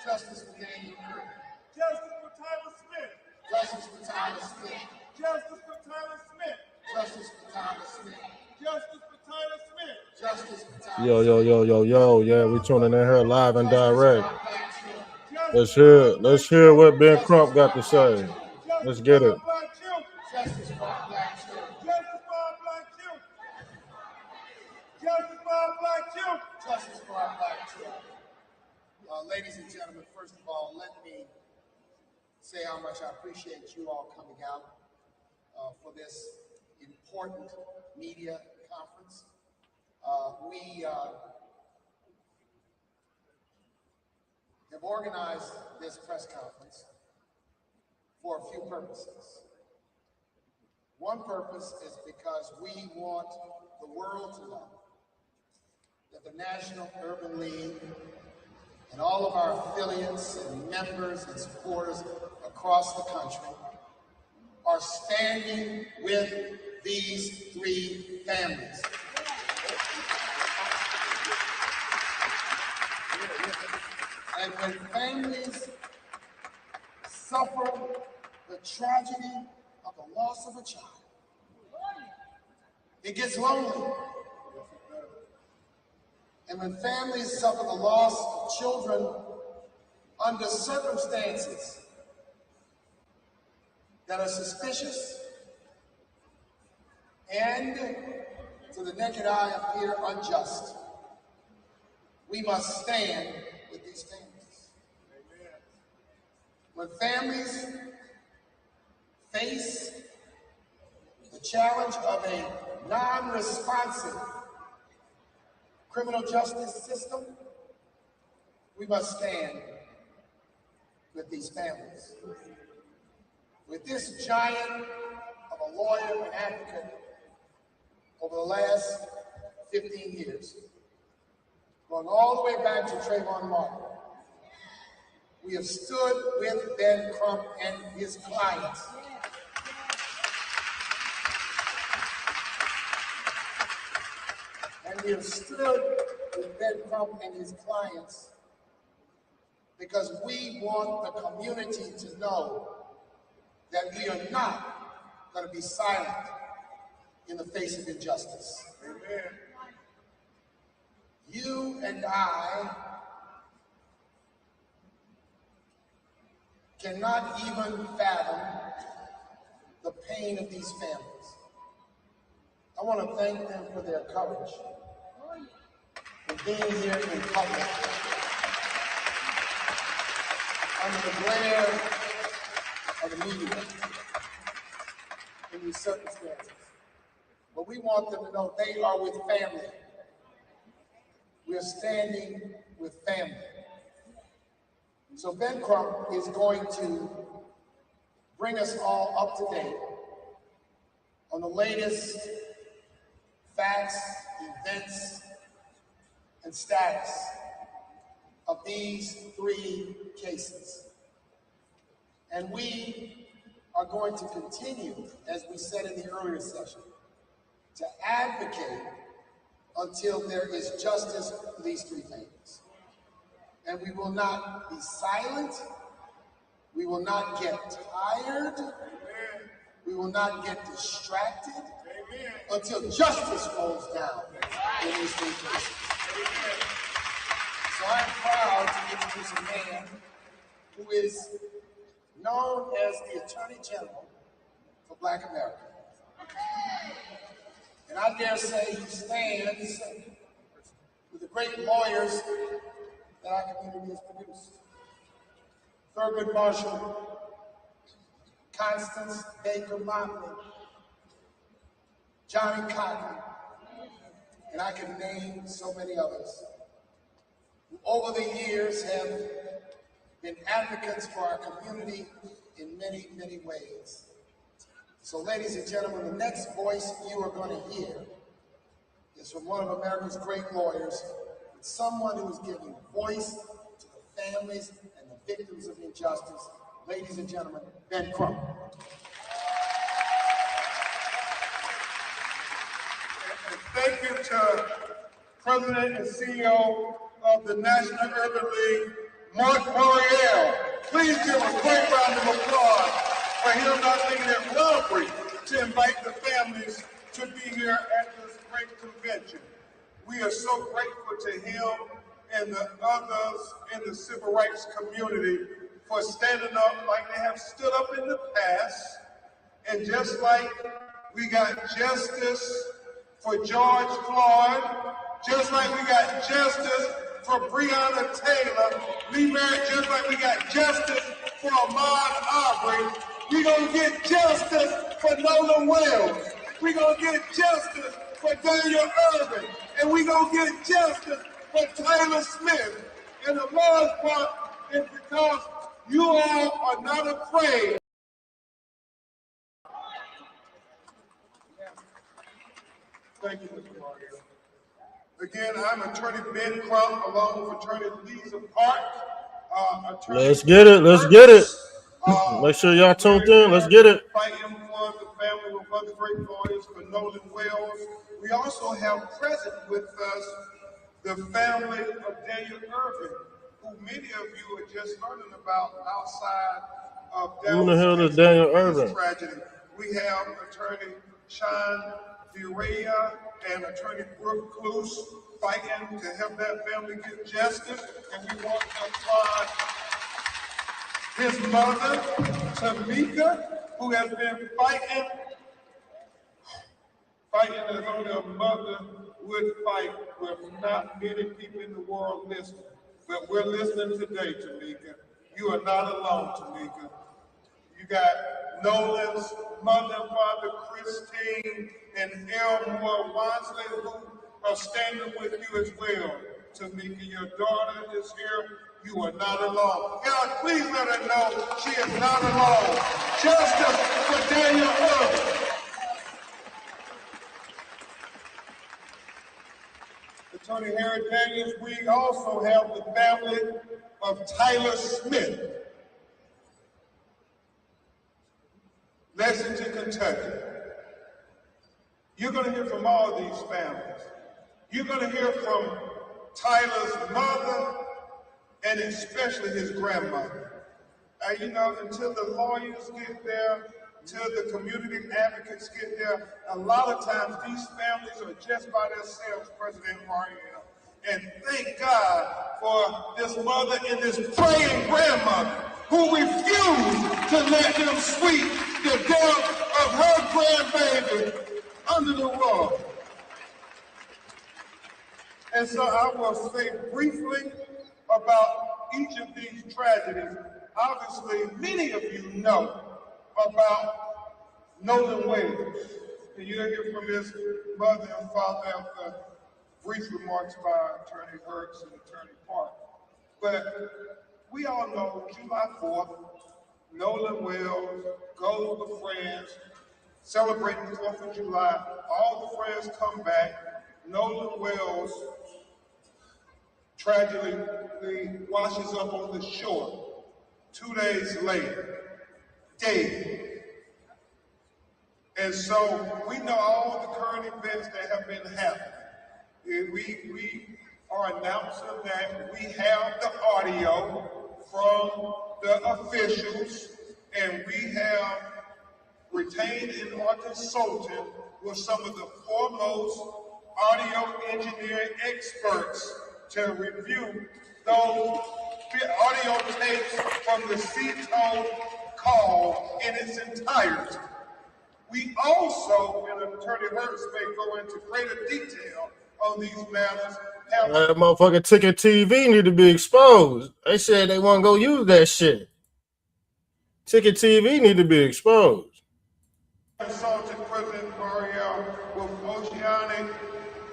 Justice for Daniel Curry. Justice for Tyler Smith. Justice for Tyler Smith. Justice for Tyler Smith. Justice for Tyler Smith. Justice for Tyler Smith. Justice for Tyler Yo. Yeah, we tuning in here live and direct. Let's hear what Ben Crump got to say. Let's get it. Justice for our black children. Justice for our black children. Justice for our black children. Justice for our black children. Ladies and gentlemen, first of all, let me say how much I appreciate you all coming out for this important media conference. We have organized this press conference for a few purposes. One purpose is because we want the world to know that the National Urban League and all of our affiliates and members and supporters across the country are standing with these three families. And when families suffer the tragedy of the loss of a child, it gets lonely. And when families suffer the loss of children under circumstances that are suspicious and to the naked eye appear unjust, we must stand with these families. When families face the challenge of a non-responsive criminal justice system, we must stand with these families. With this giant of a lawyer and advocate over the last 15 years, going all the way back to Trayvon Martin, we have stood with Ben Crump and his clients. And we have stood with Ben Crump and his clients because we want the community to know that we are not going to be silent in the face of injustice. Amen. You and I cannot even fathom the pain of these families. I want to thank them for their courage, for being here in public, under the glare of the media, in these circumstances. But we want them to know they are with family. We are standing with family. So Ben Crump is going to bring us all up to date on the latest facts, events, and status of these three cases. And we are going to continue, as we said in the earlier session, to advocate until there is justice for these three families. And we will not be silent. We will not get tired. We will not get distracted until justice rolls down in these three cases. So I'm proud to introduce a man who is known as the Attorney General for Black America. And I dare say he stands with the great lawyers that our community has produced. Thurgood Marshall, Constance Baker Motley, Johnny Cotton, and I can name so many others, who over the years have been advocates for our community in many, many ways. So ladies and gentlemen, the next voice you are going to hear is from one of America's great lawyers, someone who is giving voice to the families and the victims of injustice. Ladies and gentlemen, Ben Crump. And thank you to President and CEO of the National Urban League, Mark Moriel. Please give a great round of applause for him not thinking it robbery to invite the families to be here at this great convention. We are so grateful to him and the others in the civil rights community for standing up like they have stood up in the past. And just like we got justice for George Floyd, just like we got justice for Breonna Taylor, just like we got justice for Ahmaud Arbery, we gonna get justice for Nolan Wells. We gonna get justice for Daniel Irvin, and we gonna get justice for Taylor Smith. And the large part is because you all are not afraid. Thank you, Mr. Mario. Again, I'm Attorney Ben Crump, along with Attorney Lisa Park. Let's get it. Let's get it. Make sure y'all tuned in. Let's get it. Fighting for the family with other great lawyers for Nolan Wells. We also have present with us the family of Daniel Irvin, who many of you are just learning about outside of Dallas. Who the hell is Daniel Irvin? Tragedy. We have Attorney Sean DeRaya and Attorney Brooke Cluse fighting to help that family get justice, and we want to applaud his mother, Tamika, who has been fighting as only a mother would fight with not many people in the world listening. But we're listening today, Tamika. You are not alone, Tamika. You got Nolan's mother and father, Christine, and Elmore Wansley, who are standing with you as well. Tamika, your daughter is here. You are not alone. God, please let her know she is not alone. Justice for Daniel Irvin. Attorney Harry Daniels, we also have the family of Tyler Smith, Lexington, Kentucky. You're going to hear from all these families. You're going to hear from Tyler's mother and especially his grandmother. Until the lawyers get there, until the community advocates get there, a lot of times these families are just by themselves, President Mariel. And thank God for this mother and this praying grandmother who refused to let them sweep the death of her grandbaby under the rug. And so I will say briefly about each of these tragedies. Obviously, many of you know about Nolan Wells. And you'll hear from his mother and father after brief remarks by Attorney Hertz and Attorney Park. But we all know July 4th, Nolan Wells goes with friends, celebrating the 4th of July. All the friends come back. Nolan Wells tragically washes up on the shore 2 days later, dead. And so we know all the current events that have been happening. We are announcing that we have the audio from the officials, and we have retained and are consulting with some of the foremost audio engineering experts to review those audio tapes from the Seattle call in its entirety. We also, and Attorney Hertz may go into greater detail on these matters. That motherfucking Ticket TV need to be exposed. They said they want to go use that shit. Ticket TV need to be exposed. Consulted President Mariel with oceanic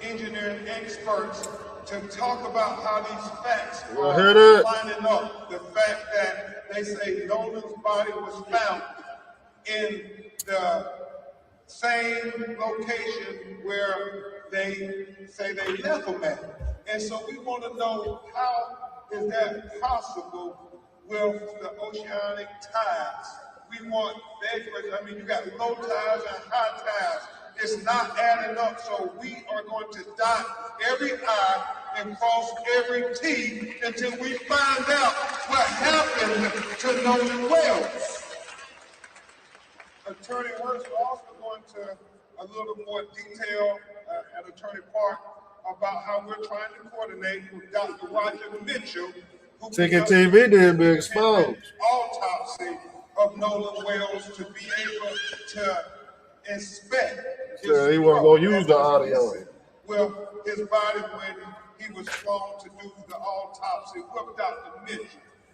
engineering experts to talk about how these facts are lining up. The fact that they say Nolan's body was found in the same location where they say they left him at. And so we want to know, how is that possible with the oceanic tides? We want you got low tides and high tides. It's not adding up, so we are going to dot every I and cross every T until we find out Nolan Wells. Attorney Works will also go into a little more detail at Attorney Park about how we're trying to coordinate with Dr. Roger Mitchell, who Ticket TV did be exposed. Autopsy of Nolan Wells to be able to inspect. Yeah, he wasn't gonna use the audio. Well, his body when he was flown to do the autopsy with Dr. Mitchell.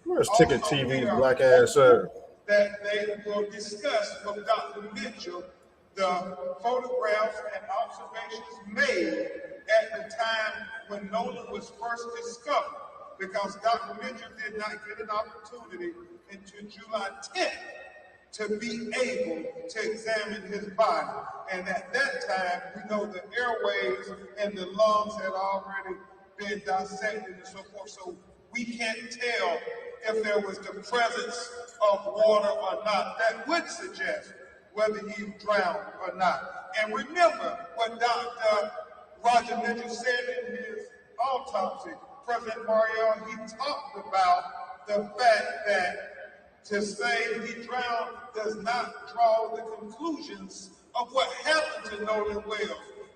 Where's Ticket TV's black ass at? That they will discuss with Dr. Mitchell the photographs and observations made at the time when Nolan was first discovered, because Dr. Mitchell did not get an opportunity until July 10th to be able to examine his body. And at that time, we know the airways and the lungs had already been dissected and so forth, so we can't tell if there was the presence of water or not. That would suggest whether he drowned or not. And remember what Dr. Roger Mitchell said in his autopsy. President Mario, he talked about the fact that to say he drowned does not draw the conclusions of what happened to Nolan Wells.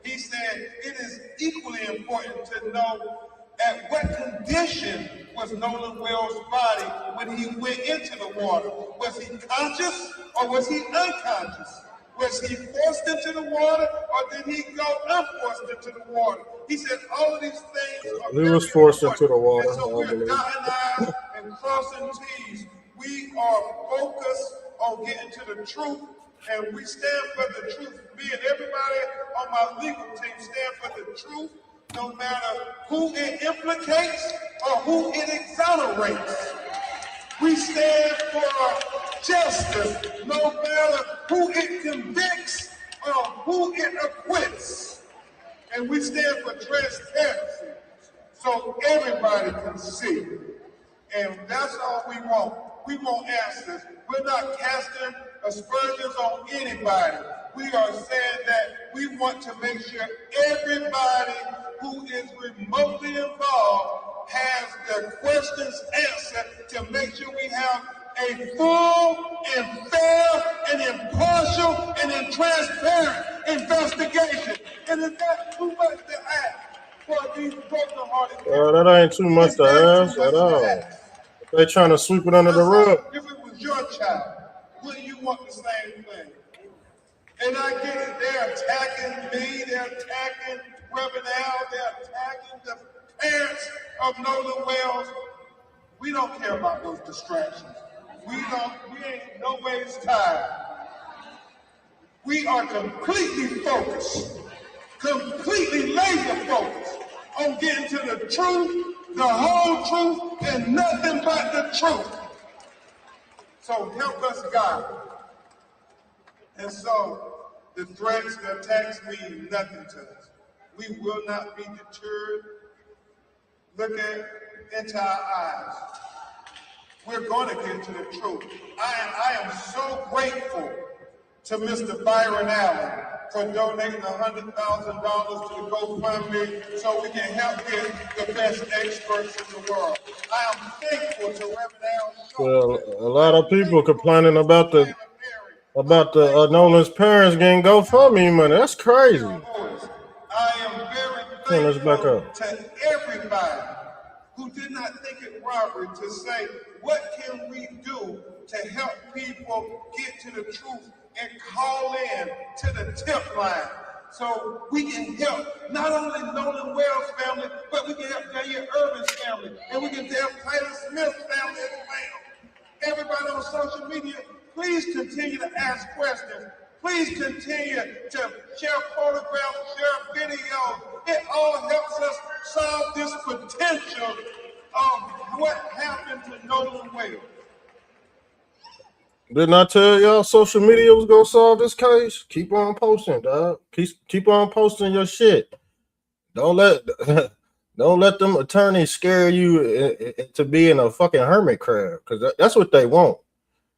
He said it is equally important to know at what condition was Nolan Wells' body when he went into the water. Was he conscious or was he unconscious? Was he forced into the water or did he go unforced into the water? He said all of these things are He was forced important. into the water. And so we're dotting I's and crossing T's. We are focused on getting to the truth, and we stand for the truth. Me and everybody on my legal team stand for the truth, no matter who it implicates or who it exonerates. We stand for justice, no matter who it convicts or who it acquits. And we stand for transparency, so everybody can see. And that's all we want. We want answers. We're not casting aspersions on anybody. We are saying that we want to make sure everybody who is remotely involved has their questions answered to make sure we have a full and fair and impartial and transparent investigation. And is that too much to ask for these broken-hearted people? That ain't too much to ask at all. They trying to sweep it under the rug. If it was your child, wouldn't you want the same thing? And I get it, they're attacking me, they're attacking Reverend Al, they're attacking the parents of Nolan Wells. We don't care about those distractions. We ain't no ways tired. We are completely focused, completely laser focused on getting to the truth, the whole truth, and nothing but the truth. So help us, God. And so the threats, the attacks mean nothing to us. We will not be deterred. Look into our eyes. We're going to get to the truth. I am so grateful to Mr. Byron Allen for donating $100,000 to the GoFundMe so we can help get the best experts in the world. I am thankful to Reverend Al. Well, a lot of people complaining about the Nolan's parents getting GoFundMe money. That's crazy. I am very thankful to everybody who did not think it robbery to say, what can we do to help people get to the truth and call in to the tip line so we can help not only Nolan Wells' family, but we can help Daniel Irvin's family, and we can help Tyler Smith's family as well. Everybody on social media, please continue to ask questions. Please continue to share photographs, share videos. It all helps us solve this potential of what happened to Nolan Wells. Didn't I tell y'all social media was gonna solve this case? Keep on posting, dog. Keep on posting your shit. Don't let them attorneys scare you to be in a fucking hermit crab, because that's what they want.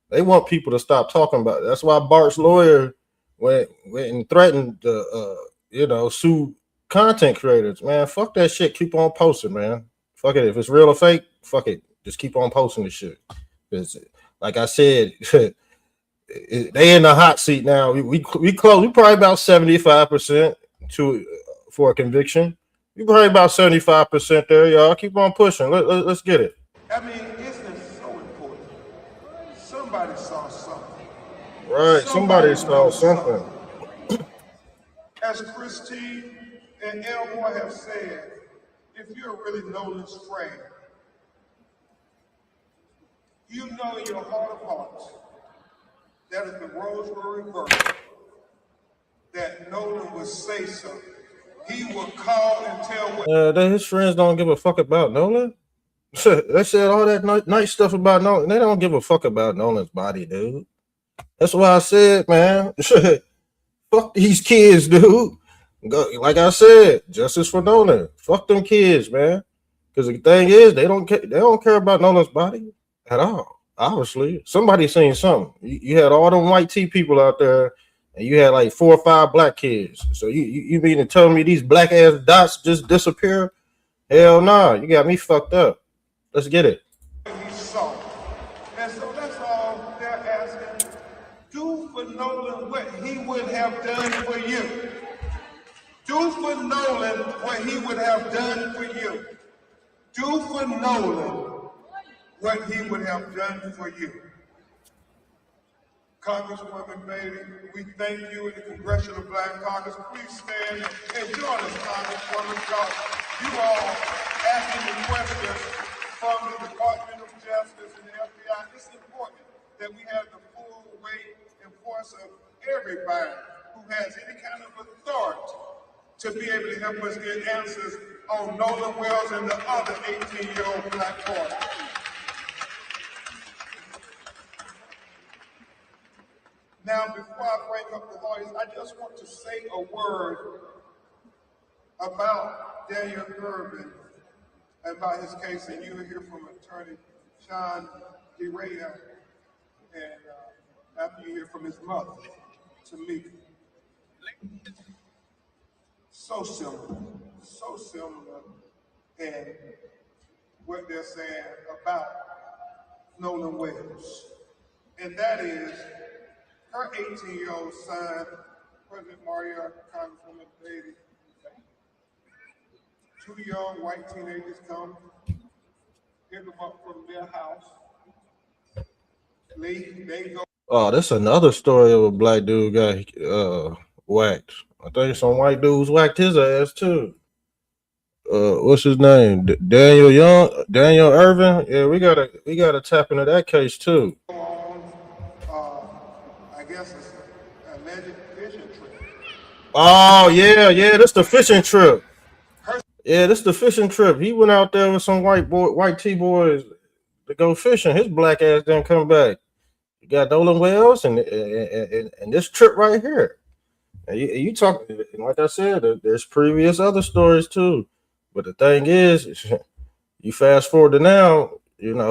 They want people to stop talking about it. That's why Bart's lawyer went and threatened to sue content creators. Man, fuck that shit. Keep on posting, man. Fuck it. If it's real or fake, fuck it. Just keep on posting the shit. Like I said, they in the hot seat now. We close. We probably about 75% to for a conviction. We probably about 75% there, y'all. Keep on pushing. Let's get it. I mean, isn't it so important? Somebody saw something. Right. Somebody Somebody saw knows something. something. As Christine and Elmore have said, if you're really Nolan's friend, you know in your heart of hearts that if the roles were reversed, that Nolan would say something. He would call and tell what. His friends don't give a fuck about Nolan. They said all that nice stuff about Nolan. They don't give a fuck about Nolan's body, dude. That's why I said, man, fuck these kids, dude. Like I said, justice for Nolan. Fuck them kids, man. Because the thing is, they don't care. They don't care about Nolan's body at all. Obviously, somebody seen something. You had all them white T people out there, and you had like 4 or 5 black kids. So you mean to tell me these black ass dots just disappear? Hell nah. You got me fucked up. Let's get it. He saw. And so that's all they're asking. Do for Nolan what he would have done for you. Do for Nolan what he would have done for you. Do for Nolan what he would have done for you. Congresswoman Bailey, we thank you in the Congressional Black Caucus. Please stand and join us, Congresswoman. You all asking the questions from the Department of Justice and the FBI. It's important that we have the full weight and force of everybody who has any kind of authority to be able to help us get answers on Nolan Wells and the other 18-year-old black boy. Now, before I bring up the lawyers, I just want to say a word about Daniel Irvin and about his case, and you will hear from Attorney Sean DeRaya, and after you hear from his mother, Tamika. So similar, and what they're saying about Nolan Wells, and that is her 18-year-old son, President Maria, Congresswoman Bailey, 2 young white teenagers come, pick them up from their house, they go. Oh, that's another story of a black dude got whacked. I think some white dudes whacked his ass too. What's his name? Daniel Irvin. Yeah, we gotta tap into that case too. I guess it's an alleged fishing trip. Oh yeah, that's the fishing trip. Yeah, this the fishing trip. He went out there with some white T boys to go fishing. His black ass didn't come back. You got Nolan Wells and this trip right here. And you talk, like I said, there's previous other stories too. But the thing is, you fast forward to now,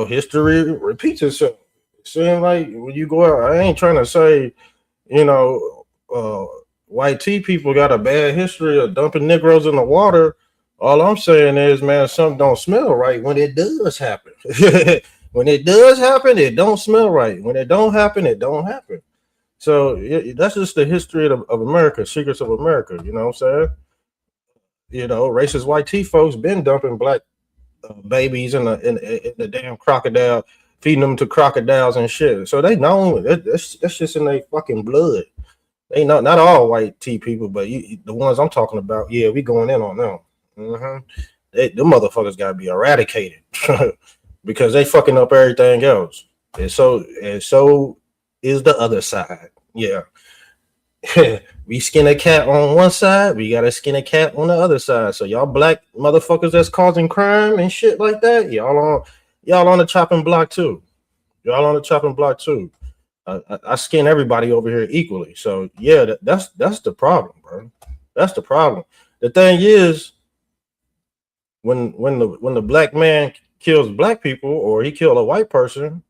history repeats itself. It seems like when you go out, I ain't trying to say, white T people got a bad history of dumping Negroes in the water. All I'm saying is, man, something don't smell right when it does happen. When it does happen, it don't smell right. When it don't happen, it don't happen. So that's just the history of America, secrets of America. You know what I'm saying? Racist white T folks been dumping black babies in the damn crocodile, feeding them to crocodiles and shit. So they know that's just in their fucking blood. They not all white T people, but the ones I'm talking about, yeah, we going in on them. The motherfuckers gotta be eradicated because they fucking up everything else. And so is the other side. Yeah. We skin a cat on one side, we gotta skin a cat on the other side. So y'all black motherfuckers that's causing crime and shit like that, y'all on the chopping block too. I skin everybody over here equally. So yeah, that's the problem, bro. That's the problem. The thing is, when the black man kills black people or he killed a white person,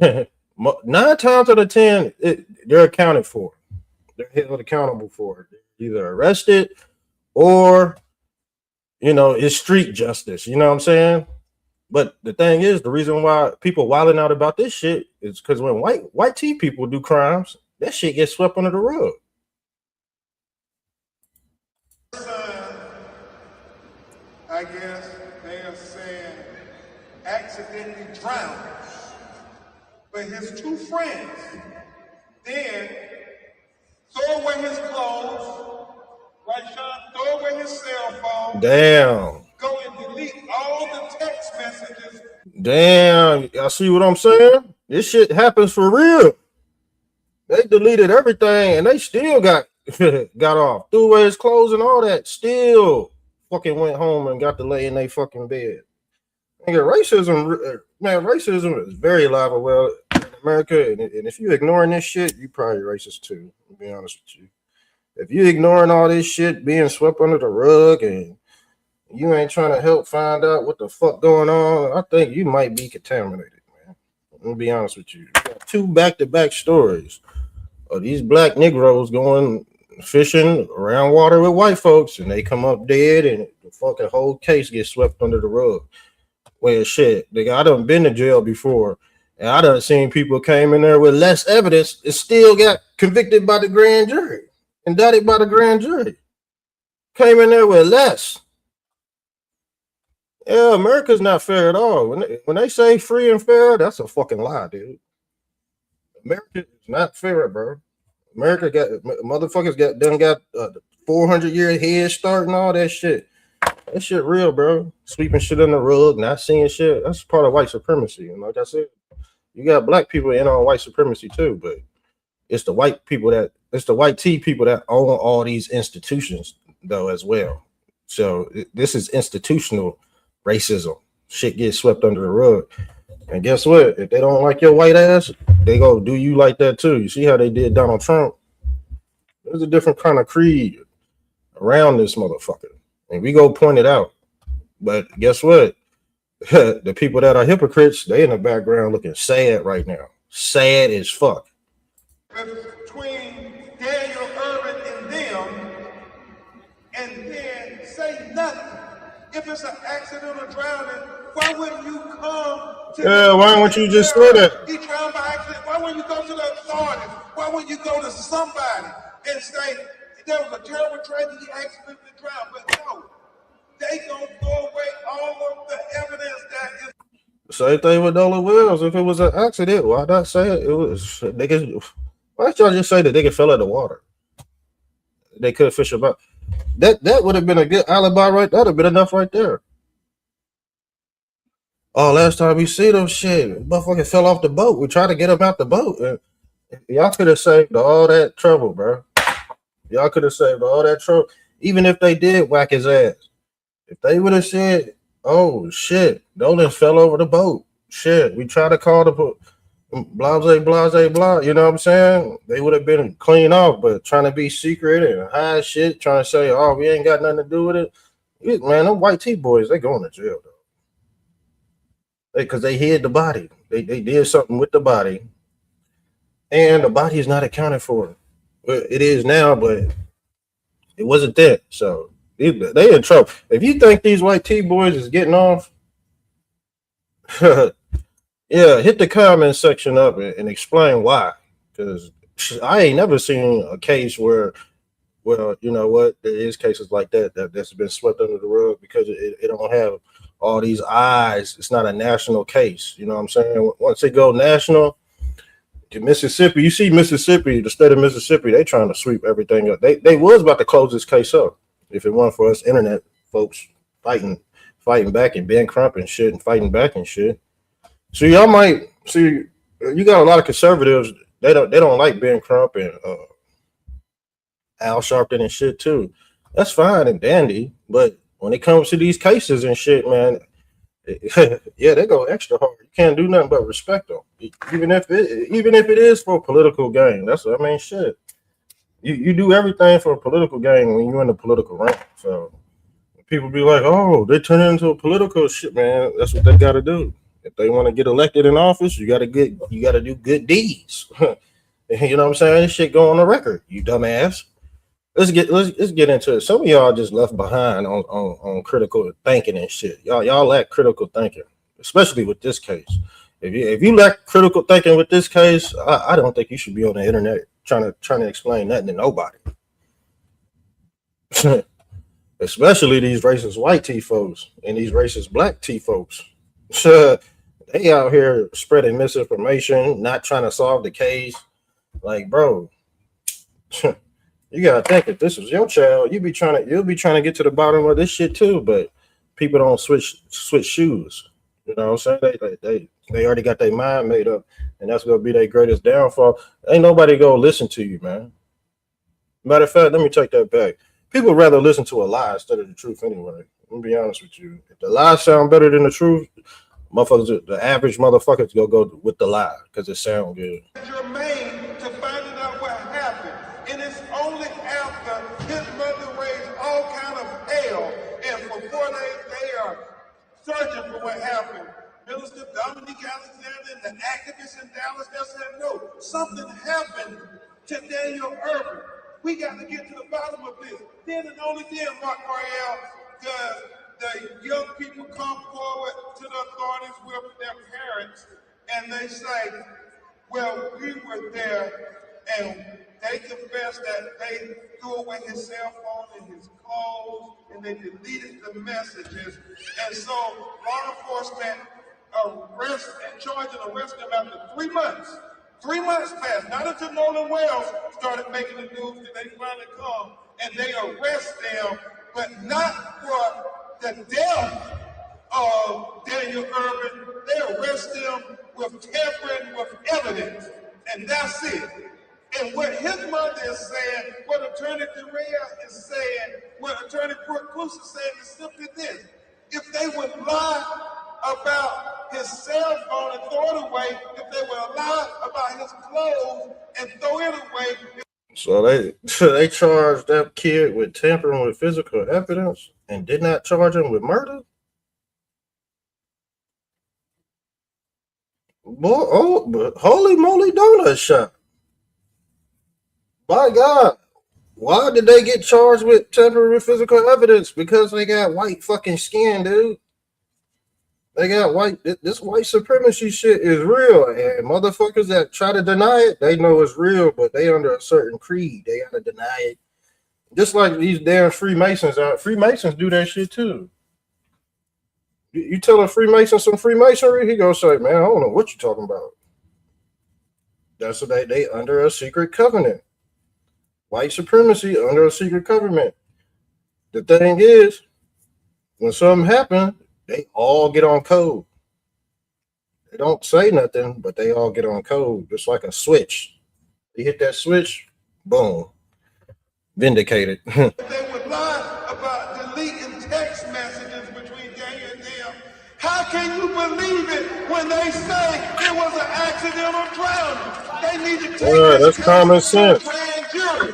9 times out of 10, they're accounted for. They're held accountable for it. They're either arrested or it's street justice. You know what I'm saying? But the thing is, the reason why people wilding out about this shit is because when white T people do crimes, that shit gets swept under the rug. I guess they are saying accidentally drowned. But his two friends then throw away his clothes, right, Sean? Throw away his cell phone. Damn. Go and delete all the text messages. Damn. I see what I'm saying? This shit happens for real. They deleted everything and they still got off. Threw away his clothes and all that. Still fucking went home and got to lay in their fucking bed. Nigga, racism is very alive and well in America. And if you ignoring this shit, you probably racist too. To be honest with you. If you ignoring all this shit being swept under the rug and you ain't trying to help find out what the fuck going on, I think you might be contaminated, man. Let me be honest with you. You got two back-to-back stories of these black Negroes going fishing around water with white folks and they come up dead and the fucking whole case gets swept under the rug. Well, shit, nigga, I done been to jail before and I done seen people came in there with less evidence and still got convicted by the grand jury, indicted by the grand jury. Came in there with less. Yeah, America's not fair at all. When they say free and fair, that's a fucking lie, dude. America is not fair, bro. America got motherfuckers got 400-year head start and all that shit. That shit real, bro. Sweeping shit on the rug, not seeing shit. That's part of white supremacy. And like I said, you got black people in on white supremacy too, but it's the white T people that own all these institutions though as well. So this is institutional racism. Shit gets swept under the rug. And guess what? If they don't like your white ass, they go do you like that too. You see how they did Donald Trump? There's a different kind of creed around this motherfucker. And we go point it out. But guess what? The people that are hypocrites, they in the background looking sad right now. Sad as fuck. Between Daniel Irvin and them, and then say nothing. If it's an accidental drowning, why wouldn't you come to why wouldn't you just say that? He drowned by accident. Why wouldn't you go to the authorities? Why wouldn't you go to somebody and say there was a terrible tragedy, he accidentally drowned? But no, they gonna throw away all of the evidence that is. Same thing with Nolan Wills. If it was an accident, why not say it was niggas? Why don't y'all just say that nigga fell in the water? They could fish about. That would have been a good alibi, right? That'd have been enough right there. Oh, last time we see them shit, motherfucker fell off the boat. We tried to get him out the boat. Y'all could have saved all that trouble, bro. Y'all could have saved all that trouble. Even if they did whack his ass. If they would have said, oh shit, Nolan fell over the boat. Shit, we tried to call the blase, blah. You know what I'm saying? They would have been clean off, but trying to be secret and hide shit, trying to say, oh, we ain't got nothing to do with it. Man, them white T boys, they going to jail though. Because they hid the body. They did something with the body. And the body is not accounted for. Well, it is now, but it wasn't that. So they in trouble. If you think these white T boys is getting off, yeah, hit the comment section up and explain why. Because I ain't never seen a case where, well, you know what, there is cases like that's been swept under the rug because it don't have all these eyes. It's not a national case. You know what I'm saying? Once it go national, to Mississippi, you see Mississippi, the state of Mississippi, they trying to sweep everything up. They was about to close this case up if it weren't for us internet folks fighting back and Ben Crump and shit and fighting back and shit. So y'all might see you got a lot of conservatives. They don't like Ben Crump and Al Sharpton and shit too. That's fine and dandy, but when it comes to these cases and shit, man, yeah, they go extra hard. You can't do nothing but respect them, even if it is for a political gain. Shit. You do everything for a political gain when you're in the political rank. So people be like, oh, they turn it into a political shit, man. That's what they got to do. If they want to get elected in office, you got to do good deeds. You know what I'm saying? This shit go on the record, you dumbass. Let's get into it. Some of y'all just left behind on critical thinking and shit. Y'all lack critical thinking. especially with this case. If you lack critical thinking with this case, I don't think you should be on the internet trying to explain nothing to nobody. Especially these racist white T folks and these racist black T folks. They out here spreading misinformation, not trying to solve the case. Like, bro, you gotta think if this was your child, you'll be trying to get to the bottom of this shit too. But people don't switch shoes. You know what I'm saying? They already got their mind made up, and that's gonna be their greatest downfall. Ain't nobody gonna listen to you, man. Matter of fact, let me take that back. People rather listen to a lie instead of the truth anyway. Let me be honest with you. If the lie sound better than the truth, motherfuckers, the average motherfuckers go with the lie because it sound good. Jermaine to finding out what happened, and it's only after his mother raised all kind of hell, and for 4 days they are searching for what happened. Minister Dominique Alexander and the activists in Dallas, they said, no, something happened to Daniel Irvin. We got to get to the bottom of this. Then and only then, Mark Royale, does the young people come forward to the authorities with their parents, and they say, well, we were there, and they confessed that they threw away his cell phone and his clothes, and they deleted the messages. And so law enforcement charged and arrested him after 3 months. 3 months passed, not until Nolan Wells started making the news that they finally come and they arrest them, but not for the death of Daniel Irvin. They arrest him with tampering with evidence, and that's it. And what his mother is saying, what Attorney Derea is saying, what Attorney Brooke Cruz is saying is simply this. If they would lie about his cell phone and throw it away, if they would lie about his clothes and throw it away. So they charged that kid with tampering with physical evidence and did not charge him with murder? Boy, but holy moly donut shop. My God. Why did they get charged with tampering with physical evidence? Because they got white fucking skin, dude. They got this white supremacy shit is real. And motherfuckers that try to deny it, they know it's real, but they under a certain creed. They gotta deny it. Just like these damn Freemasons out. Freemasons do that shit too. You tell a Freemason some Freemasonry, he gonna say, man, I don't know what you're talking about. That's what they under a secret covenant. White supremacy under a secret covenant. The thing is, when something happens, they all get on code. They don't say nothing, but they all get on code. Just like a switch. You hit that switch, boom. Vindicated. They would lie about deleting text messages between Daniel and them. How can you believe it when they say it was an accidental drowning? They need to take this that's common sense. Grand jury.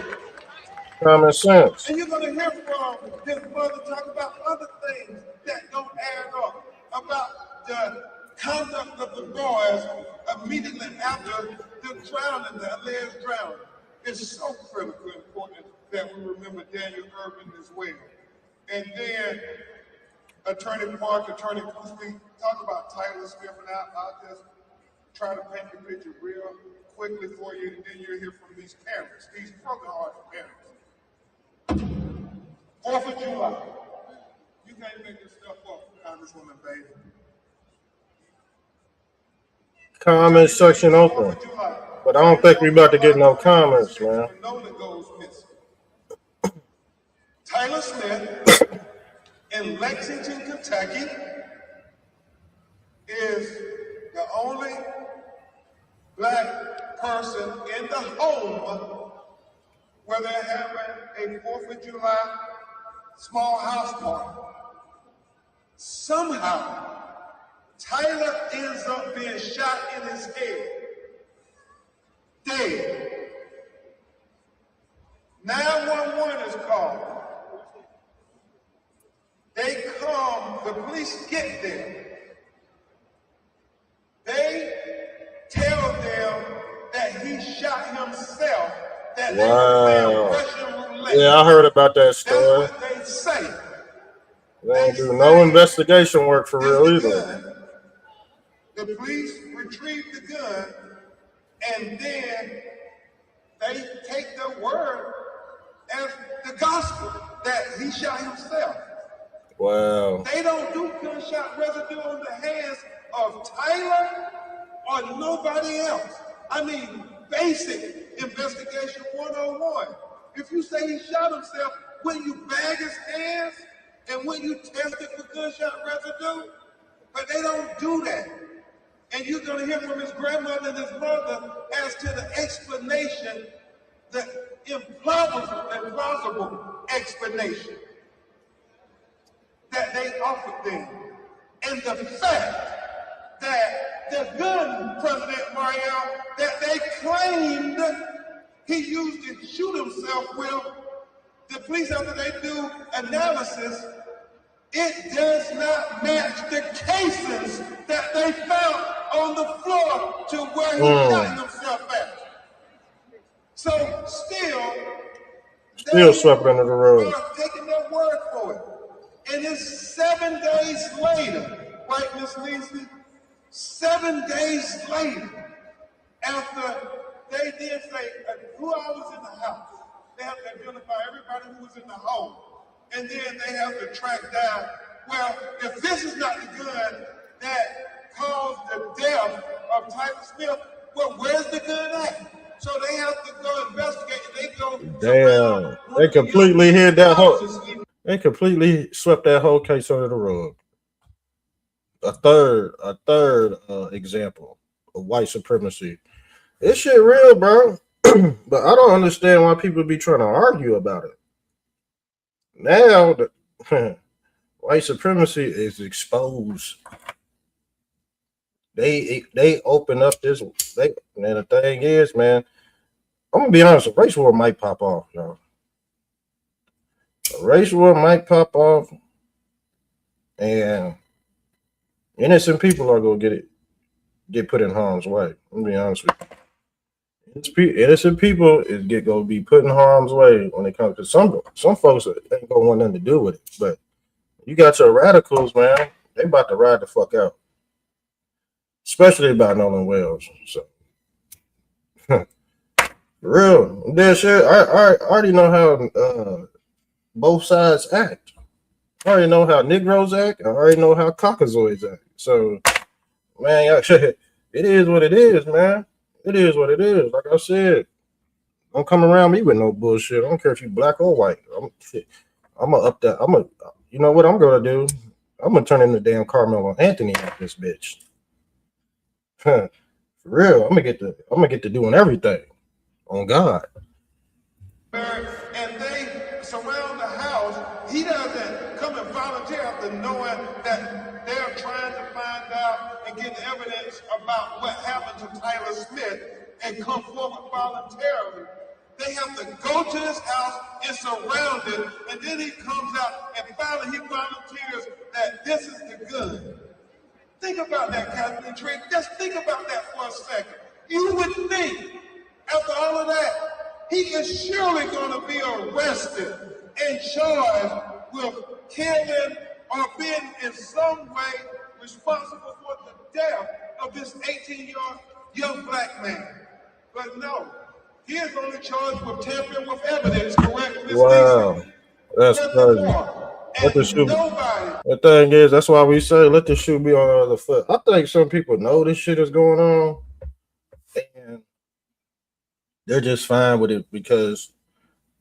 Common sense. And you're going to hear from his mother talk about other things that don't add up, about the conduct of the boys immediately after the drowning, the alleged drowning. It's so critically important that we remember Daniel Irvin as well. And then Attorney Park, Attorney Cruz, we talk about Tyler Smith, and I'll just try to paint the picture real quickly for you, and then you'll hear from these parents, these broken-hearted parents. 4th of July. You can't make this stuff up, Congresswoman Bailey. Comment section open. But I don't think we about to get no comments, man. Tyler Smith in Lexington, Kentucky is the only black person in the home where they're having a 4th of July small house party. Somehow, Tyler ends up being shot in his head, dead. 911 is called. They come, the police get there. They tell them that he shot himself, that they were playing Russian roulette. Yeah, I heard about that story. That's what they say. They ain't do no investigation work for real either. The police retrieve the gun, and then they take their word as the gospel that he shot himself. Wow. They don't do gunshot residue on the hands of Tyler or nobody else. I mean, basic investigation 101. If you say he shot himself, wouldn't you bag his hands and wouldn't you test it for gunshot residue? But they don't do that. And you're going to hear from his grandmother and his mother as to the explanation, the implausible explanation that they offered them. And the fact that the gun, President Mario, that they claimed he used to shoot himself with, the police, after they do analysis, it does not match the cases that they found on the floor to where he shot himself at. So still swept under the rug. are taking their word for it. And it's 7 days later, right, Miss Lindsay? 7 days later, after they did say 2 hours in the house, they have to identify everybody who was in the home. And then they have to track down, well, if this is not the gun that caused the death of Tyler Smith, well, where's the gun at? So they have to go investigate. They go. Damn. They completely hid that whole. They completely swept that whole case under the rug. A third example of white supremacy. This shit real, bro. But I don't understand why people be trying to argue about it. Now, white supremacy is exposed. They open up this. And the thing is, man, I'm gonna be honest. A race war might pop off, y'all. A race war might pop off, and innocent people are gonna get put in harm's way. I'm gonna be honest with you. Innocent people gonna be put in harm's way when it comes to some folks ain't gonna want nothing to do with it. But you got your radicals, man. They about to ride the fuck out, especially about Nolan Wells. So, for real, that shit. I already know how both sides act. I already know how Negroes act. I already know how Caucasoids act. So, man, it is what it is, man. It is what it is. Like I said, don't come around me with no bullshit. I don't care if you black or white. I'm gonna up that. You know what I'm gonna do? I'm gonna turn into damn Carmelo Anthony at this bitch. For real, I'm gonna get to doing everything. On God. And they surround the house. He doesn't come and volunteer after knowing that they're trying to find out and get evidence about what happened to Tyler Smith and come forward voluntarily. They have to go to his house and surround it, and then he comes out and finally he volunteers that this is the gun. Think about that, Kathleen Tree. Just think about that for a second. You would think, after all of that, he is surely going to be arrested and charged with killing or being in some way responsible for the death of this 18-year-old young black man. But no, he is only charged with tampering with evidence, correct? Wow, that's crazy. Let the shoe. The thing is, that's why we say let the shoe be on the other foot. I think some people know this shit is going on, and they're just fine with it because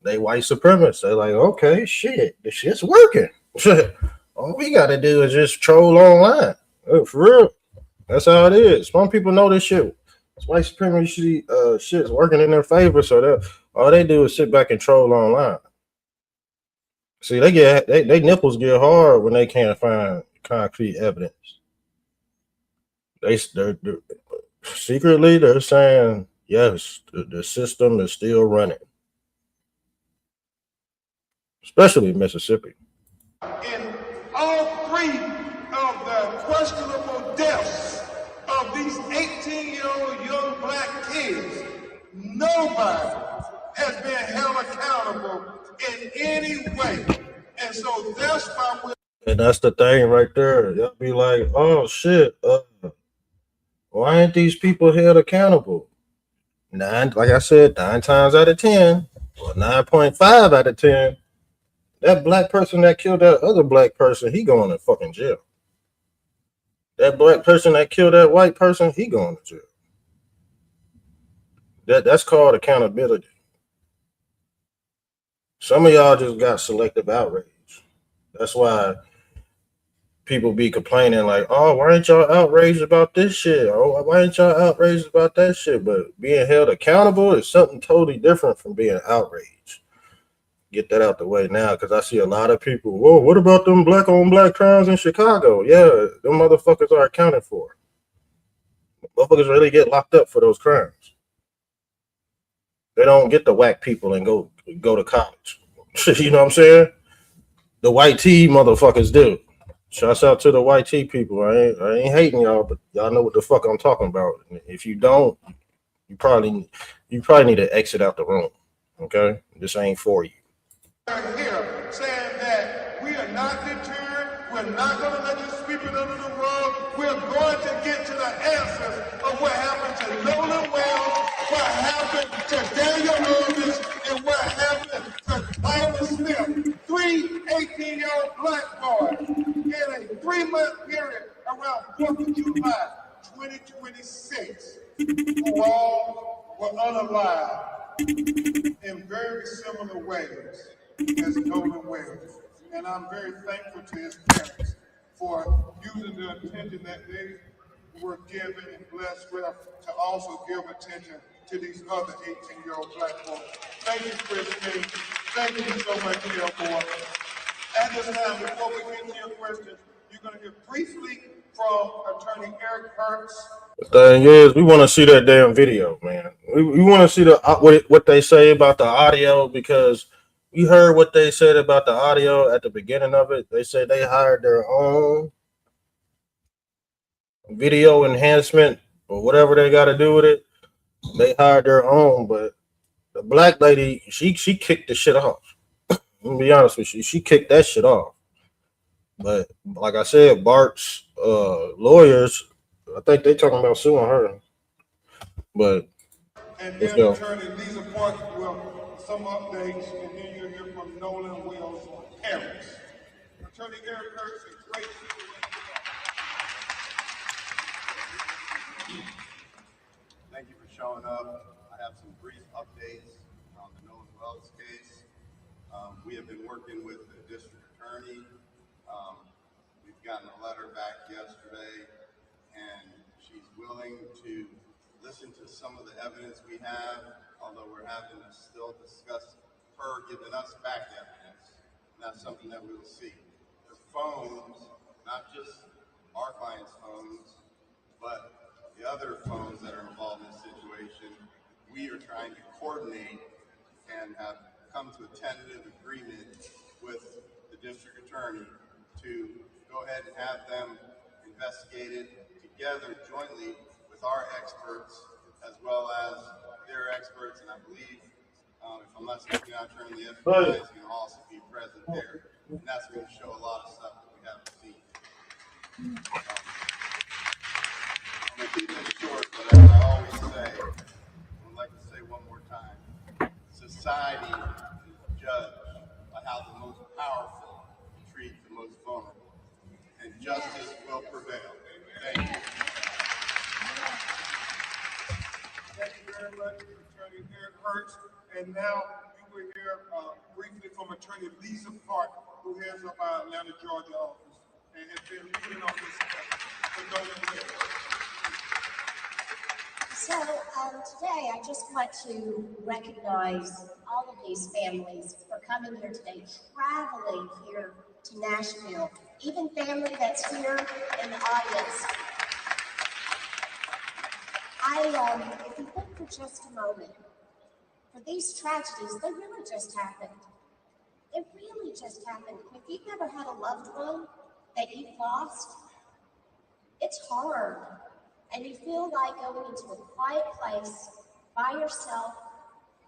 they white supremacists. They're like, okay, shit, this shit's working. All we got to do is just troll online. For real, that's how it is. Some people know this shit. This white supremacy shit's working in their favor, so all they do is sit back and troll online. See, they nipples get hard when they can't find concrete evidence. They're secretly they're saying yes, the system is still running, especially in Mississippi. In all three of the questionable deaths of these 18-year-old young black kids, nobody has been held accountable in any way. And so that's why and that's the thing right there. You'll be like, oh shit, Why ain't these people held accountable? Like I said, 9 times out of 10, or 9.5 out of 10, that black person that killed that other black person, he going to fucking jail. That black person that killed that white person, he going to jail. That's called accountability. Some of y'all just got selective outrage. That's why people be complaining like, "Oh, why ain't y'all outraged about this shit? Oh, why ain't y'all outraged about that shit?" But being held accountable is something totally different from being outraged. Get that out the way now, because I see a lot of people. Whoa, what about them black on black crimes in Chicago? Yeah, them motherfuckers are accounted for. Motherfuckers really get locked up for those crimes. They don't get to whack people and go to college. You know what I'm saying? The white tee motherfuckers do. Shouts out to the white tee people. I ain't hating y'all, but y'all know what the fuck I'm talking about. If you don't, you probably need to exit out the room. Okay, this ain't for you. Here saying that we are not deterred, we're not going to let you sweep it under the rug. We're going to get to the answers of what happened to Nolan Wells, what happened to Daniel Holmes, and what happened to Tyler Smith. 3 18-year-old black boys in a 3-month period around 4th of July, 2026, who all were unalive in very similar ways as Nolan Wells. And I'm very thankful to his parents for using the attention that they were given and blessed with to also give attention to these other 18-year-old black boys. Thank you, Christine. Thank you so much, Gilmore. At this time, before we get to your questions, you're going to hear briefly from Attorney Eric Hertz. The thing is, we want to see that damn video, man. We want to see what they say about the audio, because we heard what they said about the audio at the beginning of it. They said they hired their own video enhancement or whatever they got to do with it. They hired their own, but the black lady, she kicked the shit off. Let me be honest with you, she kicked that shit off. But like I said, Bart's lawyers, I think they talking about suing her. But And let's then go. Attorney Lisa Park will some updates, and then you'll hear from Nolan Wells' parents. Attorney Eric Hertz, a great Thank you for showing up. I have some brief updates on the Nolan Wells case. We have been working with the district attorney. We've gotten a letter back yesterday, and she's willing to listen to some of the evidence we have, although we're having to still discuss her giving us back evidence. And that's something that we will see. The phones, not just our client's phones, but the other phones that are involved in this situation, we are trying to coordinate and have come to a tentative agreement with the district attorney to go ahead and have them investigated together jointly with our experts as well as their experts. And I believe, if I'm not speaking out, Attorney, the FBI is going to also be present there. And that's going to show a lot of stuff that we haven't seen. I'm going to keep this short, but as I always say, I would like to say one more time, society is judged by how the most powerful treat the most vulnerable, and justice will prevail. Thank you. Thank you very much, Attorney Eric Hertz. And now you will hear briefly from Attorney Lisa Park, who heads up our Atlanta, Georgia office and has been leading on this for Nolan Wells. So today I just want to recognize all of these families for coming here today, traveling here to Nashville, even family that's here in the audience. If you think for just a moment, for these tragedies, they really just happened. It really just happened. If you've never had a loved one that you've lost, it's hard. And you feel like going into a quiet place by yourself,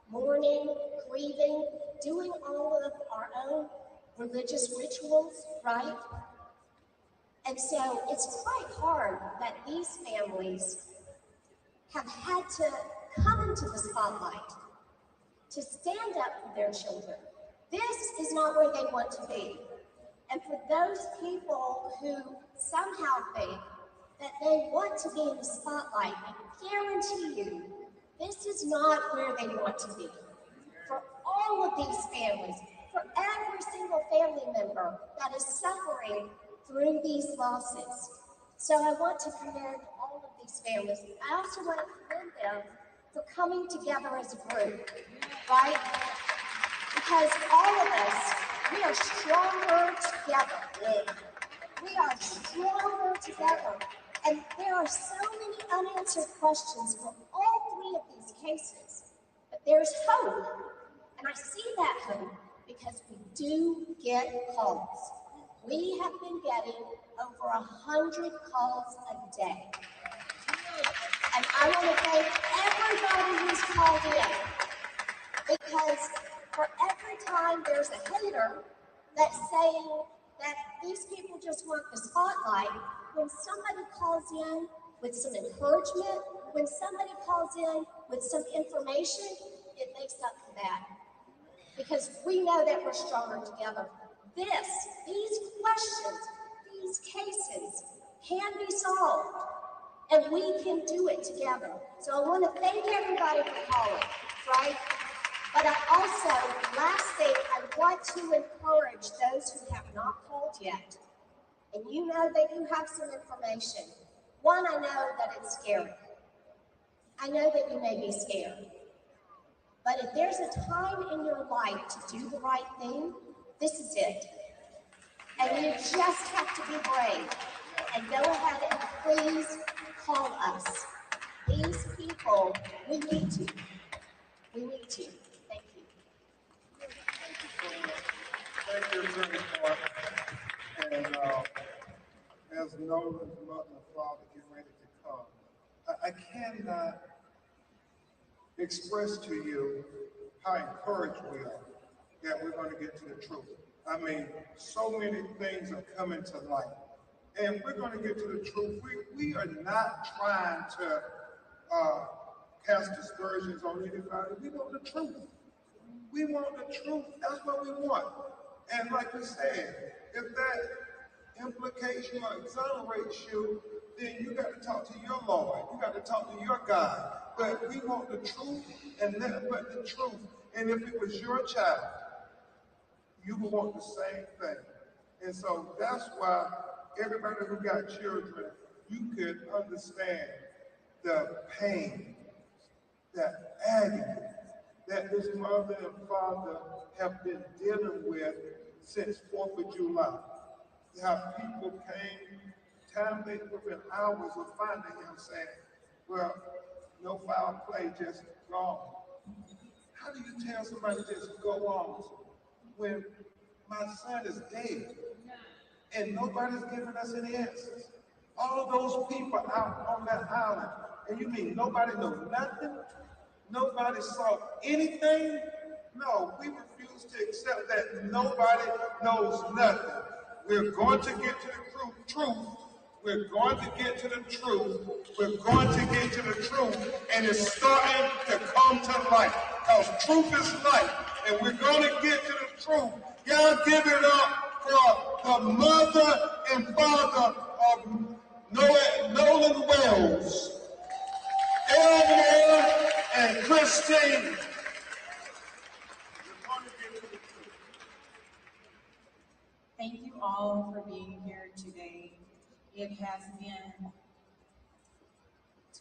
mourning, grieving, doing all of our own religious rituals, right? And so it's quite hard that these families have had to come into the spotlight to stand up for their children. This is not where they want to be. And for those people who somehow think that they want to be in the spotlight, I guarantee you, this is not where they want to be. For all of these families, for every single family member that is suffering through these losses. So I want to commend all of these families. I also want to commend them for coming together as a group, right? Because all of us, we are stronger together. We are stronger together. And there are so many unanswered questions for all three of these cases. But there's hope. And I see that hope because we do get calls. We have been getting over 100 calls a day. And I want to thank everybody who's called in. Because for every time there's a hater that's saying that these people just want the spotlight, when somebody calls in with some encouragement, when somebody calls in with some information, it makes up for that. Because we know that we're stronger together. These questions, these cases can be solved, and we can do it together. So I want to thank everybody for calling, right? But I also, last thing, I want to encourage those who have not called yet. And you know that you have some information. One, I know that it's scary. I know that you may be scared. But if there's a time in your life to do the right thing, this is it. And you just have to be brave. And go ahead and please call us. These people, we need to. We need to. Thank you. Thank you, Attorney Clark. And as Nolan's mother and father get ready to come, I cannot express to you how encouraged we are that we're going to get to the truth. I mean, so many things are coming to light. And we're going to get to the truth. We are not trying to cast aspersions on anybody. We want the truth. We want the truth. That's what we want. And like we said, if that implicates you or exonerates you, then you got to talk to your Lord. You got to talk to your God. But we want the truth and nothing but the truth. And if it was your child, you would want the same thing. And so that's why everybody who got children, you could understand the pain, the agony that this mother and father have been dealing with since 4th of July. How people came, time they within hours of finding him saying, well, no foul play, just gone. How do you tell somebody just go on when my son is dead and nobody's giving us any answers? All of those people out on that island, and you mean nobody knows nothing? Nobody saw anything? No, we refuse to accept that nobody knows nothing. We're going to get to the truth. We're going to get to the truth. We're going to get to the truth. And it's starting to come to light. Because truth is light. And we're going to get to the truth. Y'all give it up for the mother and father of Nolan Wells, Elmore and Christine. Thank you all for being here today. It has been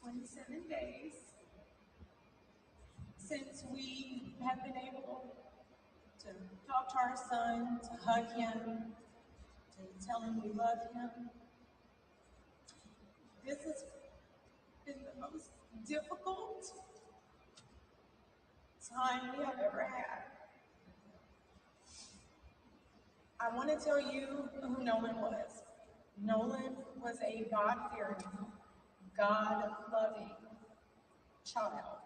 27 days since we have been able to talk to our son, to hug him, to tell him we love him. This has been the most difficult time we have ever had. I want to tell you who Nolan was. Nolan was a God-fearing, God-loving child.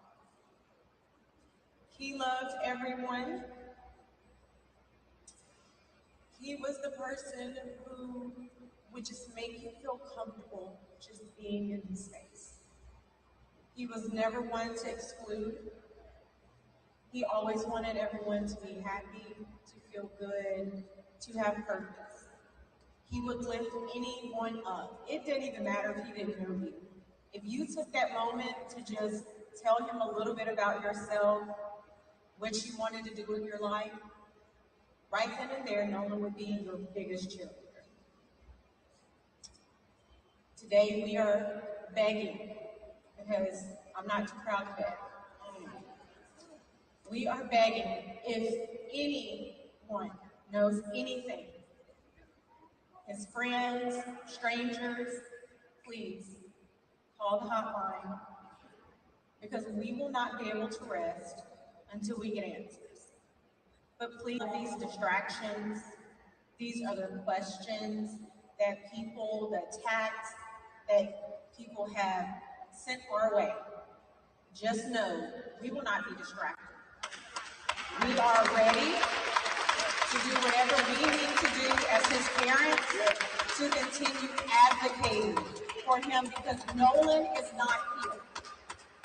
He loved everyone. He was the person who would just make you feel comfortable just being in his space. He was never one to exclude. He always wanted everyone to be happy, to feel good, to have purpose. He would lift anyone up. It didn't even matter if he didn't know you. If you took that moment to just tell him a little bit about yourself, what you wanted to do in your life, right then and there, Nolan would be your biggest cheerleader. Today we are begging, because I'm not too proud to beg. We are begging, if anyone knows anything, his friends, strangers, please call the hotline, because we will not be able to rest until we get answers. But please, these distractions, these other questions that people, the attacks that people have sent our way, just know we will not be distracted. We are ready to do whatever we need to do as his parents to continue advocating for him, because Nolan is not here.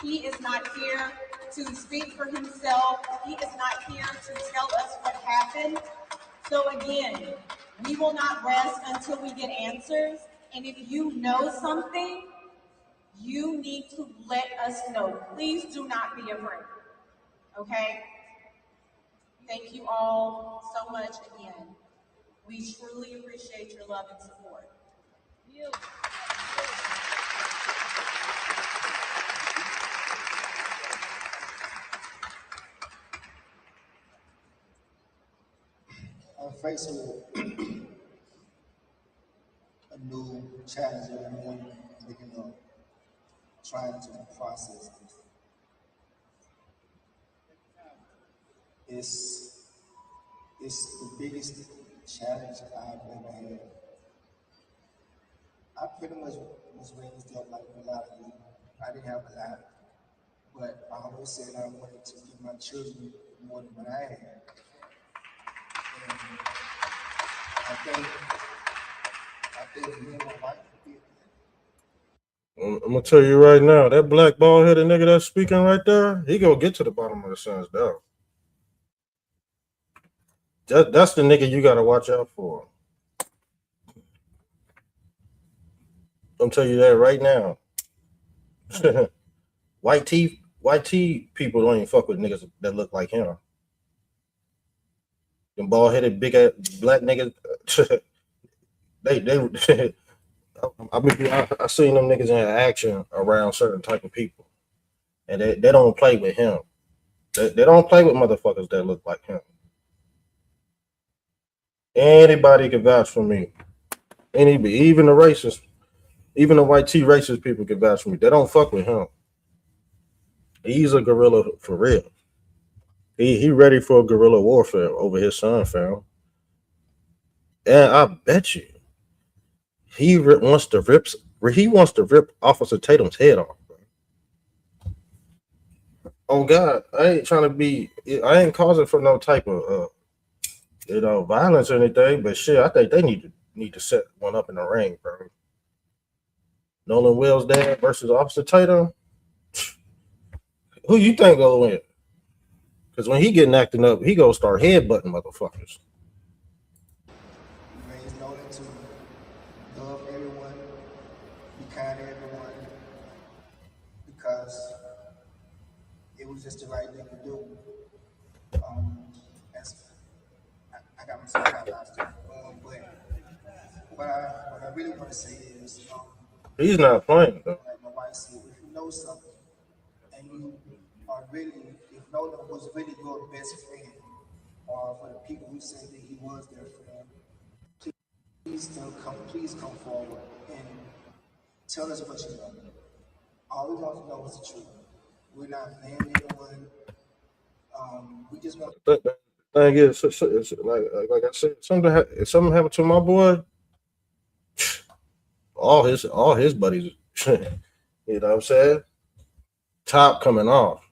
He is not here to speak for himself. He is not here to tell us what happened. So again, we will not rest until we get answers. And if you know something, you need to let us know. Please do not be afraid. Okay? Thank you all so much again. We truly appreciate your love and support. I'm faced with a new challenge every morning, waking up, trying to process this. It's the biggest challenge I've ever had. I pretty much was raised up like a lot of you. I didn't have a lot, but I always said I wanted to give my children more than what I had. And I think me and my wife did that. I'm gonna tell you right now, that black bald headed nigga that's speaking right there, he gonna get to the bottom of the son's dog. That's the nigga you gotta watch out for. I'm tell you that right now. white tea people don't even fuck with niggas that look like him. Them bald headed big ass black niggas, they I seen them niggas in action around certain type of people, and they don't play with him. They don't play with motherfuckers that look like him. Anybody can vouch for me. Even the racist, even the white tea racist people can vouch for me. They don't fuck with him. He's a gorilla for real. He ready for guerrilla warfare over his son, fam. And I bet you wants to rip Officer Tatum's head off. Bro. Oh God, I ain't trying to be. I ain't causing for no type of violence or anything. But shit, I think they need to set one up in the ring, bro. Nolan Will's dad versus Officer Tatum. Who you think gonna win? Because when he getting acting up, he gonna start headbutting motherfuckers. Raised Nolan to love everyone, be kind to everyone, because it was just the right thing to do. As I got myself out last time, but what I really want to say is, He's not playing though. like my wife said, if you know something and you are really, if Nolan was really your best friend, or for the people who say that he was their friend, please come forward and tell us what you know. All we want to know is the truth. We're not playing anyone. We just want. The thing is, it's like I said, if something happened to my boy, all his buddies, you know what I'm saying? Top coming off.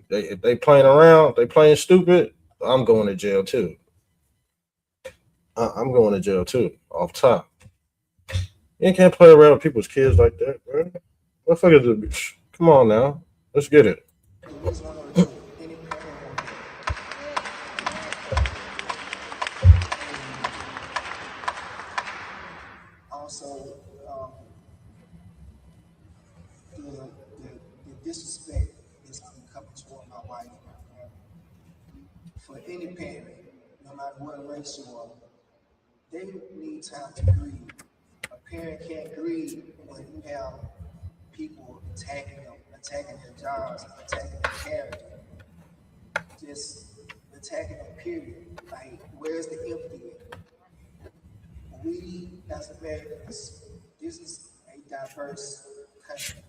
If they playing around, they playing stupid, I'm going to jail too. I'm going to jail too, off top. You can't play around with people's kids like that, bro. What the fuck is it? Come on now. Let's get it. The reason one or two, any parent will do. Also, the disrespect is coming toward my wife. For any parent, no matter what race you are, they need time to grieve. A parent can't grieve when you have people attacking them, attacking their jobs, attacking their character, just attacking them, period. Like, where's the empathy? We, as Americans, this is a diverse country.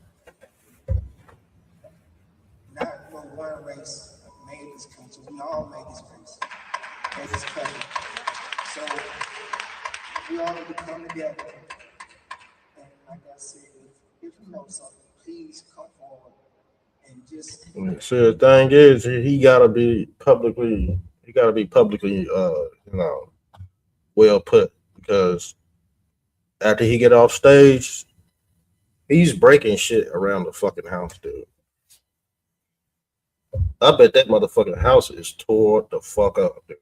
Not no one race made this country. We all made this race, made this country. So we all need to come together. And like I said, if you know something, please come forward and just. See, the thing is, he gotta be publicly, well put, because after he get off stage, he's breaking shit around the fucking house, dude. I bet that motherfucking house is tore the fuck up, dude.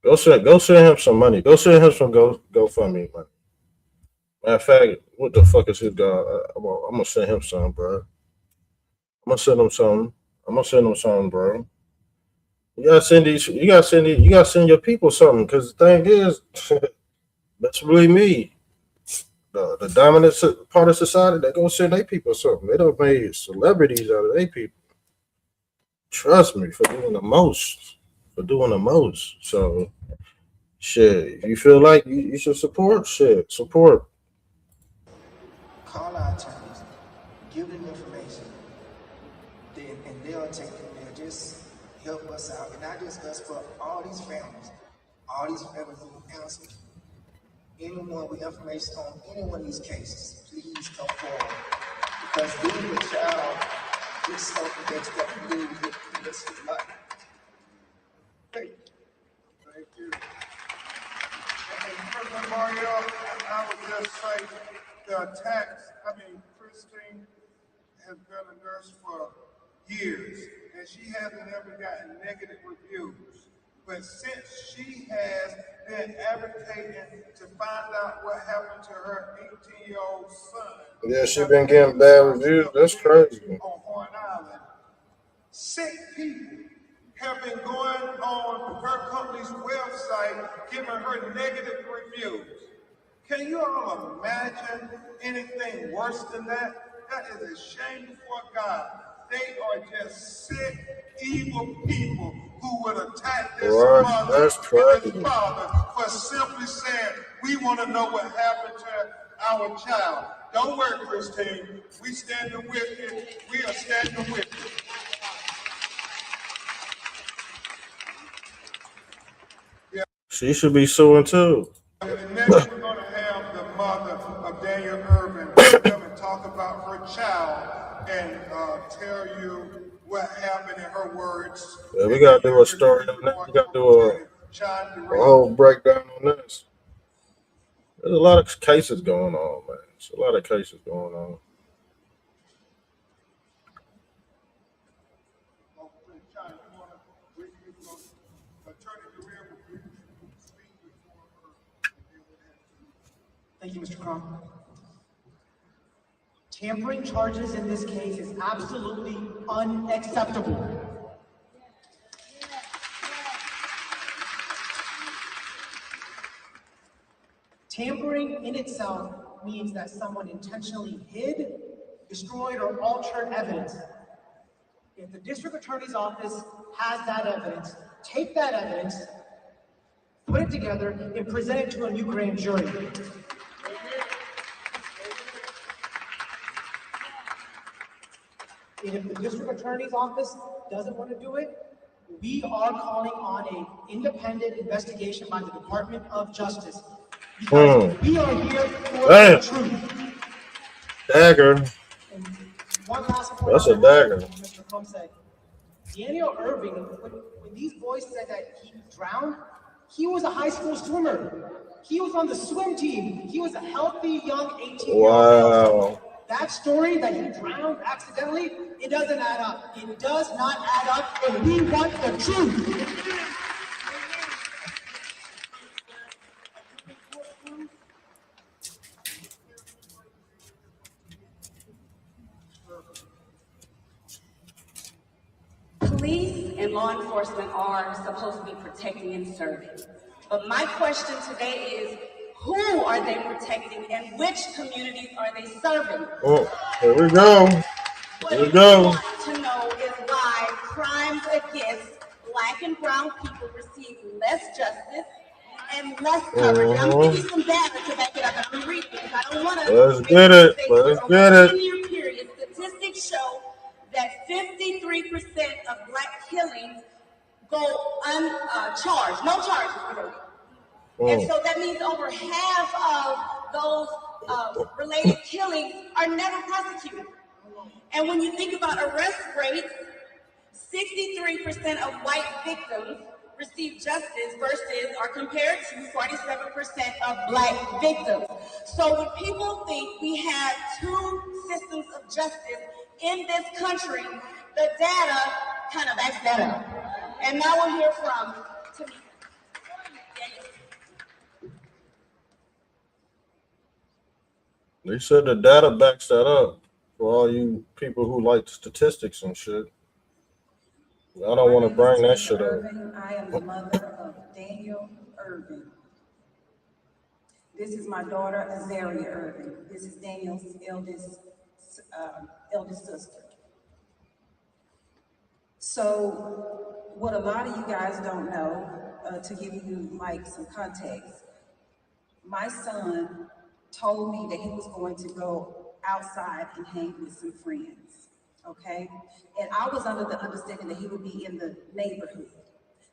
Go send him some money. Go send him some GoFundMe money. Matter of fact, what the fuck is his guy? I'm gonna send him some, bro. I'm gonna send him something, bro. You gotta send your people something. Cause the thing is, best believe me, the dominant part of society, they gonna send their people something. They don't make celebrities out of their people. Trust me, for doing the most. So, shit, if you feel like you should support, support. Call our attorneys, give them information, and they'll take them there. Just help us out, and not just us, but all these families, all these families who answer. Anyone with information on any one of these cases, please come forward. Because losing a child is something that's got to do with the rest of life. Thank you. And President Mario, I would just say the attacks, Christine has been a nurse for years, and she hasn't ever gotten negative reviews. But since she has been advocating to find out what happened to her 18-year-old son. Yeah, she been getting bad reviews. That's crazy. On Horn Island, sick people have been going on her company's website giving her negative reviews. Can you all imagine anything worse than that? That is a shame before God. They are just sick, evil people who would attack this mother and this father for simply saying, we want to know what happened to our child. Don't worry, Christine. We standing with you. We are standing with you. She should be suing too. And next we're going to have the mother of Daniel Irvin come and talk about her child and tell you what happened in her words. Yeah, we got to do a story on that. We got to do a whole breakdown on this. There's a lot of cases going on, man. There's a lot of cases going on. Thank you, Mr. Crump. Tampering charges in this case is absolutely unacceptable. Tampering in itself means that someone intentionally hid, destroyed, or altered evidence. If the district attorney's office has that evidence, take that evidence, put it together, and present it to a new grand jury. And if the district attorney's office doesn't want to do it, we are calling on an independent investigation by the Department of Justice. Because we are here for the truth. Dagger. And one last point. That's a dagger. Mr. Crump said, Daniel Irving, when these boys said that he drowned, He was a high school swimmer. He was on the swim team. He was a healthy young 18-year-old. Wow. That story that he drowned accidentally, it doesn't add up. It does not add up, and we want the truth. Police and law enforcement are supposed to be protecting and serving. But my question today is, who are they protecting and which communities are they serving? Oh, here we go. Here we go. What I want to know is why crimes against Black and brown people receive less justice and less coverage. I'm gonna give you some data to back it up, and I'm gonna read it because I don't want to. Let's get it. Let's get it. In a 10-year period, statistics show that 53% of Black killings go uncharged, no charges related. And so that means over half of those related killings are never prosecuted. And when you think about arrest rates, 63% of white victims receive justice versus are compared to 47% of Black victims. So when people think we have two systems of justice in this country, the data kind of backs that up. And now we'll hear from Tamika. They said the data backs that up for all you people who like statistics and shit. I don't want to bring that shit up. I am the mother of Daniel Irvin. This is my daughter, Azaria Irvin. This is Daniel's eldest sister. So what a lot of you guys don't know, to give you like some context, my son told me that he was going to go outside and hang with some friends, okay? And I was under the understanding that he would be in the neighborhood.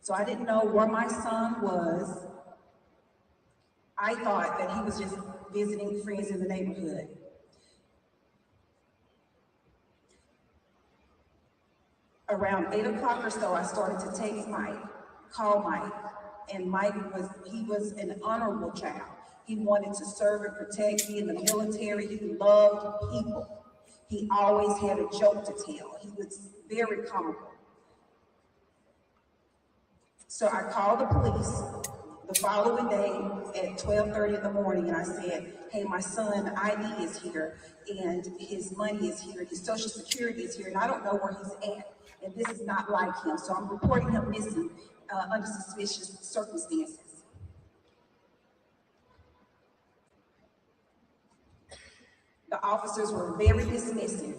So I didn't know where my son was. I thought that he was just visiting friends in the neighborhood. Around 8 o'clock or so, I started to text Mike, call Mike, and Mike was an honorable child. He wanted to serve and protect, be in the military. He loved people. He always had a joke to tell. He was very comical. So I called the police the following day at 12:30 in the morning, and I said, hey, my son ID is here, and his money is here, his social security is here, and I don't know where he's at, and this is not like him. So I'm reporting him missing under suspicious circumstances. The officers were very dismissive.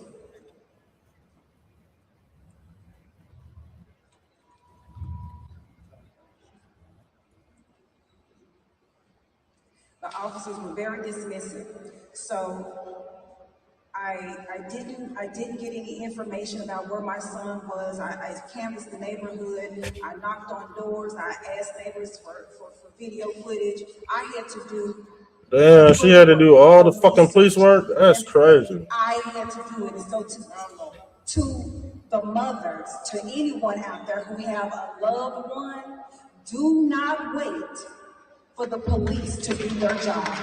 The officers were very dismissive. So I didn't get any information about where my son was. I canvassed the neighborhood. I knocked on doors. I asked neighbors for video footage. I had to do. Damn, she had to do all the fucking police work? That's crazy. I had to do it. And so to the mothers, to anyone out there who have a loved one, do not wait for the police to do their job.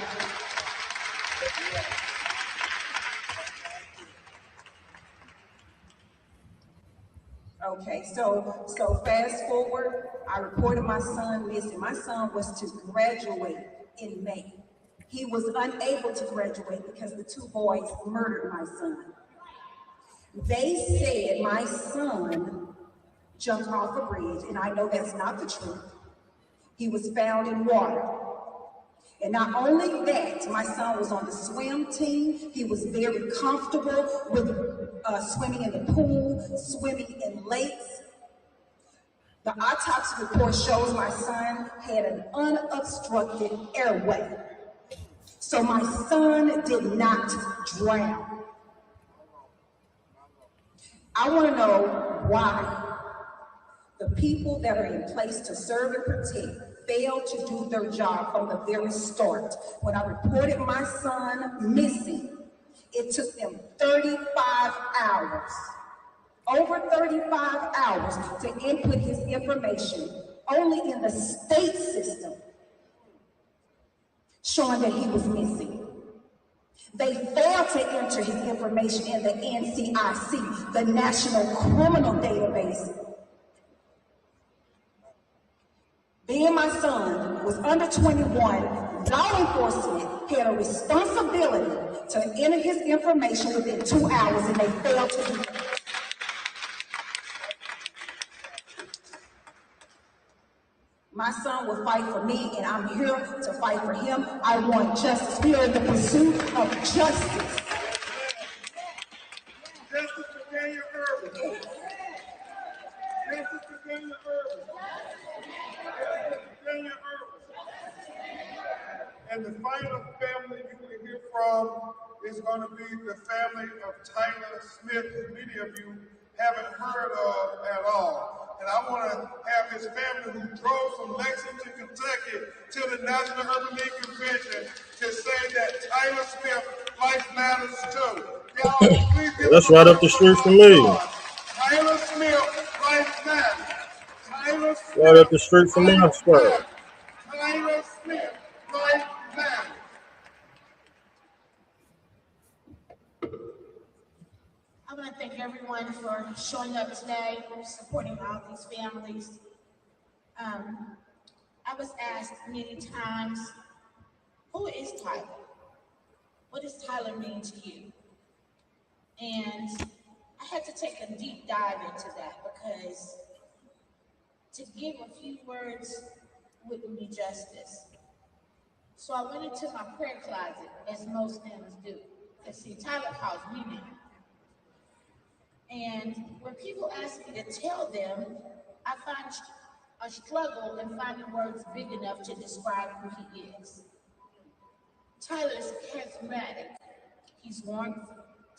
Okay, so fast forward, I reported my son missing. My son was to graduate in May. He was unable to graduate because the two boys murdered my son. They said my son jumped off a bridge, and I know that's not the truth. He was found in water. And not only that, my son was on the swim team. He was very comfortable with swimming in the pool, swimming in lakes. The autopsy report shows my son had an unobstructed airway. So my son did not drown. I want to know why the people that are in place to serve and protect failed to do their job from the very start. When I reported my son missing, it took them 35 hours, over 35 hours to input his information only in the state system, showing that he was missing. They failed to enter his information in the NCIC, the National Criminal Database. Being my son was under 21, law enforcement had a responsibility to enter his information within 2 hours, and they failed to do that. My son will fight for me, and I'm here to fight for him. I want justice. We are in the pursuit of justice. Justice for Daniel Irvin. Justice for Daniel Irvin. Daniel Irvin. And the final family you will hear from is going to be the family of Tyler Smith, who many of you haven't heard of at all. And I want to have his family who drove from Lexington, Kentucky to the National Urban League Convention to say that Tyler Smith life matters too. Y'all, please give That's him a right up round the of street from me. applause. Tyler Smith life matters. Tyler Smith Right up the street from my life spot. matters. Tyler Smith life matters. I want to thank everyone for showing up today, supporting all these families. I was asked many times, who is Tyler? What does Tyler mean to you? And I had to take a deep dive into that because to give a few words wouldn't be justice. So I went into my prayer closet, as most families do. Because see, Tyler calls me now. And when people ask me to tell them, I find a struggle in finding words big enough to describe who he is. Tyler is charismatic. He's warmth.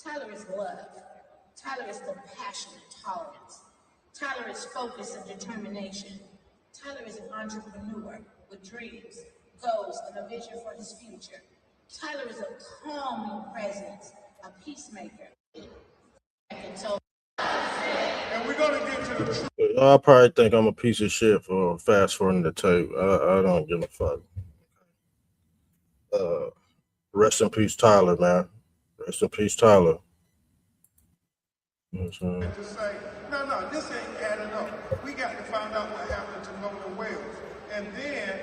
Tyler is love. Tyler is compassion and tolerance. Tyler is focus and determination. Tyler is an entrepreneur with dreams, goals, and a vision for his future. Tyler is a calming presence, a peacemaker. And we're going to get to the truth. Y'all probably think I'm a piece of shit for fast forwarding the tape. I don't give a fuck. Rest in peace, Tyler, man. Rest in peace, Tyler. You know what I'm saying? And to say, no, this ain't adding up. We got to find out what happened to Nolan Wells. And then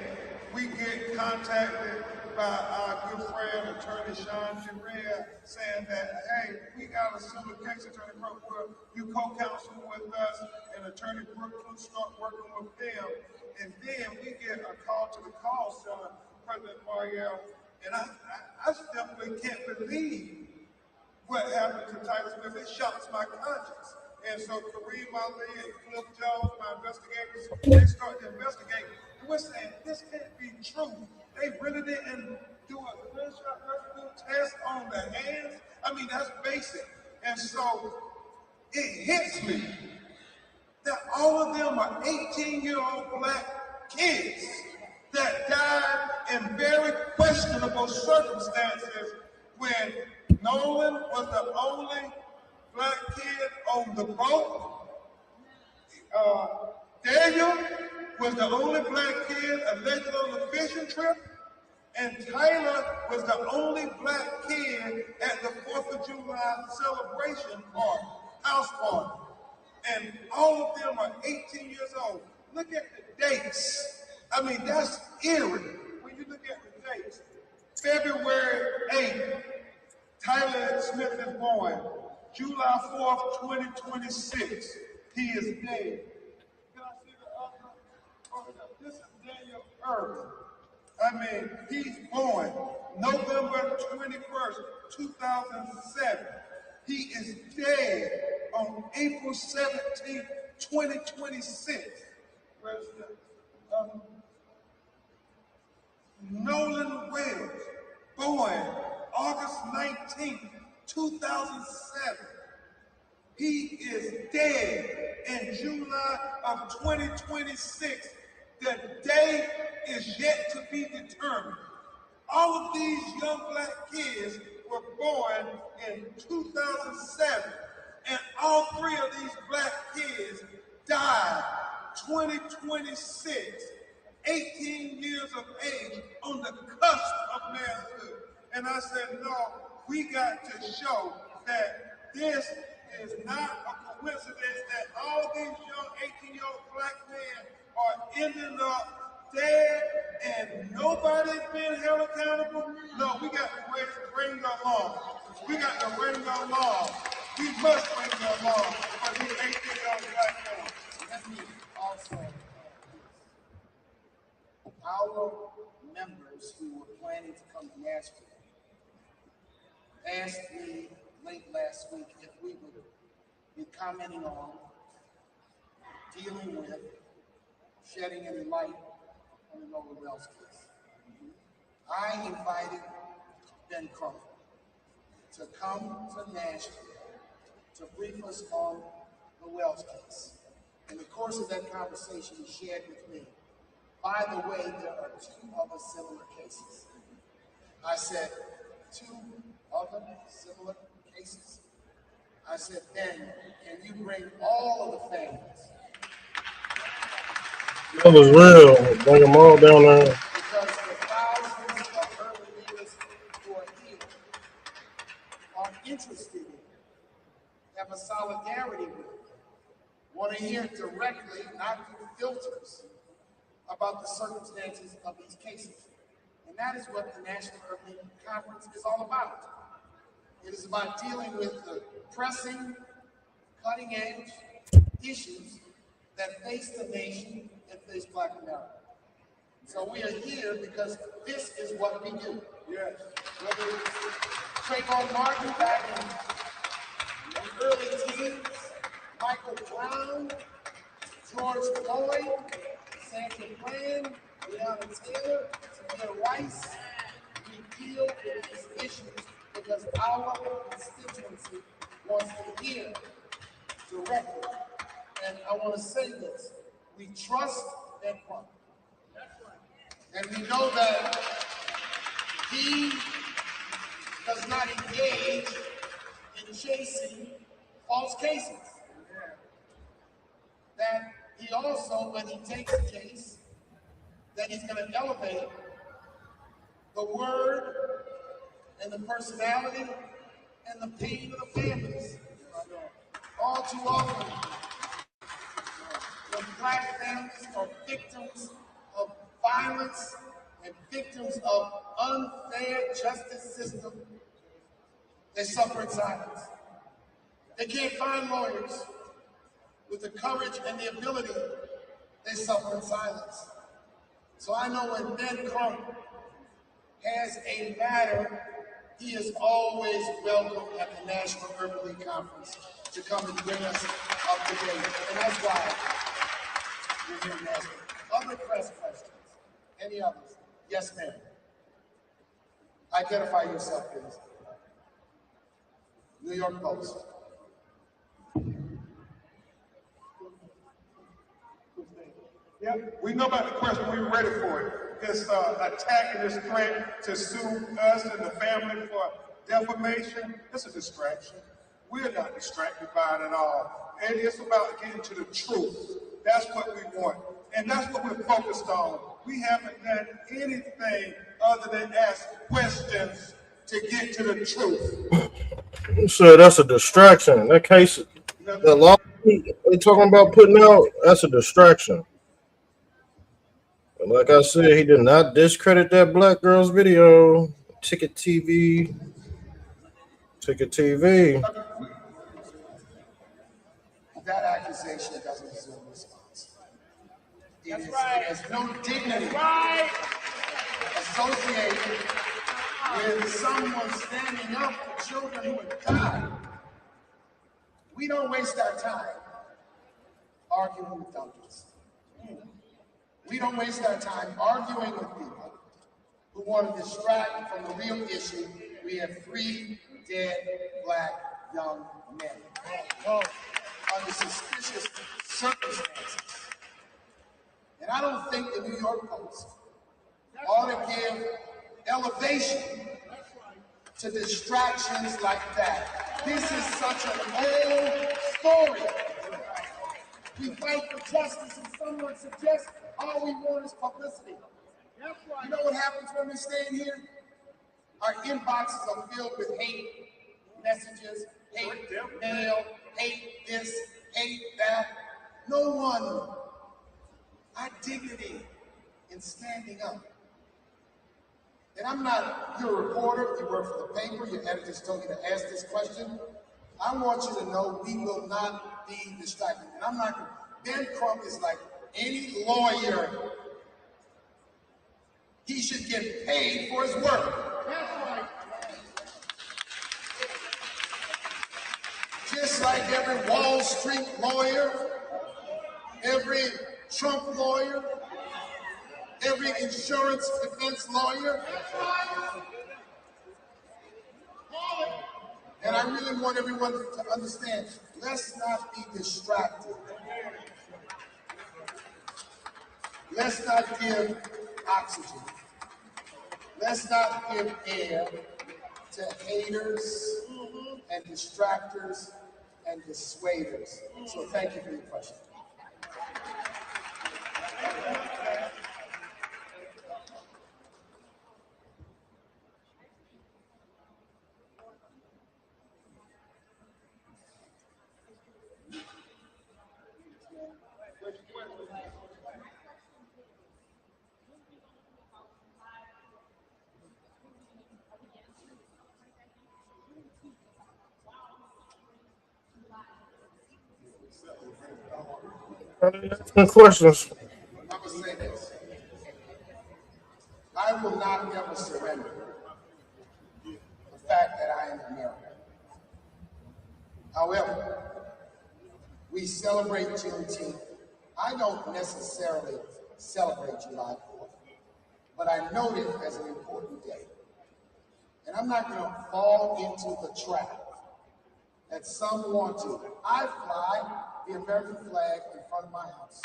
we get contacted by our good friend, Attorney Sean Giroux, saying that, hey, we got a similar case, Attorney Crump, where you co-counsel with us, and Attorney Brooklyn start working with them. And then we get a call to the call center, President Marielle, and I simply can't believe what happened to Tyler Smith. It shocks my conscience. And so Kareem Ali and Cliff Jones, my investigators, they start to investigate. And we're saying, this can't be true. They really didn't do a gunshot residue test on the hands. I mean, that's basic. And so it hits me that all of them are 18-year-old black kids that died in very questionable circumstances when Nolan was the only black kid on the boat. Daniel was the only black kid allegedly on the fishing trip. And Tyler was the only black kid at the 4th of July celebration party, house party. And all of them are 18 years old. Look at the dates. I mean, that's eerie when you look at the dates. February 8th, Tyler Smith is born. July 4th, 2026, he is dead. Can I see the other? Oh, this is Daniel Irvin. I mean, he's born November 21st, 2007. He is dead on April 17th, 2026. Where's the Nolan Wells, born August 19th, 2007. He is dead in July of 2026. The day is yet to be determined. All of these young black kids were born in 2007, and all three of these black kids died 2026, 18 years of age on the cusp of manhood. And I said, no, we got to show that this is not a coincidence that all these young 18-year-old black men are ending up dead and nobody's being held accountable. No, we got to bring the law. We got to bring the law. We must bring the law for these 18-year-old black men. Let me also add this. Our members who were planning to come to Nashville asked me late last week if we would be commenting on, dealing with, shedding any light on the Nolan Wells case. I invited Ben Crump to come to Nashville to brief us on the Wells case. In the course of that conversation, he shared with me, by the way, there are two other similar cases. I said, two other similar cases? I said, Ben, can you bring all of the families? That was real. Bring them all down there. Because the thousands of urban leaders who are here are interested in it, have a solidarity with it, want to hear directly, not through filters, about the circumstances of these cases. And that is what the National Urban Conference is all about. It is about dealing with the pressing, cutting-edge issues that face the nation and face Black America. So we are here because this is what we do. Yes. Whether it's Trayvon Martin back in the early teens, Michael Brown, George Floyd, Sandra Bland, Breonna Taylor, Samir Rice, we deal with these issues because our constituency wants to hear directly. And I want to say this, we trust Ben Crump. And we know that he does not engage in chasing false cases. That he also, when he takes a case, that he's going to elevate the word and the personality and the pain of the families. All too often, when Black families are victims of violence and victims of unfair justice system, they suffer in silence. They can't find lawyers with the courage and the ability. They suffer in silence. So I know when Ben Crump has a matter, he is always welcome at the National Urban League Conference to come and bring us up to date. And that's why we're here in Nashville. Other press questions? Any others? Yes, ma'am. Identify yourself, please. New York Post. Yeah, we know about the question. We're ready for it. This attack and this threat to sue us and the family for defamation, it's a distraction. We're not distracted by it at all. And it's about getting to the truth. That's what we want. And that's what we're focused on. We haven't done anything other than ask questions to get to the truth. You said that's a distraction. That case, that law they talking about putting out, that's a distraction. And like I said, he did not discredit that black girl's video. Ticket TV. That accusation doesn't deserve a response. It has no dignity associated with someone standing up for children who have died. We don't waste our time arguing with donkeys. We don't waste our time arguing with people who want to distract from the real issue. We have 3 dead Black young men under suspicious circumstances. And I don't think the New York Post ought to give elevation to distractions like that. This is such an old story. We fight for justice, and someone suggests all we want is publicity. You know what happens when we stand here? Our inboxes are filled with hate messages, hate mail, hate this, hate that. No one. Our dignity in standing up. And I'm not your reporter, you work for the paper, your editors told you to ask this question. I want you to know we will not be distracted. And I'm not, Ben Crump is like any lawyer. He should get paid for his work. That's right. Just like every Wall Street lawyer, every Trump lawyer, every insurance defense lawyer. And I really want everyone to understand, let's not be distracted. Let's not give oxygen. Let's not give air to haters and distractors and dissuaders. So thank you for your question. Any questions? I will say this. I will not ever surrender the fact that I am American. However, we celebrate Juneteenth. I don't necessarily celebrate July 4th, but I note it as an important day. And I'm not going to fall into the trap that some want to. I fly the American flag in front of my house.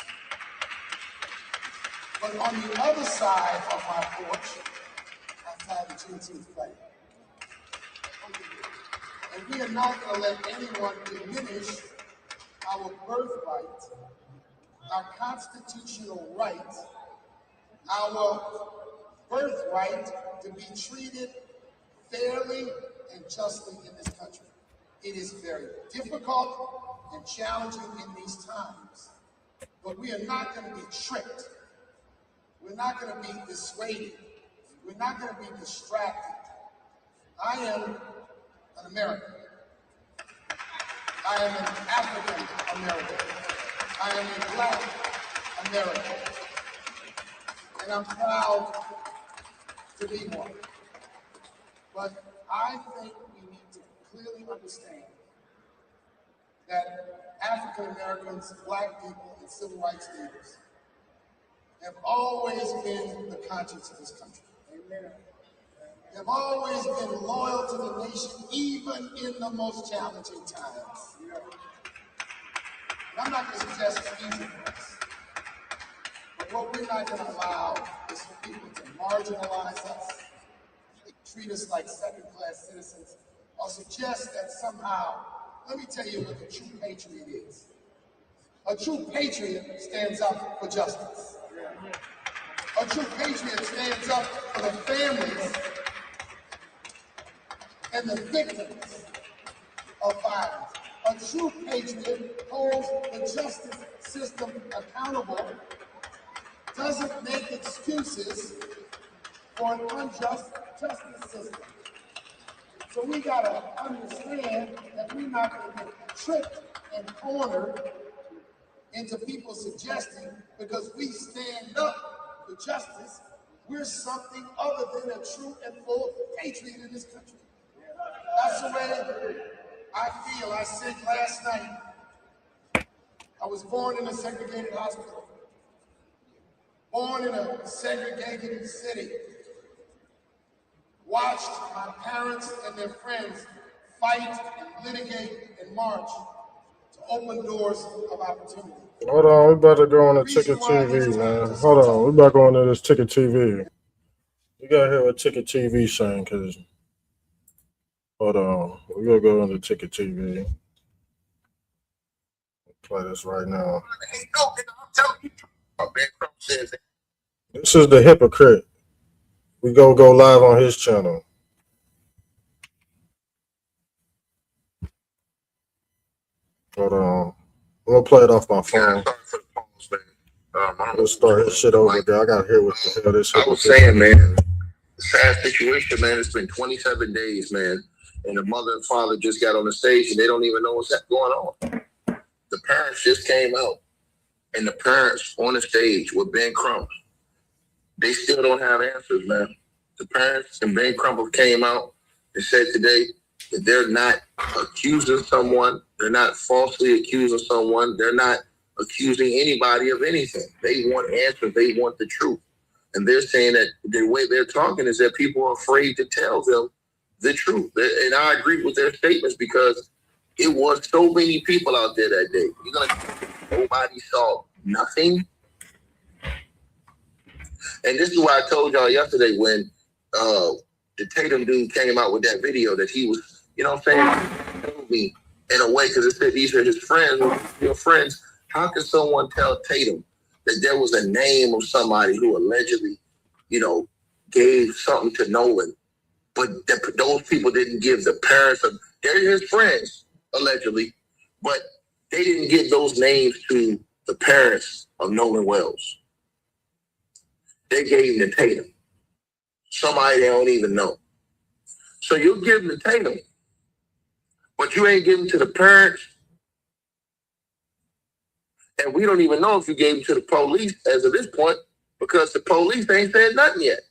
But on the other side of my porch, I fly the Juneteenth flag. And we are not going to let anyone diminish our birthright, our constitutional right, our birthright to be treated fairly and justly in this country. It is very difficult and challenging in these times, but we are not going to be tricked. We're not going to be dissuaded. We're not going to be distracted. I am an American. I am an African American. I am a Black American. And I'm proud to be one. But I think we need to clearly understand that African Americans, Black people, and civil rights leaders have always been the conscience of this country. Amen. Have always been loyal to the nation, even in the most challenging times. And I'm not going to suggest it's easy for us. But what we're not going to allow is for people to marginalize us, treat us like second-class citizens, or suggest that somehow, let me tell you what a true patriot is. A true patriot stands up for justice. A true patriot stands up for the families and the victims of violence. A true patriot holds the justice system accountable, doesn't make excuses for an unjust justice system. So we gotta understand that we're not gonna get tricked and cornered into people suggesting because we stand up for justice, we're something other than a true and full patriot in this country. That's the way I feel. I said last night, I was born in a segregated hospital, born in a segregated city, watched my parents and their friends fight and litigate and march to open doors of opportunity. Hold on, we about to go on the Ticket TV, man. Hold on, we about to go into this Ticket TV. We gotta hear what Ticket TV saying, cause hold on, we gotta go into Ticket TV. Play this right now. This is the hypocrite. We go live on his channel. Hold on. I'm gonna play it off my phone. Let's start his shit over again. I gotta hear what the hell this hypocrite. I was saying, man, sad situation, man. It's been 27 days, man. And the mother and father just got on the stage and they don't even know what's going on. The parents just came out. And the parents on the stage with Ben Crump, they still don't have answers, man. The parents and Ben Crump came out and said today that they're not accusing someone. They're not falsely accusing someone. They're not accusing anybody of anything. They want answers. They want the truth. And they're saying that the way they're talking is that people are afraid to tell them the truth. And I agree with their statements because it was so many people out there that day. Nobody saw nothing. And this is why I told y'all yesterday when the Tatum dude came out with that video that he was, you know what I'm saying, me in a way because it said these are his friends, your friends. How can someone tell Tatum that there was a name of somebody who allegedly, you know, gave something to Nolan, but those people didn't give the parents of, they're his friends, allegedly, but they didn't give those names to the parents of Nolan Wells. They gave them to Tatum. Somebody they don't even know. So you'll give them to Tatum, but you ain't giving to the parents. And we don't even know if you gave them to the police as of this point because the police ain't said nothing yet.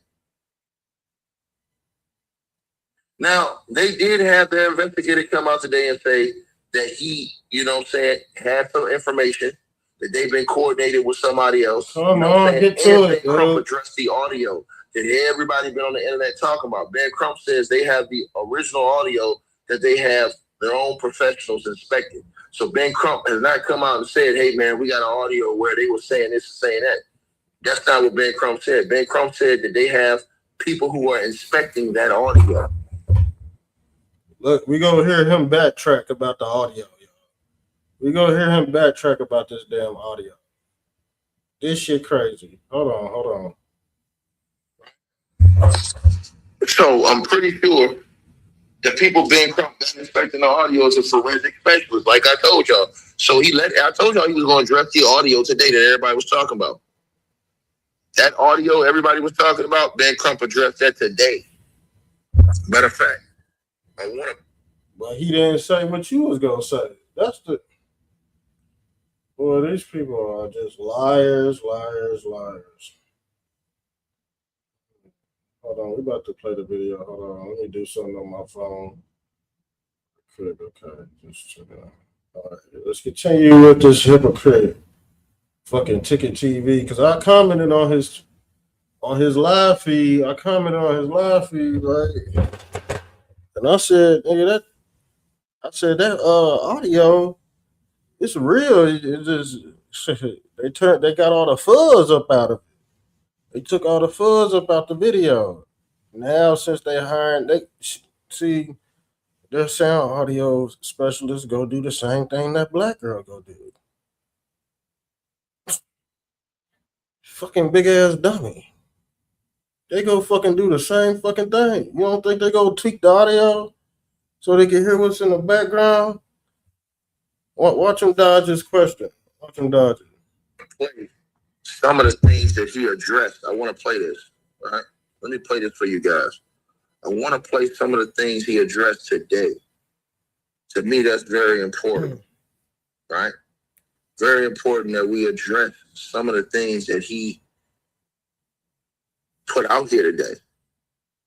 Now, they did have their investigator come out today and say that he, you know what I'm saying, had some information that they've been coordinated with somebody else. Come on, get to it. Ben Crump addressed the audio that everybody been on the internet talking about. Ben Crump says they have the original audio that they have their own professionals inspected. So Ben Crump has not come out and said, hey, man, we got an audio where they were saying this and saying that. That's not what Ben Crump said. Ben Crump said that they have people who are inspecting that audio. Look, we gonna hear him backtrack about the audio, y'all. We gonna hear him backtrack about this damn audio. This shit crazy. Hold on. So I'm pretty sure the people Ben Crump got inspecting the audio is a forensic specialist, like I told y'all. So I told y'all he was going to address the audio today that everybody was talking about. That audio everybody was talking about, Ben Crump addressed that today. Matter of fact, I want to. But he didn't say what you was gonna say. That's the. Boy, these people are just liars. Hold on, we about to play the video. Hold on, let me do something on my phone. Okay, just check it out. All right, let's continue with this hypocrite. Fucking Ticket TV, because I commented on his live feed. Right? And I said, nigga, that audio, it's real. It just they got all the fuzz up out of it. They took all the fuzz up out the video. Now since they see their sound audio specialists go do the same thing that black girl go do. Fucking big ass dummy. They go fucking do the same fucking thing. You don't think they go tweak the audio so they can hear what's in the background? Watch him dodge his question. Watch him dodge it. Some of the things that he addressed. I want to play this. All right, let me play this for you guys. I want to play some of the things he addressed today. To me, that's very important. Right? Very important that we address some of the things that he put out here today.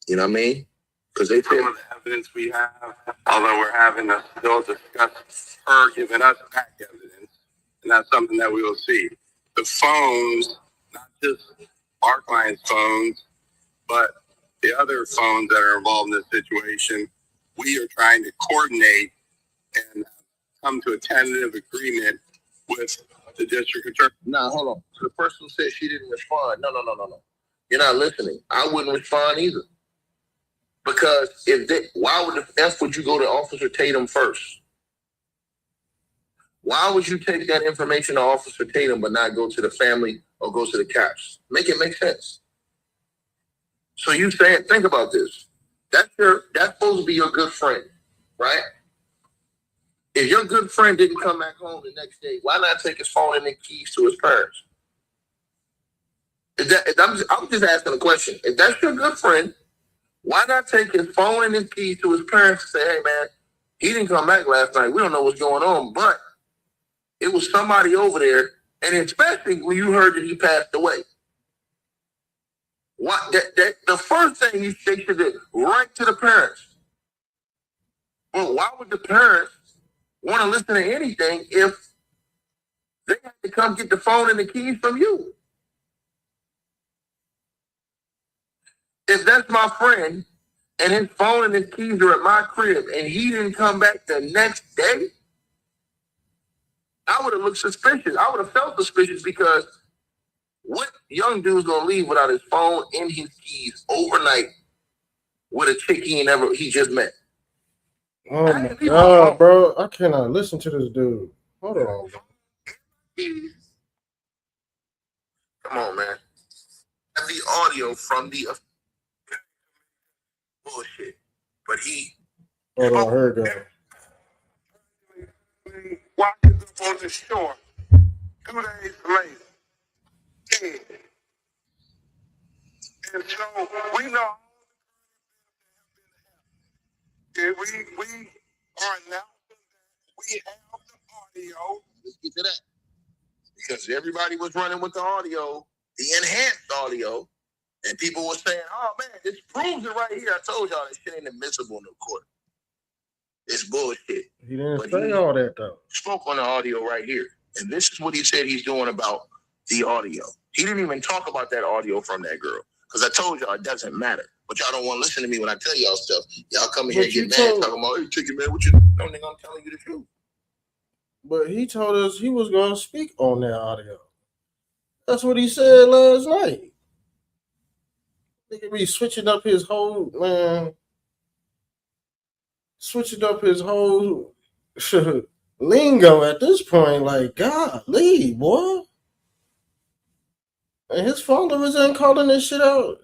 You know what I mean? Because they some of the evidence we have, although we're having to still discuss her giving us back evidence, and that's something that we will see. The phones, not just our client's phones, but the other phones that are involved in this situation, we are trying to coordinate and come to a tentative agreement with the district attorney. Nah, hold on. So the person said she didn't respond. No. You're not listening. I wouldn't respond either. Because why would the F would you go to Officer Tatum first? Why would you take that information to Officer Tatum but not go to the family or go to the cops? Make it make sense. So you saying, think about this. That's supposed to be your good friend, right? If your good friend didn't come back home the next day, why not take his phone and the keys to his parents? I'm just asking a question. If that's your good friend, why not take his phone and his keys to his parents and say, hey, man, he didn't come back last night. We don't know what's going on, but it was somebody over there, and especially when you heard that he passed away. The first thing they should do, right to the parents. Well, why would the parents want to listen to anything if they have to come get the phone and the keys from you? If that's my friend and his phone and his keys are at my crib and he didn't come back the next day, I would have looked suspicious. I would have felt suspicious because what young dude's gonna leave without his phone and his keys overnight with a chick he just met? Oh my God, bro. I cannot listen to this dude. Hold on, bro. Come on, man. Have the audio from the bullshit. But he Hold on, here it goes. Walking up on the shore 2 days later. Dead. And so we know that we are announcing that we have the audio. Let's get to that. Because everybody was running with the audio, the enhanced audio, and people were saying, oh man, this proves it right here. I told y'all this shit ain't admissible in the court. It's bullshit. He didn't say all that though. Spoke on the audio right here. And this is what he said he's doing about the audio. He didn't even talk about that audio from that girl. Because I told y'all it doesn't matter. But y'all don't want to listen to me when I tell y'all stuff. Y'all come in here and get mad talking about, hey, chicken man, what you doing? No, nigga, I'm telling you the truth. But he told us he was going to speak on that audio. That's what he said last night. Nigga be switching up his whole, man. Switching up his whole lingo at this point. Like, golly, boy. And his followers ain't calling this shit out.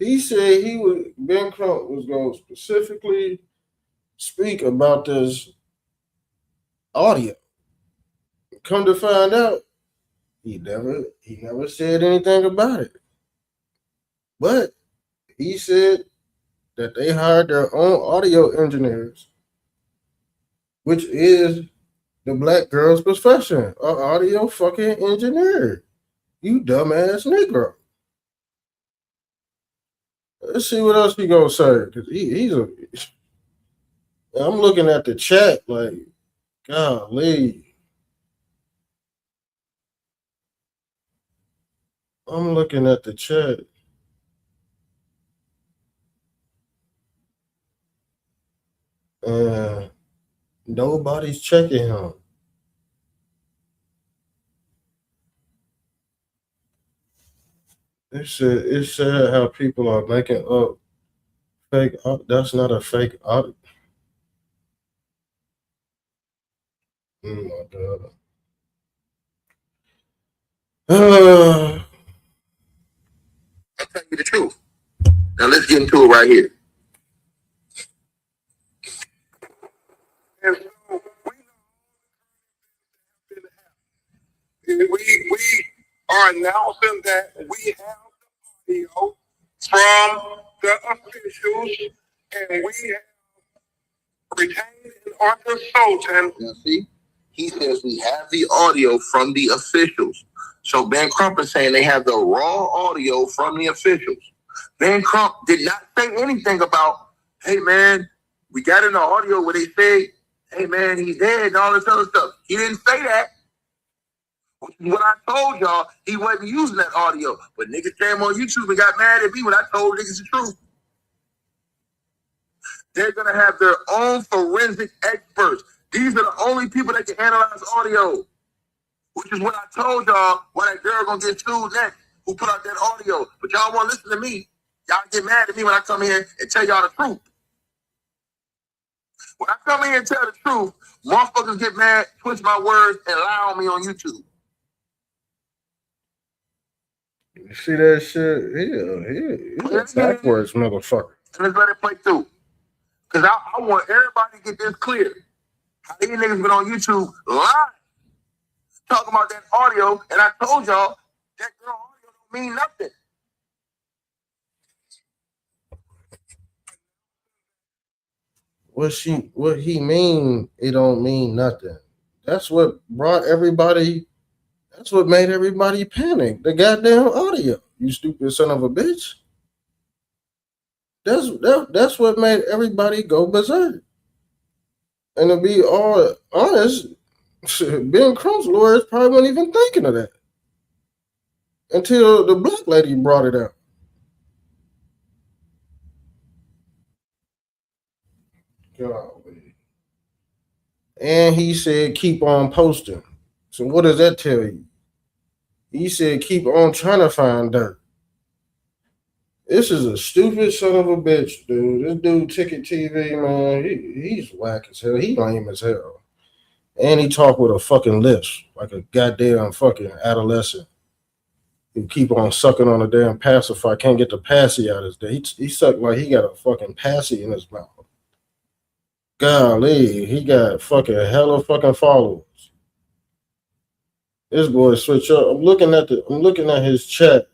He said Ben Crump was going to specifically speak about this audio. Come to find out, he never said anything about it. But he said that they hired their own audio engineers, which is the black girl's profession, an audio fucking engineer. You dumbass Negro. Let's see what else he gonna say. Cause I'm looking at the chat like, golly. I'm looking at the chat. Nobody's checking him. It said how people are making up fake. That's not a fake audit. Oh my God. I'll tell you the truth. Now let's get into it right here. And so we are announcing that we have the audio from the officials, and we have retained an consultant. Now see, he says we have the audio from the officials. So Ben Crump is saying they have the raw audio from the officials. Ben Crump did not say anything about, hey man, we got in the audio where they say, hey man, he's dead and all this other stuff. He didn't say that. When I told y'all, he wasn't using that audio. But niggas came on YouTube and got mad at me when I told niggas the truth. They're going to have their own forensic experts. These are the only people that can analyze audio. Which is what I told y'all why that girl going to get sued next who put out that audio. But y'all won't listen to me. Y'all get mad at me when I come here and tell y'all the truth. When I come here and tell the truth, motherfuckers get mad, twist my words, and lie on me on YouTube. You see that shit? He's a backwards motherfucker. Let's let it play through. Because I want everybody to get this clear. How these niggas been on YouTube live talking about that audio, and I told y'all that girl audio don't mean nothing. What he mean, it don't mean nothing. That's what brought everybody, that's what made everybody panic. The goddamn audio, you stupid son of a bitch. That's what made everybody go berserk. And to be all honest, Ben Crump's lawyers probably weren't even thinking of that until the black lady brought it out. Golly. And he said, keep on posting. So what does that tell you? He said, keep on trying to find dirt. This is a stupid son of a bitch, dude. This dude, Ticket TV, man, he's whack as hell. He lame as hell. And he talk with a fucking lisp, like a goddamn fucking adolescent who keep on sucking on a damn pacifier, can't get the passy out of his day. He sucked like he got a fucking passy in his mouth. Golly, he got fucking hella fucking followers. This boy switch up. I'm looking at his chat.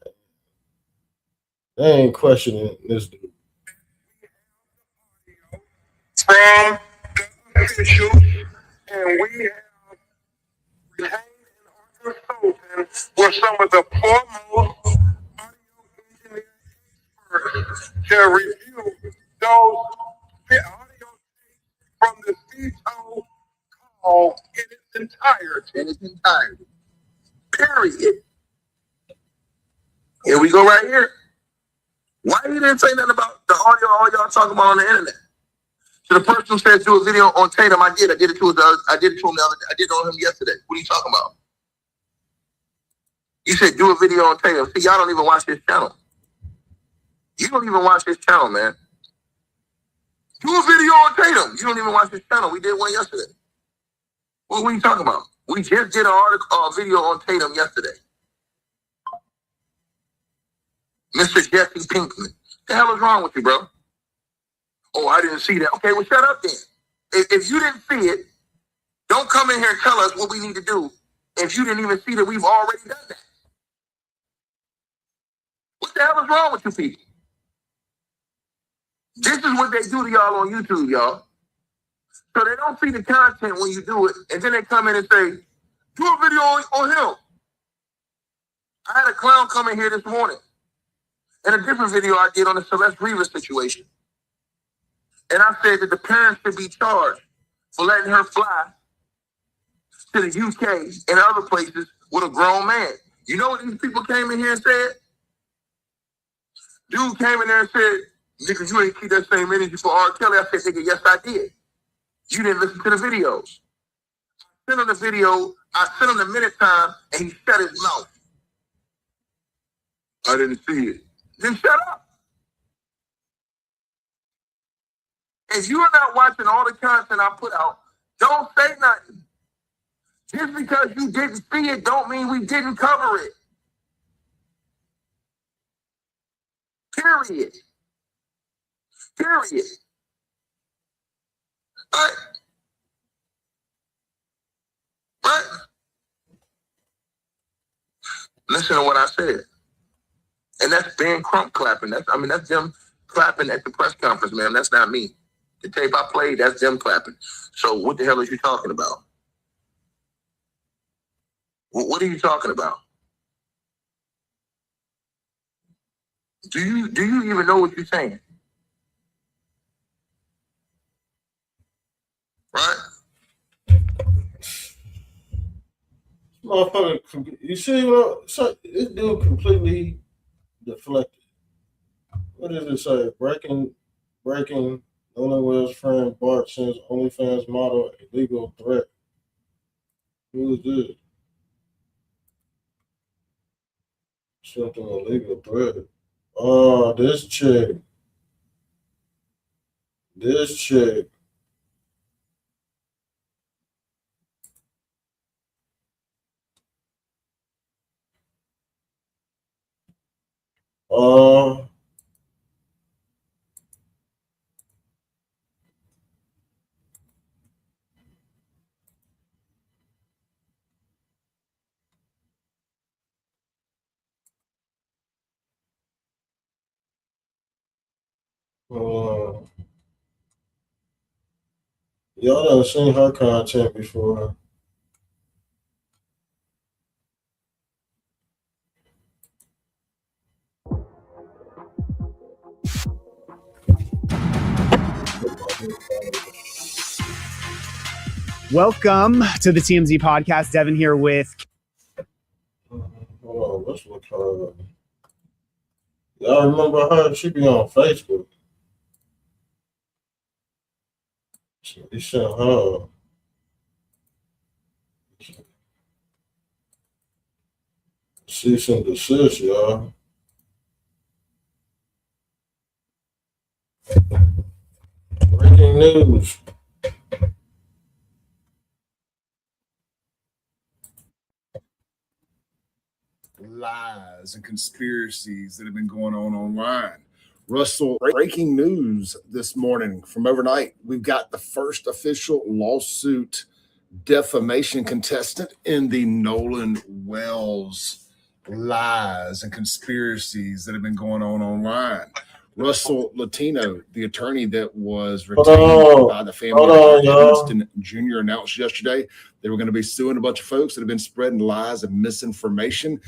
They ain't questioning this dude. From the official, and we have retained an consultant with some of the foremost audio engineering experts to review those audio from the CTO call in its entirety. Period. Here we go right here. Why you didn't say nothing about the audio all y'all talking about on the internet? So the person says do a video on Tatum. I did it to him the other. I did it on him yesterday. What are you talking about? You said do a video on Tatum. See, y'all don't even watch his channel. You don't even watch his channel, man. Do a video on Tatum. You don't even watch his channel. We did one yesterday. What are you talking about? We just did a video on Tatum yesterday. Mr. Jesse Pinkman. The hell is wrong with you, bro? Oh, I didn't see that. Okay, well, shut up then. If you didn't see it, don't come in here and tell us what we need to do if you didn't even see that we've already done that. What the hell is wrong with you people? This is what they do to y'all on YouTube, y'all. So they don't see the content when you do it, and then they come in and say, do a video on him. I had a clown come in here this morning in a different video I did on the Celeste Rivas situation. And I said that the parents should be charged for letting her fly to the UK and other places with a grown man. You know what these people came in here and said? Dude came in there and said, nigga, you ain't keep that same energy for R. Kelly. I said, nigga, yes, I did. You didn't listen to the videos. I sent him the video. I sent him the minute time, and he shut his mouth. I didn't see it. Then shut up. If you're not watching all the content I put out, don't say nothing. Just because you didn't see it don't mean we didn't cover it. Period. Period. Right? Right? Listen to what I said. And that's Ben Crump clapping. That's them clapping at the press conference, man. That's not me. The tape I played, that's them clapping. So what the hell are you talking about? What are you talking about? Do you even know what you're saying? Right? Motherfucker, you see what? So this dude completely deflected. What does it say? Breaking. Nolan Will's friend Bart sends OnlyFans model illegal threat. Who is this? Something illegal threat. Oh, this chick. Y'all done seen her content before. Welcome to the TMZ podcast. Devin here with. Hold on, let's look her up. Y'all remember her? She be on Facebook. So we sent her. Cease and desist, y'all. Breaking news. Lies and conspiracies that have been going on online. Russell, breaking news this morning from overnight. We've got the first official lawsuit defamation contestant in the Nolan Wells lies and conspiracies that have been going on online. Russell Latino, the attorney that was retained by the family of Evanston Jr., announced yesterday they were going to be suing a bunch of folks that have been spreading lies and misinformation,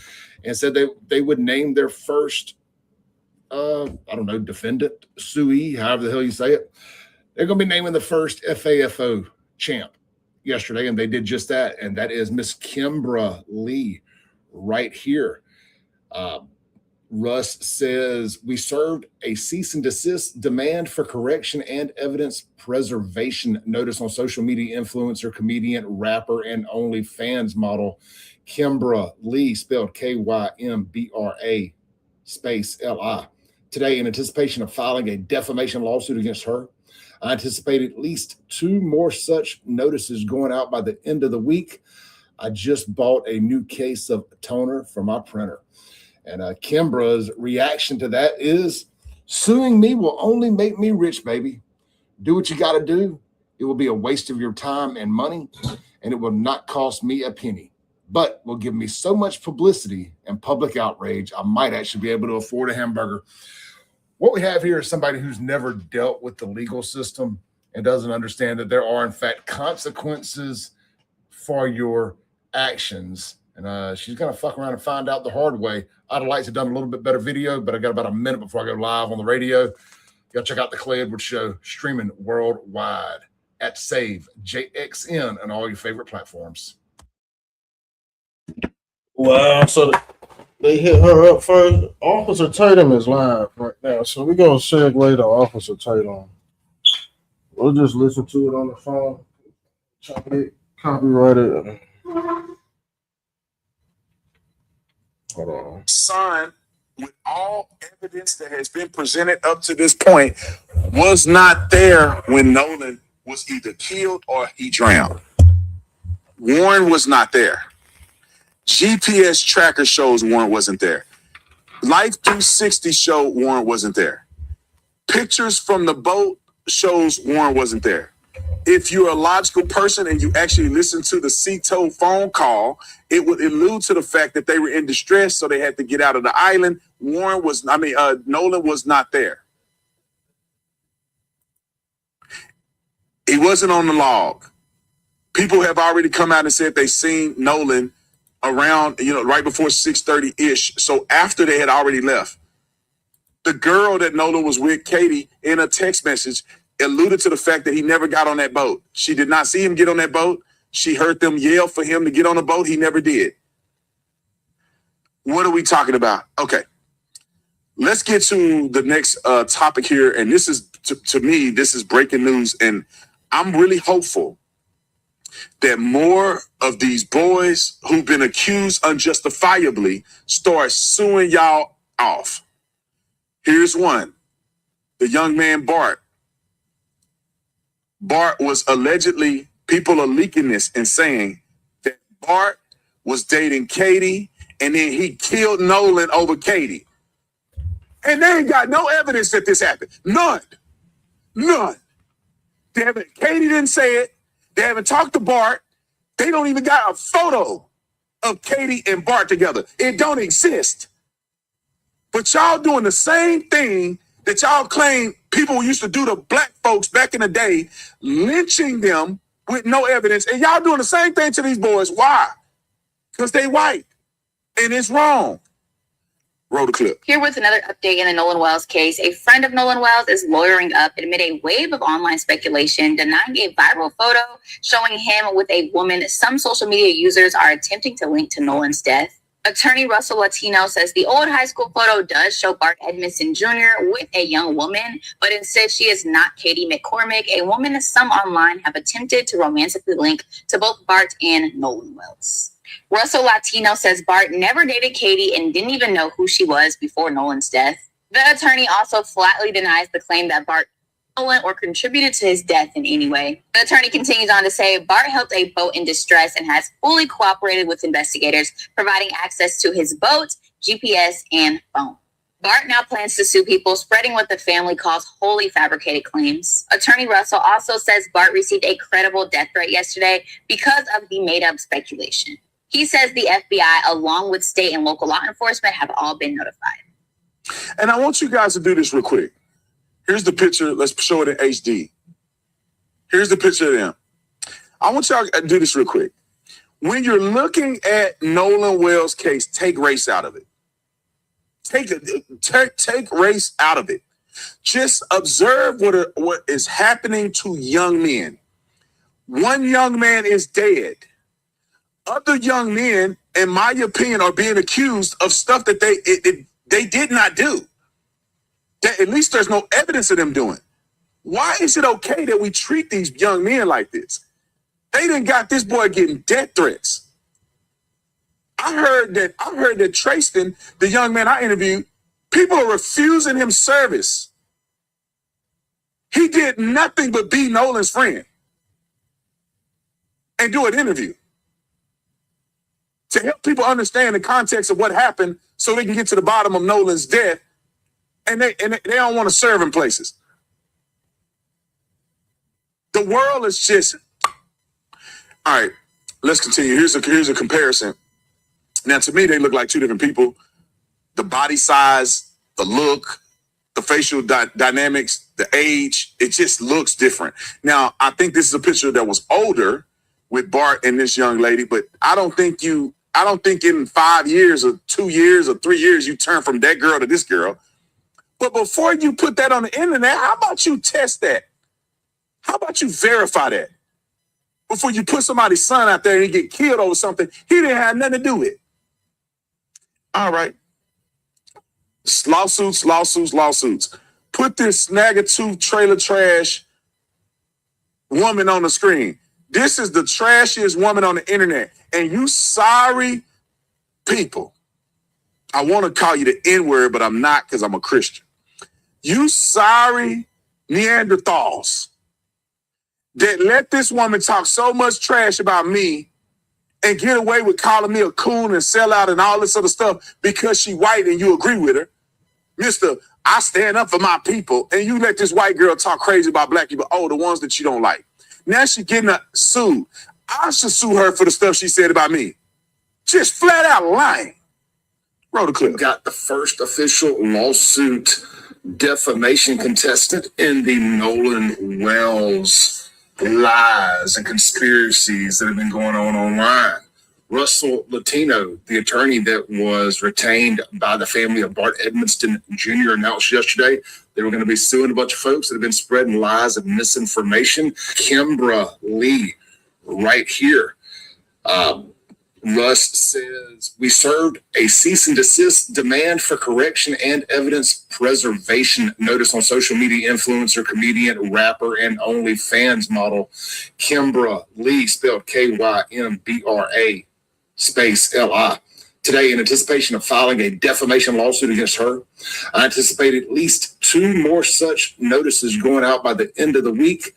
and said they would name their first, defendant, suee, however the hell you say it. They're going to be naming the first FAFO champ yesterday, and they did just that, and that is Miss Kimbra Lee right here. Russ says, we served a cease and desist demand for correction and evidence preservation notice on social media influencer, comedian, rapper, and OnlyFans model Kimbra Lee, spelled Kymbra space Li, today in anticipation of filing a defamation lawsuit against her. I anticipate at least 2 more such notices going out by the end of the week. I just bought a new case of toner for my printer. And Kimbra's reaction to that is, suing me will only make me rich, baby. Do what you got to do. It will be a waste of your time and money, and it will not cost me a penny, but will give me so much publicity and public outrage, I might actually be able to afford a hamburger. What we have here is somebody who's never dealt with the legal system and doesn't understand that there are, in fact, consequences for your actions. And she's going to fuck around and find out the hard way. I'd have liked to have done a little bit better video, but I got about a minute before I go live on the radio. You got to check out the Clay Edwards Show, streaming worldwide at Save JXN and all your favorite platforms. Wow, so they hit her up first. Officer Tatum is live right now, so we're going to segue to Officer Tatum. We'll just listen to it on the phone. Try to get copyrighted. Hold on. Son, with all evidence that has been presented up to this point, was not there when Nolan was either killed or he drowned. Warren was not there. GPS tracker shows Warren wasn't there. Life 360 showed Warren wasn't there. Pictures from the boat shows Warren wasn't there. If you're a logical person and you actually listen to the CTO phone call, it would allude to the fact that they were in distress, so they had to get out of the island. Nolan was not there. He wasn't on the log. People have already come out and said they seen Nolan around, right before 6:30-ish. So after they had already left. The girl that Nolan was with, Katie, in a text message, alluded to the fact that he never got on that boat. She did not see him get on that boat. She heard them yell for him to get on the boat. He never did. What are we talking about? Okay. Let's get to the next topic here. And this is, to me, this is breaking news. And I'm really hopeful that more of these boys who've been accused unjustifiably start suing y'all off. Here's one. The young man, Bart. Bart was allegedly, people are leaking this and saying that Bart was dating Katie and then he killed Nolan over Katie. And they ain't got no evidence that this happened. None. Katie didn't say it. They haven't talked to Bart. They don't even got a photo of Katie and Bart together. It don't exist. But y'all doing the same thing that y'all claim people used to do to black folks back in the day, lynching them with no evidence. And y'all doing the same thing to these boys. Why? Because they white. And it's wrong. Roll the clip. Here was another update in the Nolan Wells case. A friend of Nolan Wells is lawyering up amid a wave of online speculation, denying a viral photo showing him with a woman some social media users are attempting to link to Nolan's death. Attorney Russell Latino says the old high school photo does show Bart Edmondson Jr. with a young woman, but instead she is not Katie McCormick, a woman some online have attempted to romantically link to both Bart and Nolan Wells. Russell Latino says Bart never dated Katie and didn't even know who she was before Nolan's death. The attorney also flatly denies the claim that Bart Nolan or contributed to his death in any way. The attorney continues on to say Bart helped a boat in distress and has fully cooperated with investigators, providing access to his boat, GPS, and phone. Bart now plans to sue people, spreading what the family calls wholly fabricated claims. Attorney Russell also says Bart received a credible death threat yesterday because of the made-up speculation. He says the FBI, along with state and local law enforcement, have all been notified. And I want you guys to do this real quick. Here's the picture. Let's show it in HD. Here's the picture of them. I want y'all to do this real quick. When you're looking at Nolan Wells' case, take race out of it. Take race out of it. Just observe what is happening to young men. One young man is dead. Other young men, in my opinion, are being accused of stuff that they did not do. That at least there's no evidence of them doing. Why is it okay that we treat these young men like this? They done got this boy getting death threats. I heard that Trayston, the young man I interviewed, people are refusing him service. He did nothing but be Nolan's friend and do an interview to help people understand the context of what happened so they can get to the bottom of Nolan's death, and they don't want to serve in places. The world is just... All right, let's continue. Here's a comparison. Now, to me, they look like two different people. The body size, the look, the facial dynamics, the age, it just looks different. Now, I think this is a picture that was older with Bart and this young lady, but I don't think in 5 years or 2 years or 3 years you turn from that girl to this girl. But before you put that on the internet, how about you test that? How about you verify that? Before you put somebody's son out there and he get killed over something he didn't have nothing to do with. All right. Lawsuits. Put this snag-a-tooth trailer trash woman on the screen. This is the trashiest woman on the internet. And you sorry people. I want to call you the N-word, but I'm not because I'm a Christian. You sorry Neanderthals that let this woman talk so much trash about me and get away with calling me a coon and sell out and all this other stuff because she white and you agree with her. Mister, I stand up for my people, and you let this white girl talk crazy about black people. Oh, the ones that you don't like. Now she getting sued. I should sue her for the stuff she said about me. Just flat out lying. Roll the clip. Got the first official lawsuit defamation contestant in the Nolan Wells lies and conspiracies that have been going on online. Russell Latino, the attorney that was retained by the family of Bart Edmondson Jr., announced yesterday they were going to be suing a bunch of folks that have been spreading lies and misinformation. Kimbra Lee, right here. Russ says, we served a cease and desist demand for correction and evidence preservation notice on social media influencer, comedian, rapper, and OnlyFans model Kimbra Lee, spelled Kymbra space Li. Today, in anticipation of filing a defamation lawsuit against her, I anticipate at least 2 more such notices going out by the end of the week.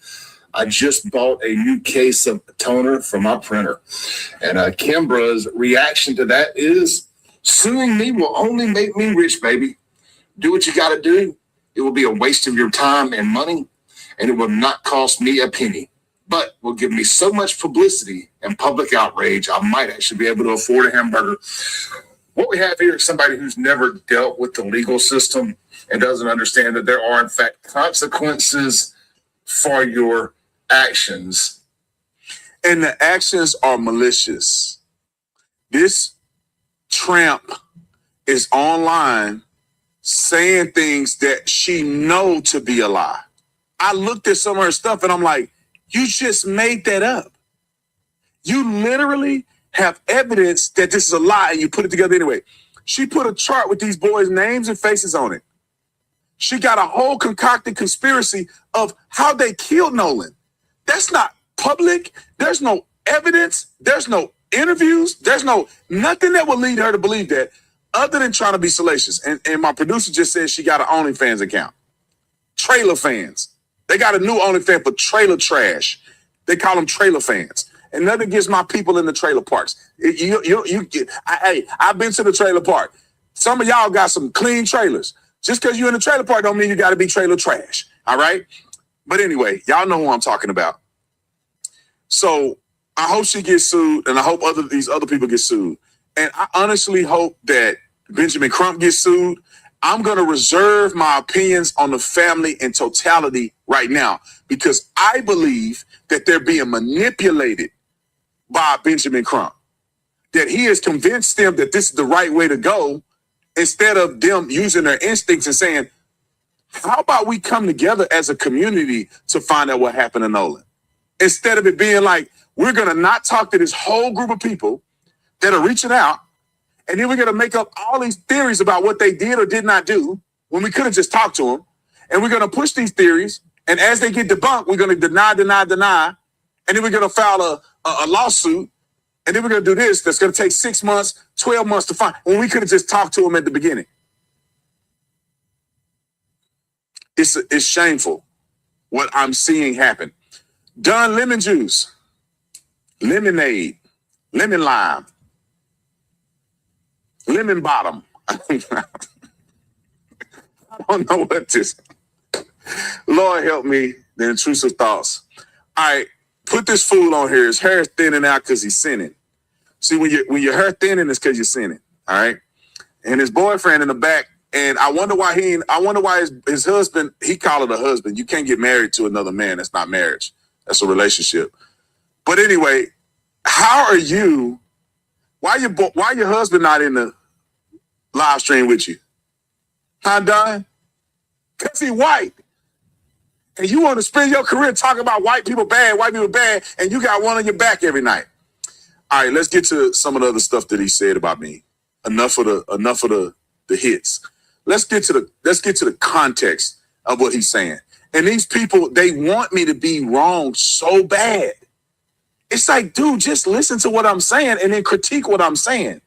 I just bought a new case of toner for my printer. And Kimbra's reaction to that is, suing me will only make me rich, baby. Do what you got to do. It will be a waste of your time and money, and it will not cost me a penny, but will give me so much publicity and public outrage, I might actually be able to afford a hamburger. What we have here is somebody who's never dealt with the legal system and doesn't understand that there are, in fact, consequences for your actions. And the actions are malicious. This tramp is online saying things that she know to be a lie. I looked at some of her stuff and I'm like, you just made that up. You literally have evidence that this is a lie and you put it together anyway. She put a chart with these boys' names and faces on it. She got a whole concocted conspiracy of how they killed Nolan. That's not public. There's no evidence. There's no interviews. There's nothing that will lead her to believe that other than trying to be salacious. And my producer just said she got an OnlyFans account. Trailer fans. They got a new OnlyFans for trailer trash. They call them trailer fans. And nothing against my people in the trailer parks. I've been to the trailer park. Some of y'all got some clean trailers. Just because you're in the trailer park don't mean you got to be trailer trash. All right? But anyway, y'all know who I'm talking about. So I hope she gets sued, and I hope these other people get sued. And I honestly hope that Benjamin Crump gets sued. I'm going to reserve my opinions on the family in totality right now because I believe that they're being manipulated by Benjamin Crump, that he has convinced them that this is the right way to go instead of them using their instincts and saying, how about we come together as a community to find out what happened to Nolan? Instead of it being like, we're going to not talk to this whole group of people that are reaching out, and then we're going to make up all these theories about what they did or did not do when we could have just talked to them. And we're going to push these theories. And as they get debunked, we're going to deny. And then we're going to file a lawsuit. And then we're going to do this. That's going to take 6 months, 12 months to find when we could have just talked to them at the beginning. It's shameful what I'm seeing happen. Done lemon juice, lemonade, lemon lime, lemon bottom. I don't know what this. Lord help me, the intrusive thoughts. All right, put this fool on here. His hair is thinning out because he's sinning. See, when your hair thinning, it's because you're sinning. All right, and his boyfriend in the back. And I wonder why his husband, he called it a husband. You can't get married to another man. That's not marriage. That's a relationship. But anyway, how are you? Why your husband not in the live stream with you? Huh, Don? Because he white. And you want to spend your career talking about white people bad, and you got one on your back every night. All right, let's get to some of the other stuff that he said about me. Enough of the hits. Let's get to the context of what he's saying. And these people, they want me to be wrong so bad. It's like, dude, just listen to what I'm saying and then critique what I'm saying.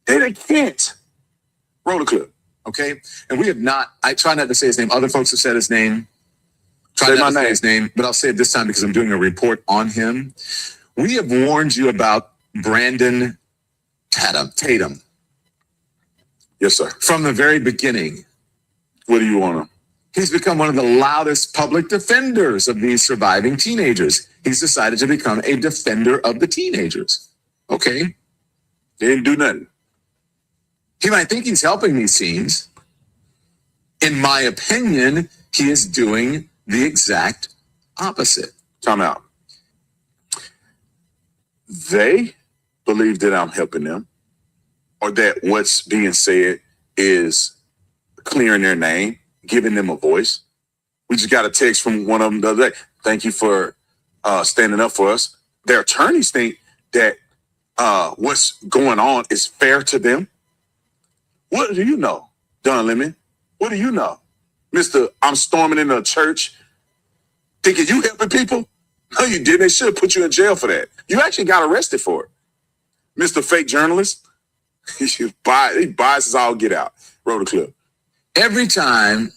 They can't. Roll the clip. Okay? And we have not, I try not to say his name. Other folks have said his name. Try not to say his name, but I'll say it this time because I'm doing a report on him. We have warned you about Brandon Tatum. Yes, sir. From the very beginning. What do you want him? He's become one of the loudest public defenders of these surviving teenagers. He's decided to become a defender of the teenagers. Okay? He didn't do nothing. He might think he's helping these teens. In my opinion, he is doing the exact opposite. Time out. They believe that I'm helping them, or that what's being said is clearing their name, giving them a voice. We just got a text from one of them the other day. Thank you for standing up for us. Their attorneys think that what's going on is fair to them. What do you know, Don Lemon? What do you know? Mr. I'm storming into a church thinking you helping people? No, you didn't. They should have put you in jail for that. You actually got arrested for it. Mr. Fake Journalist, he biases all get out. Roll the clip. Every time,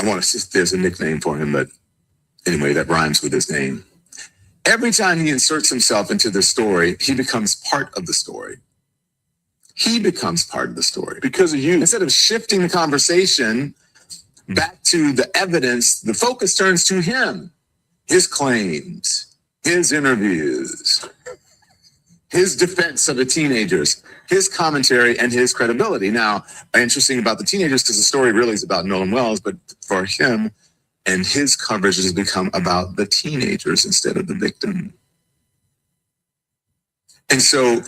there's a nickname for him, but anyway, that rhymes with his name. Every time he inserts himself into the story, he becomes part of the story. he becomes part of the story. Because of you. Instead of shifting the conversation back to the evidence, the focus turns to him, his claims, his interviews, his defense of the teenagers, his commentary, and his credibility. Now, interesting about the teenagers, because the story really is about Nolan Wells, but for him and his coverage has become about the teenagers instead of the victim. And so,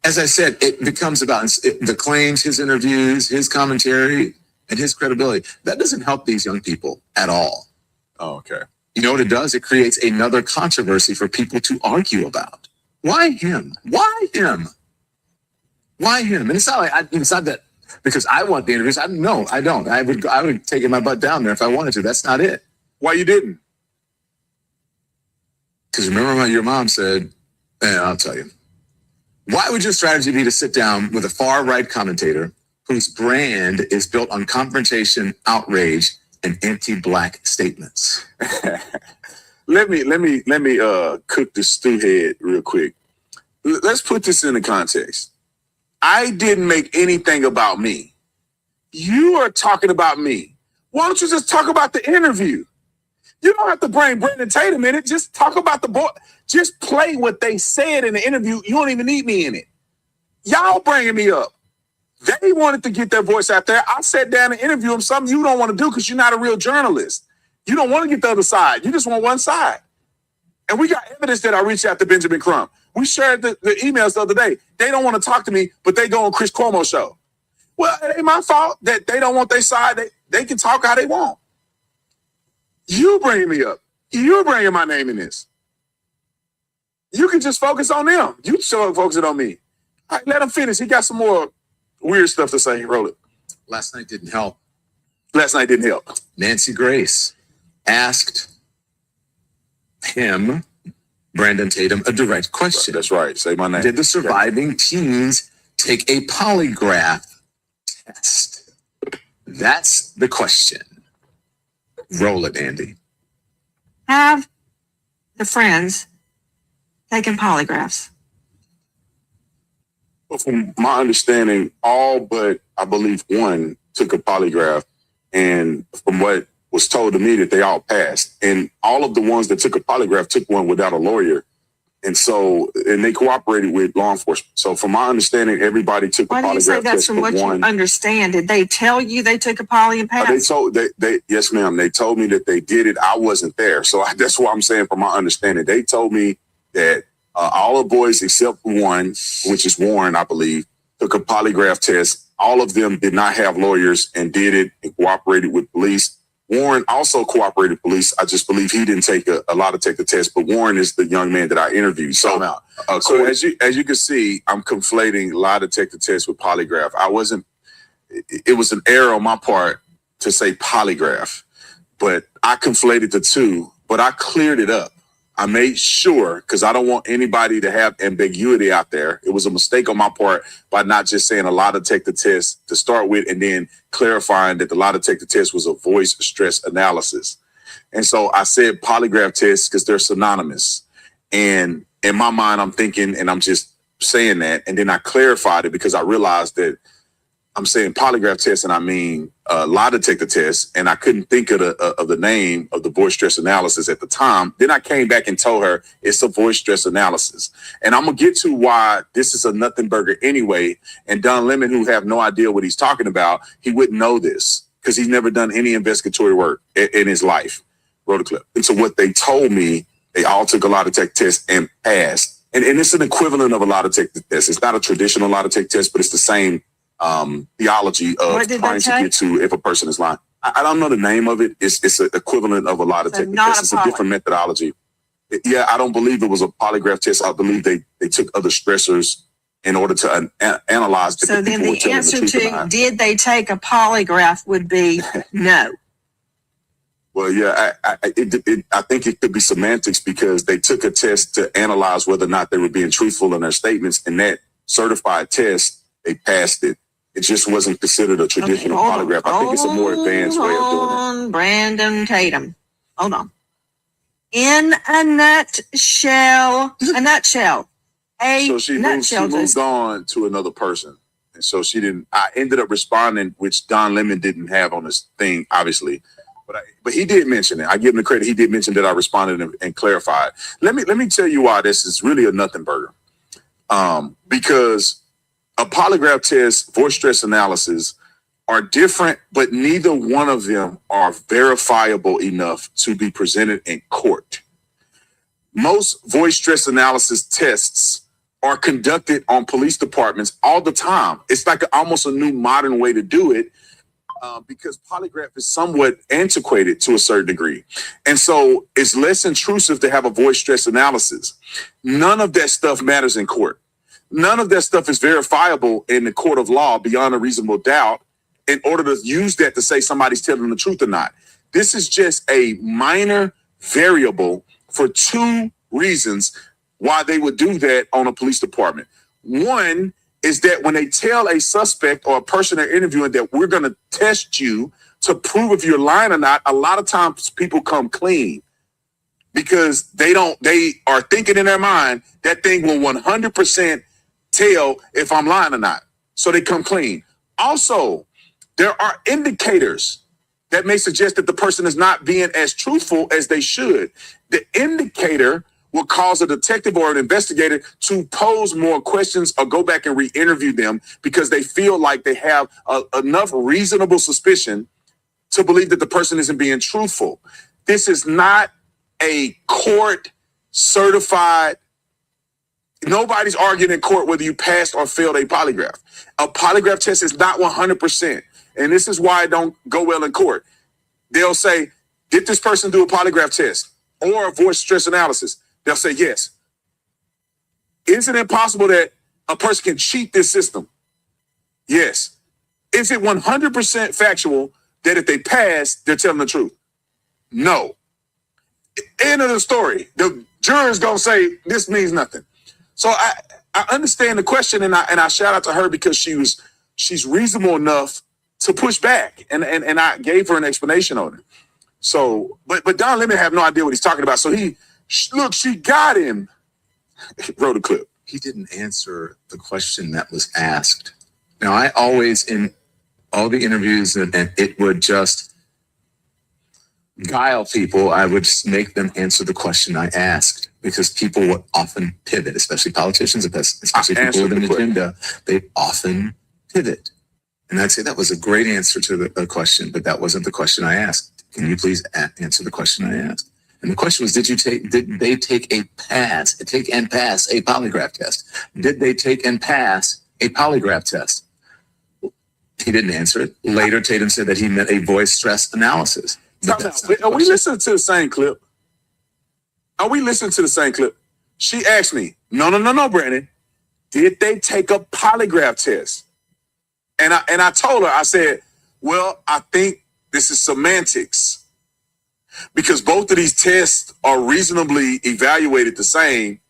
as I said, it becomes about the claims, his interviews, his commentary, and his credibility. That doesn't help these young people at all. Oh, okay. You know what it does? It creates another controversy for people to argue about. Why him? Why him? Why him? And it's not like it's not that because I want the interviews. No, I don't. I would have taken my butt down there if I wanted to. That's not it. Why you didn't? Because remember what your mom said, and I'll tell you. Why would your strategy be to sit down with a far-right commentator whose brand is built on confrontation, outrage, and anti-black statements? Let me cook the stew head real quick. Let's put this into context. I didn't make anything about me. You are talking about me. Why don't you just talk about the interview? You don't have to bring Brandon Tatum in it. Just talk about the boy. Just play what they said in the interview. You don't even need me in it. Y'all bringing me up. They wanted to get their voice out there. I sat down and interviewed them, something you don't want to do because you're not a real journalist. You don't want to get the other side. You just want one side. And we got evidence that I reached out to Benjamin Crump. We shared the emails the other day. They don't want to talk to me, but they go on Chris Cuomo's show. Well, it ain't my fault that they don't want their side. They can talk how they want. You bringing me up. You're bringing my name in this. You can just focus on them. You show focusing on me. All right, let him finish. He got some more weird stuff to say. Roll it. Last night didn't help. Last night didn't help. Nancy Grace asked him, Brandon Tatum, a direct question. That's right. Say my name. Did the surviving teens take a polygraph test? That's the question. Roll it, Andy. Have the friends taken polygraphs? Well, from my understanding, all but I believe one took a polygraph, and from what was told to me that they all passed, and all of the ones that took a polygraph took one without a lawyer, and they cooperated with law enforcement. So from my understanding, everybody took a polygraph. Why do you say that's from what you understand? Did they tell you they took a poly and passed? Yes, ma'am. They told me that they did it. I wasn't there, so that's what I'm saying. From my understanding, they told me that all the boys except one, which is Warren, I believe, took a polygraph test. All of them did not have lawyers and did it and cooperated with police. Warren also cooperated with police. I just believe he didn't take a lot to take the test, but Warren is the young man that I interviewed. So as you can see, I'm conflating lie detector test with polygraph. It was an error on my part to say polygraph, but I conflated the two, but I cleared it up. I made sure, because I don't want anybody to have ambiguity out there. It was a mistake on my part by not just saying a lie detector test to start with and then clarifying that the lie detector test was a voice stress analysis. And so I said polygraph test because they're synonymous. And in my mind, I'm thinking, and I'm just saying that. And then I clarified it because I realized that I'm saying polygraph test and I mean lie detector test, and I couldn't think of the name of the voice stress analysis at the time. Then I came back and told her it's a voice stress analysis. And I'm going to get to why this is a nothing burger anyway. And Don Lemon, who have no idea what he's talking about, he wouldn't know this because he's never done any investigatory work in his life. Roll the clip. And so what they told me, they all took a lie detector test and passed. And it's an equivalent of a lie detector test. It's not a traditional lie detector test, but it's the same theology of trying to get to if a person is lying. I don't know the name of it. It's an equivalent of a lie detector test. It's a different methodology. Yeah, I don't believe it was a polygraph test. I believe they took other stressors in order to analyze. So then the answer to did they take a polygraph would be no. Well, yeah, I think it could be semantics because they took a test to analyze whether or not they were being truthful in their statements, and that certified test, they passed it. It just wasn't considered a traditional polygraph. I think it's a more advanced way of doing it. Brandon Tatum. Hold on. In a nutshell, So she moved on to another person. And so she didn't, I ended up responding, which Don Lemon didn't have on this thing, obviously. But he did mention it. I give him the credit. He did mention that I responded and clarified. Let me tell you why this is really a nothing burger. Because a polygraph test, voice stress analysis are different, but neither one of them are verifiable enough to be presented in court. Most voice stress analysis tests are conducted on police departments all the time. It's like almost a new modern way to do it because polygraph is somewhat antiquated to a certain degree. And so it's less intrusive to have a voice stress analysis. None of that stuff matters in court. None of that stuff is verifiable in the court of law beyond a reasonable doubt in order to use that to say somebody's telling the truth or not. This is just a minor variable for two reasons why they would do that on a police department. One is that when they tell a suspect or a person they're interviewing that we're going to test you to prove if you're lying or not, a lot of times people come clean because they are thinking in their mind that thing will 100% tell if I'm lying or not. So they come clean. Also, there are indicators that may suggest that the person is not being as truthful as they should. The indicator will cause a detective or an investigator to pose more questions or go back and re-interview them because they feel like they have enough reasonable suspicion to believe that the person isn't being truthful. This is not a court certified. Nobody's arguing in court whether you passed or failed a polygraph. A polygraph test is not 100%. And this is why it don't go well in court. They'll say, did this person do a polygraph test or a voice stress analysis? They'll say yes. Is it impossible that a person can cheat this system? Yes. Is it 100% factual that if they pass, they're telling the truth? No. End of the story. The juror's gonna say this means nothing. So I understand the question, and I shout out to her because she's reasonable enough to push back, and I gave her an explanation on it. So, but Don Lemon have no idea what he's talking about. So she got him. Wrote a clip. He didn't answer the question that was asked. Now, I always, in all the interviews, and it would just guile people, I would just make them answer the question I asked because people would often pivot, especially politicians, especially people with an agenda. They often pivot. And I'd say that was a great answer to the question, but that wasn't the question I asked. Can you please answer the question I asked? And the question was, did they take and pass a polygraph test? Did they take and pass a polygraph test? He didn't answer it. Later, Tatum said that he meant a voice stress analysis. Are we listening to the same clip? She asked me, no, Brandon. Did they take a polygraph test? And I told her, I said, well, I think this is semantics because both of these tests are reasonably evaluated the same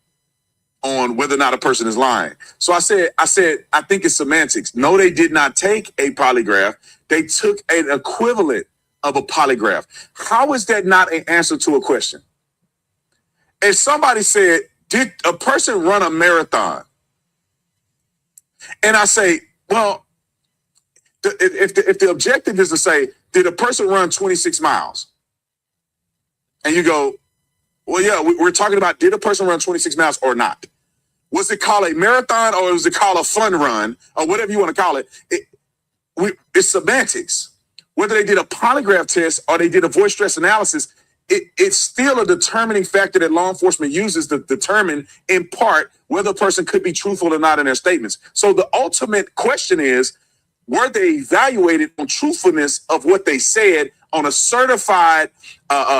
on whether or not a person is lying. So I said, I think it's semantics. No, they did not take a polygraph. They took an equivalent of a polygraph. How is that not an answer to a question? If somebody said, did a person run a marathon? And I say, well, if the objective is to say, did a person run 26 miles? And you go, well, yeah, we're talking about did a person run 26 miles or not? Was it called a marathon or was it called a fun run or whatever you want to call it? It's semantics. Whether they did a polygraph test or they did a voice stress analysis, it's still a determining factor that law enforcement uses to determine, in part, whether a person could be truthful or not in their statements. So the ultimate question is, were they evaluated on truthfulness of what they said on a certified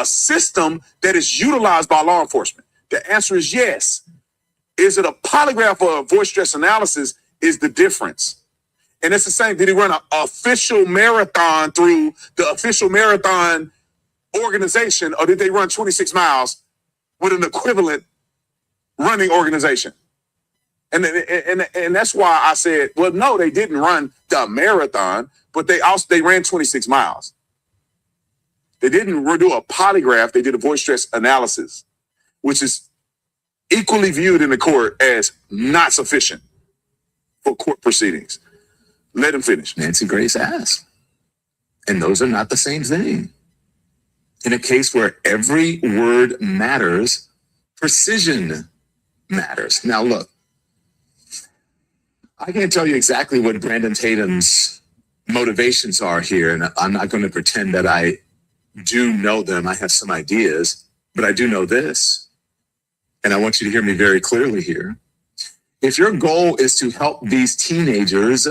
system that is utilized by law enforcement? The answer is yes. Is it a polygraph or a voice stress analysis is the difference. And it's the same. Did he run an official marathon through the official marathon organization, or did they run 26 miles with an equivalent running organization? And that's why I said, well, no, they didn't run the marathon, but they ran 26 miles. They didn't do a polygraph. They did a voice stress analysis, which is equally viewed in the court as not sufficient for court proceedings. Let him finish. Nancy Grace asked. And those are not the same thing. In a case where every word matters, precision matters. Now, look, I can't tell you exactly what Brandon Tatum's motivations are here, and I'm not going to pretend that I do know them. I have some ideas, but I do know this, and I want you to hear me very clearly here. If your goal is to help these teenagers,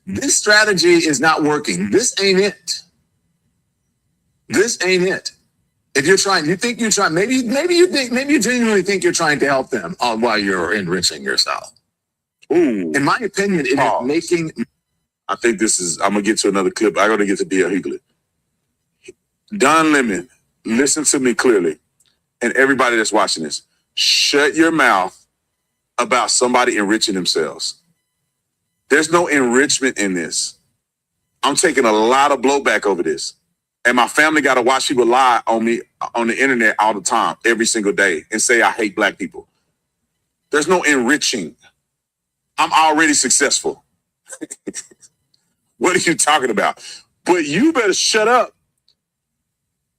this strategy is not working. This ain't it. This ain't it. If you're trying, you think you're trying, maybe you genuinely think you're trying to help them while you're enriching yourself. Ooh. In my opinion, it is making. I think this is, I'm going to get to another clip. I got to get to D.L. Hughley. Don Lemon, listen to me clearly. And everybody that's watching this, shut your mouth about somebody enriching themselves. There's no enrichment in this. I'm taking a lot of blowback over this. And my family got to watch people lie on me on the internet all the time, every single day, and say I hate black people. There's no enriching. I'm already successful. What are you talking about? But you better shut up.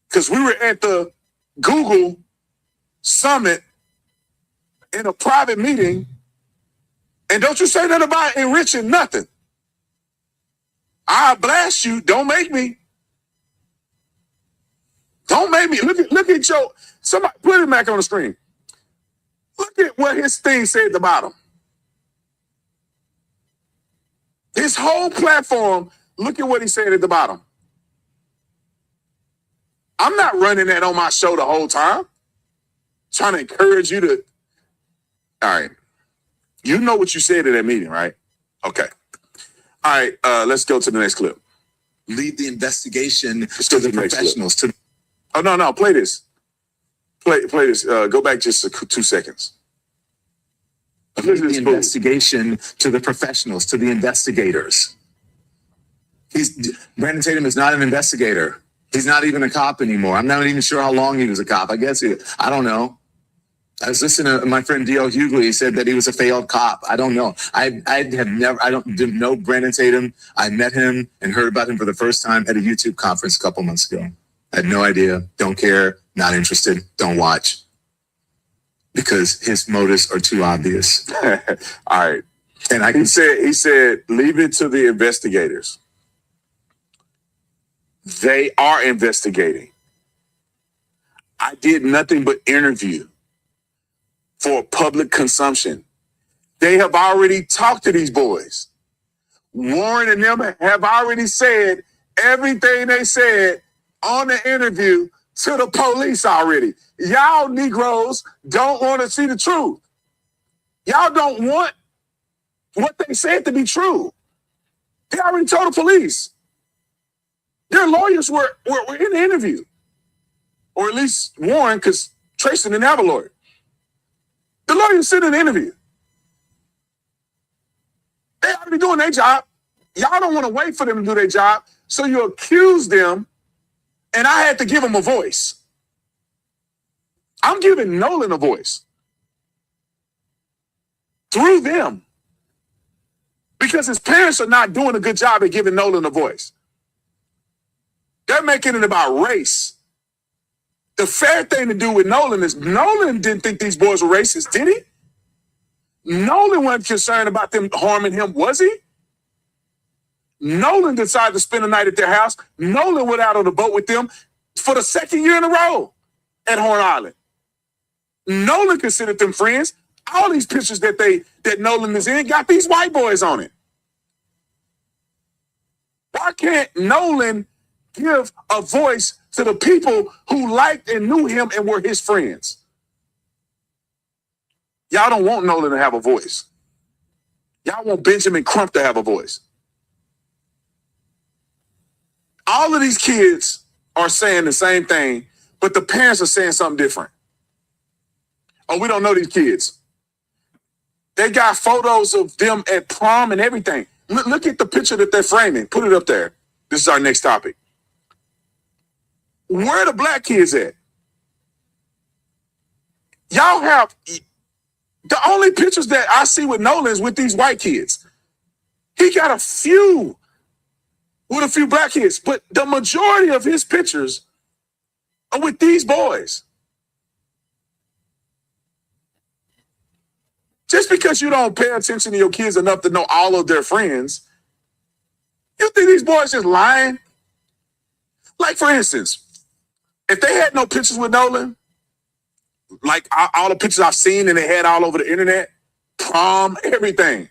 Because we were at the Google Summit in a private meeting, and don't you say nothing about enriching nothing. I'll blast you. Don't make me. Don't make me. Look at your, somebody put it back on the screen. Look at what his thing said at the bottom. His whole platform, look at what he said at the bottom. I'm not running that on my show the whole time. Trying to encourage you to. All right. You know what you said at that meeting, right? Okay. All right. Let's go to the next clip. Lead the investigation to the professionals. Oh, no. Play this. Play this. Go back just 2 seconds. Lead the investigation to the professionals, to the investigators. Brandon Tatum is not an investigator. He's not even a cop anymore. I'm not even sure how long he was a cop. I don't know. I was listening to my friend D.L. Hughley. He said that he was a failed cop. I don't know. I didn't know Brandon Tatum. I met him and heard about him for the first time at a YouTube conference a couple months ago. I had no idea. Don't care. Not interested. Don't watch. Because his motives are too obvious. All right. And he said, leave it to the investigators. They are investigating. I did nothing but interview for public consumption. They have already talked to these boys. Warren and them have already said everything they said on the interview to the police already. Y'all Negroes don't want to see the truth. Y'all don't want what they said to be true. They already told the police. Their lawyers were in the interview. Or at least Warren, because Tracy didn't have a lawyer. The lawyers sit in the interview. They already doing their job. Y'all don't want to wait for them to do their job. So you accuse them, and I had to give them a voice. I'm giving Nolan a voice. Through them. Because his parents are not doing a good job at giving Nolan a voice. They're making it about race. The fair thing to do with Nolan is Nolan didn't think these boys were racist, did he? Nolan wasn't concerned about them harming him, was he? Nolan decided to spend the night at their house. Nolan went out on the boat with them for the second year in a row at Horn Island. Nolan considered them friends. All these pictures that Nolan is in got these white boys on it. Why can't Nolan give a voice to the people who liked and knew him and were his friends? Y'all don't want Nolan to have a voice. Y'all want Benjamin Crump to have a voice. All of these kids are saying the same thing, but the parents are saying something different. Oh, we don't know these kids. They got photos of them at prom and everything. Look at the picture that they're framing. Put it up there. This is our next topic. Where are the black kids at? Y'all have The only pictures that I see with Nolan is with these white kids. He got a few with a few black kids, but the majority of his pictures are with these boys. Just because you don't pay attention to your kids enough to know all of their friends, you think these boys just lying? Like, for instance, if they had no pictures with Nolan, like all the pictures I've seen and they had all over the internet, prom, everything,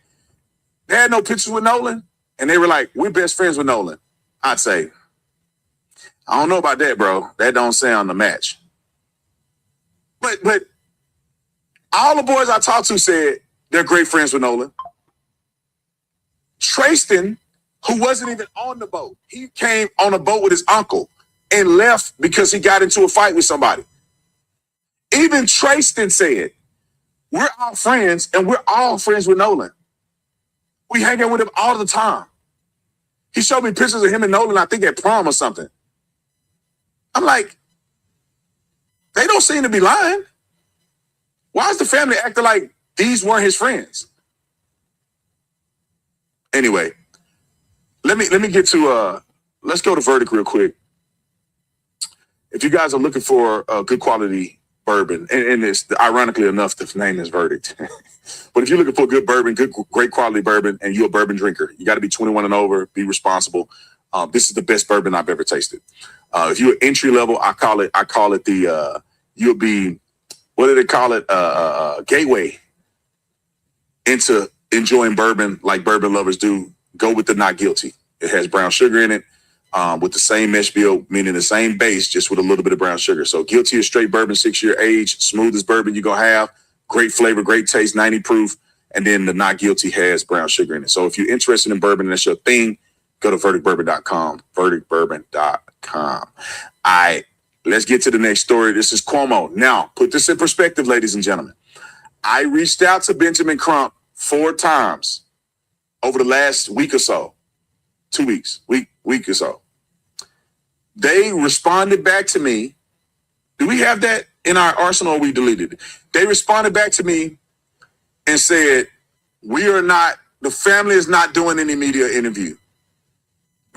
they had no pictures with Nolan, and they were like, we're best friends with Nolan, I'd say, I don't know about that, bro. That don't sound a match. But all the boys I talked to said they're great friends with Nolan. Tristan, who wasn't even on the boat, he came on a boat with his uncle and left because he got into a fight with somebody. Even Tristan said, we're all friends, and we're all friends with Nolan. We hang out with him all the time. He showed me pictures of him and Nolan, I think at prom or something. I'm like, they don't seem to be lying. Why is the family acting like these weren't his friends? Anyway, let me get to let's go to Verdict real quick. If you guys are looking for a good quality bourbon, and it's ironically enough, the name is Verdict. But if you're looking for good bourbon, great quality bourbon, and you're a bourbon drinker, you got to be 21 and over, be responsible. This is the best bourbon I've ever tasted. If you're entry level, I call it the you'll be, what do they call it? Gateway into enjoying bourbon like bourbon lovers do. Go with the Not Guilty. It has brown sugar in it, with the same mesh bill, meaning the same base, just with a little bit of brown sugar. So Guilty is straight bourbon, 6-year age, smoothest bourbon you're gonna have, great flavor, great taste, 90 proof. And then the Not Guilty has brown sugar in it. So if you're interested in bourbon and that's your thing, go to verdictbourbon.com, verdictbourbon.com. All right, let's get to the next story. This is Cuomo. Now, put this in perspective, ladies and gentlemen. I reached out to Benjamin Crump 4 times over the last week or so, 2 weeks, week or so. They responded back to me. Do we have that in our arsenal or we deleted it? They responded back to me and said, the family is not doing any media interview.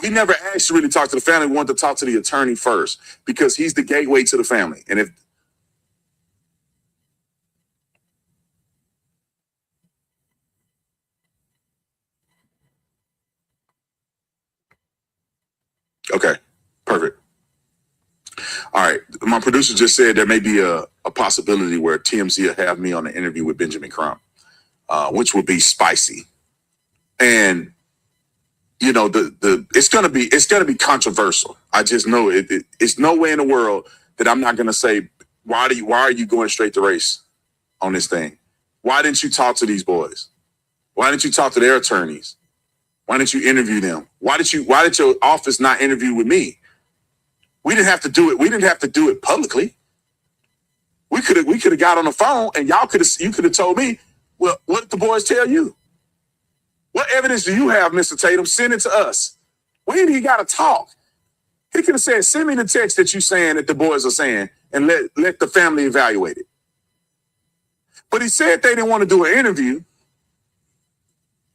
We never asked to really talk to the family. We wanted to talk to the attorney first because he's the gateway to the family. And if okay, perfect. All right. My producer just said there may be a possibility where TMZ will have me on an interview with Benjamin Crump, which will be spicy. And you know, it's gonna be controversial. I just know it's no way in the world that I'm not gonna say, why are you going straight to race on this thing? Why didn't you talk to these boys? Why didn't you talk to their attorneys? Why didn't you interview them? Why did your office not interview with me? We didn't have to do it. We didn't have to do it publicly. We could have got on the phone and you could have told me, well, what did the boys tell you? What evidence do you have, Mr. Tatum? Send it to us. We ain't even got to talk. He could have said, send me the text that you're saying that the boys are saying and let the family evaluate it. But he said they didn't want to do an interview,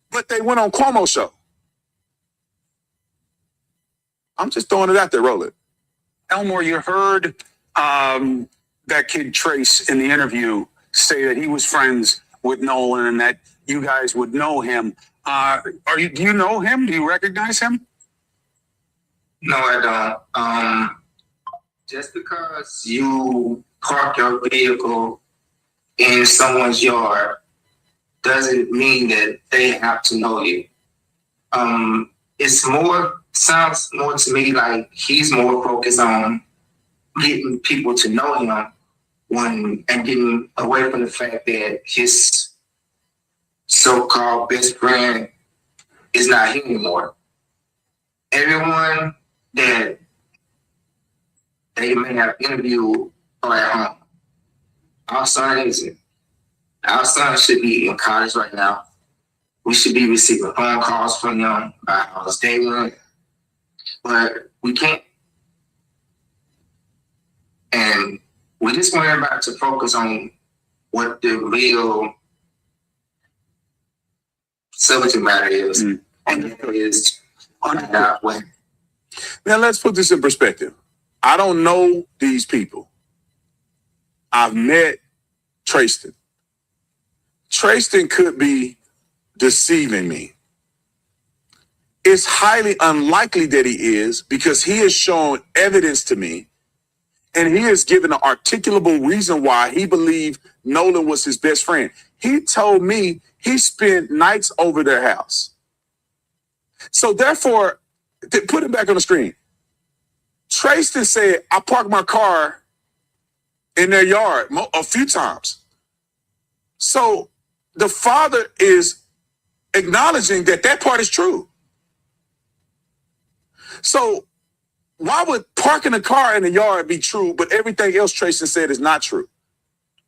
but they went on Cuomo's show. I'm just throwing it out there, roll it. Elmore, you heard that kid Trace in the interview say that he was friends with Nolan and that you guys would know him. Do you know him? Do you recognize him? No, I don't. Just because you park your vehicle in someone's yard doesn't mean that they have to know you. Sounds more to me like he's more focused on getting people to know him and getting away from the fact that his so-called best friend is not here anymore. Everyone that they may have interviewed are at home. Our son isn't. Our son should be in college right now. We should be receiving phone calls from them about how his day went, but we can't. And we just want everybody to focus on what the real subject matter is. Not when. Now let's put this in perspective. I don't know these people. I've met Trayston. Trayston could be deceiving me. It's highly unlikely that he is, because he has shown evidence to me and he has given an articulable reason why he believed Nolan was his best friend. He told me he spent nights over their house. So therefore, to put it back on the screen, Trayston said, I parked my car in their yard a few times. So the father is acknowledging that that part is true. So why would parking a car in the yard be true, but everything else Trayston said is not true?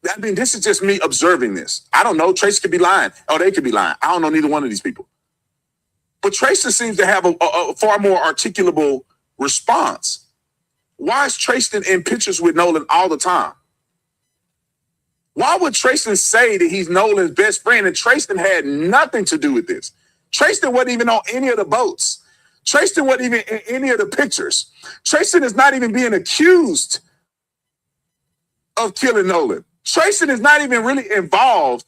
I mean, this is just me observing this. I don't know. Trayston could be lying, or they could be lying. I don't know neither one of these people. But Trayston seems to have a far more articulable response. Why is Trayston in pictures with Nolan all the time? Why would Trayston say that he's Nolan's best friend, and Trayston had nothing to do with this? Trayston wasn't even on any of the boats. Trayston wasn't even in any of the pictures. Trayston is not even being accused of killing Nolan. Trayston is not even really involved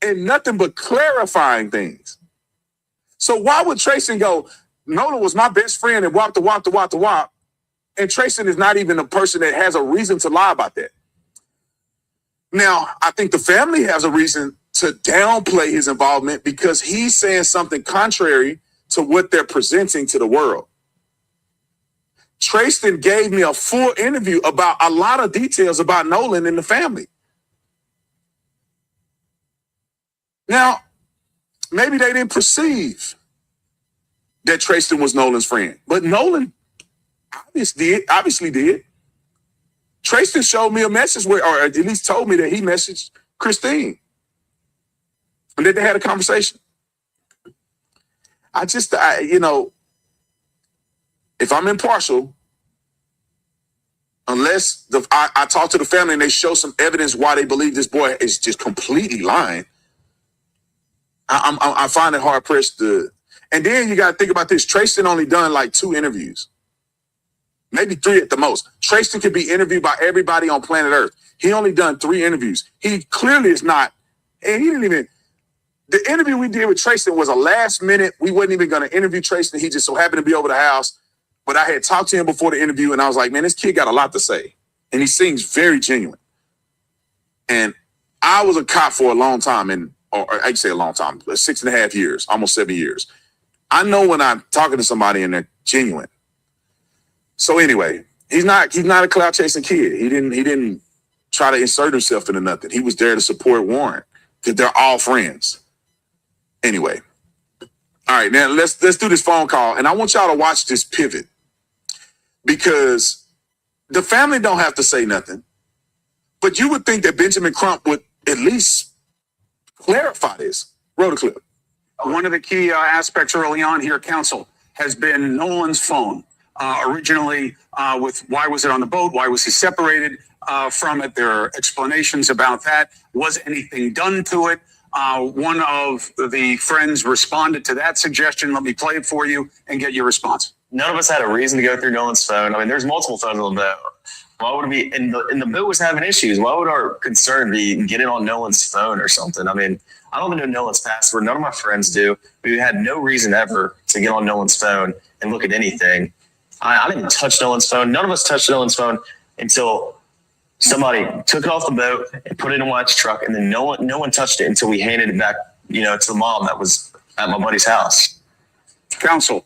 in nothing but clarifying things. So why would Trayston go, Nolan was my best friend and walk, and Trayston is not even a person that has a reason to lie about that? Now, I think the family has a reason to downplay his involvement because he's saying something contrary to what they're presenting to the world. Trayston gave me a full interview about a lot of details about Nolan and the family. Now, maybe they didn't perceive that Trayston was Nolan's friend, but Nolan obviously did. Trayston showed me a message where, or at least told me that he messaged Christine and that they had a conversation. If I'm impartial, unless I talk to the family and they show some evidence why they believe this boy is just completely lying, I find it hard pressed to. And then you got to think about this. Trayston only done like 2 interviews, maybe 3 at the most. Trayston could be interviewed by everybody on planet Earth. He only done 3 interviews. He clearly is not, and he didn't even. The interview we did with Trayston was a last minute. We wasn't even going to interview Trayston. He just so happened to be over the house. But I had talked to him before the interview, and I was like, man, this kid got a lot to say. And he seems very genuine. And I was a cop for a long time, or I can say a long time, 6.5 years, almost 7 years. I know when I'm talking to somebody and they're genuine. So anyway, he's not a clout chasing kid. He didn't try to insert himself into nothing. He was there to support Warren because they're all friends. Anyway, all right, now let's do this phone call, and I want y'all to watch this pivot because the family don't have to say nothing, but you would think that Benjamin Crump would at least clarify this. Roll the clip. One of the key aspects early on here, counsel, has been Nolan's phone. Originally, with why was it on the boat? Why was he separated from it? There are explanations about that. Was anything done to it? One of the friends responded to that suggestion. Let me play it for you and get your response. None of us had a reason to go through Nolan's phone. I mean, there's multiple phones on the boat. Why would it be? And the boat was having issues. Why would our concern be getting on Nolan's phone or something? I mean, I don't even know Nolan's password. None of my friends do. We had no reason ever to get on Nolan's phone and look at anything. I didn't even touch Nolan's phone. None of us touched Nolan's phone until somebody took it off the boat and put it in a watch truck, and then no one touched it until we handed it back, to the mom that was at my buddy's house. Counsel,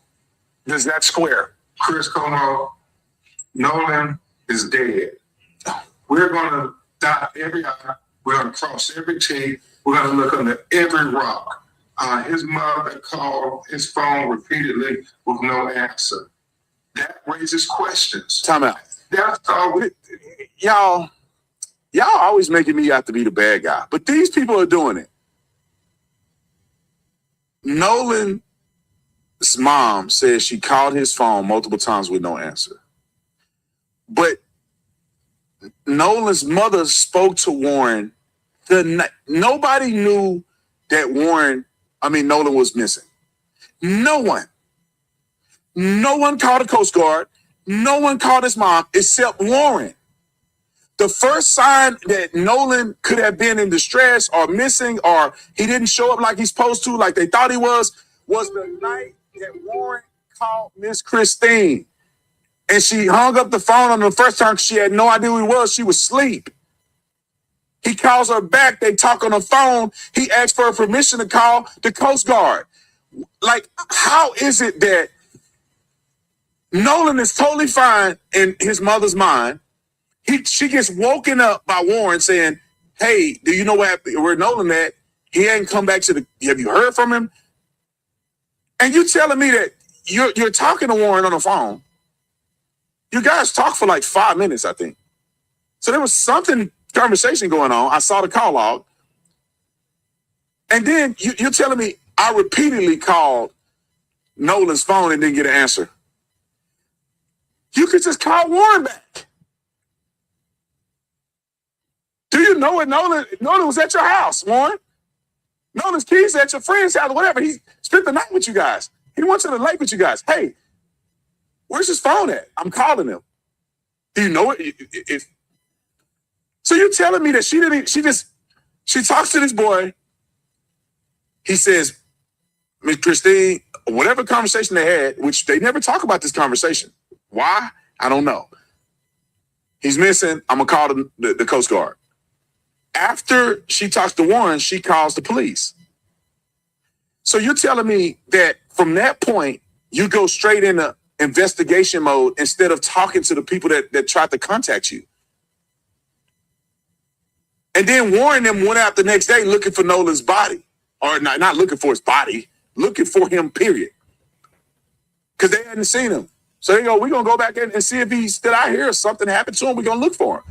does that square? Chris Como, Nolan is dead. We're going to dot every I. We're going to cross every T. We're going to look under every rock. His mother called his phone repeatedly with no answer. That raises questions. Time out. That's all. Y'all always making me out to be the bad guy, but these people are doing it. Nolan's mom says she called his phone multiple times with no answer. But Nolan's mother spoke to Warren. Nobody knew that Warren Nolan was missing. No one called the Coast Guard. No one called his mom except Warren. The first sign that Nolan could have been in distress or missing or he didn't show up like he's supposed to, like they thought he was the night that Warren called Miss Christine. And she hung up the phone on the first time because she had no idea who he was. She was asleep. He calls her back. They talk on the phone. He asks for permission to call the Coast Guard. Like, how is it that Nolan is totally fine in his mother's mind? She gets woken up by Warren saying, hey, do you know where Nolan at? He ain't come back have you heard from him? And you telling me that you're talking to Warren on the phone. You guys talked for like 5 minutes, I think. So there was conversation going on. I saw the call log. And then you're telling me I repeatedly called Nolan's phone and didn't get an answer. You could just call Warren back. Do you know what Nolan was at your house, Warren? Nolan's keys at your friend's house, whatever. He spent the night with you guys. He went to the lake with you guys. Hey, where's his phone at? I'm calling him. Do you know it? So you're telling me that she talks to this boy. He says, Miss Christine, whatever conversation they had, which they never talk about this conversation. Why? I don't know. He's missing. I'm going to call the Coast Guard. After she talks to Warren, she calls the police. So you're telling me that from that point, you go straight into investigation mode instead of talking to the people that tried to contact you. And then Warren and them went out the next day looking for Nolan's body. Or not looking for his body, looking for him, period. Because they hadn't seen him. So they go, we're going to go back in and see if he's still out here or something happened to him. We're going to look for him.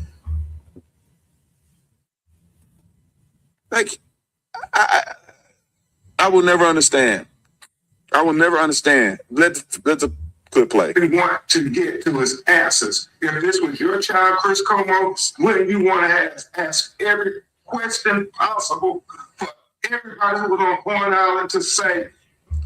Like, I will never understand. I will never understand. Let's good play. We want to get to his answers. If this was your child, Chris Como, wouldn't you want to ask every question possible for everybody who was on Horn Island to say,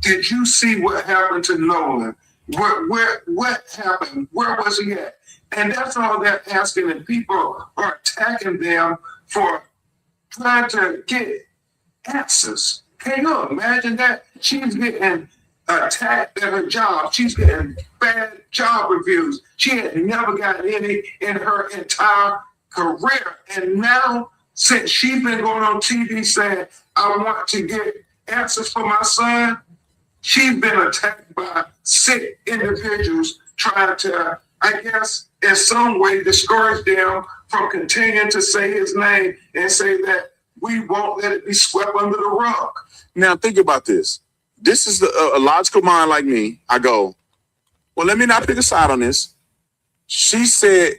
did you see what happened to Nolan? What happened? Where was he at? And that's all they're asking, and people are attacking them for trying to get answers. Can you imagine that? She's getting attacked at her job. She's getting bad job reviews. She had never gotten any in her entire career. And now, since she's been going on TV saying, I want to get answers for my son, she's been attacked by sick individuals trying to, I guess, in some way discourage them from continuing to say his name and say that we won't let it be swept under the rug. Now, think about this. This is a logical mind like me. I go, well, let me not pick a side on this. She said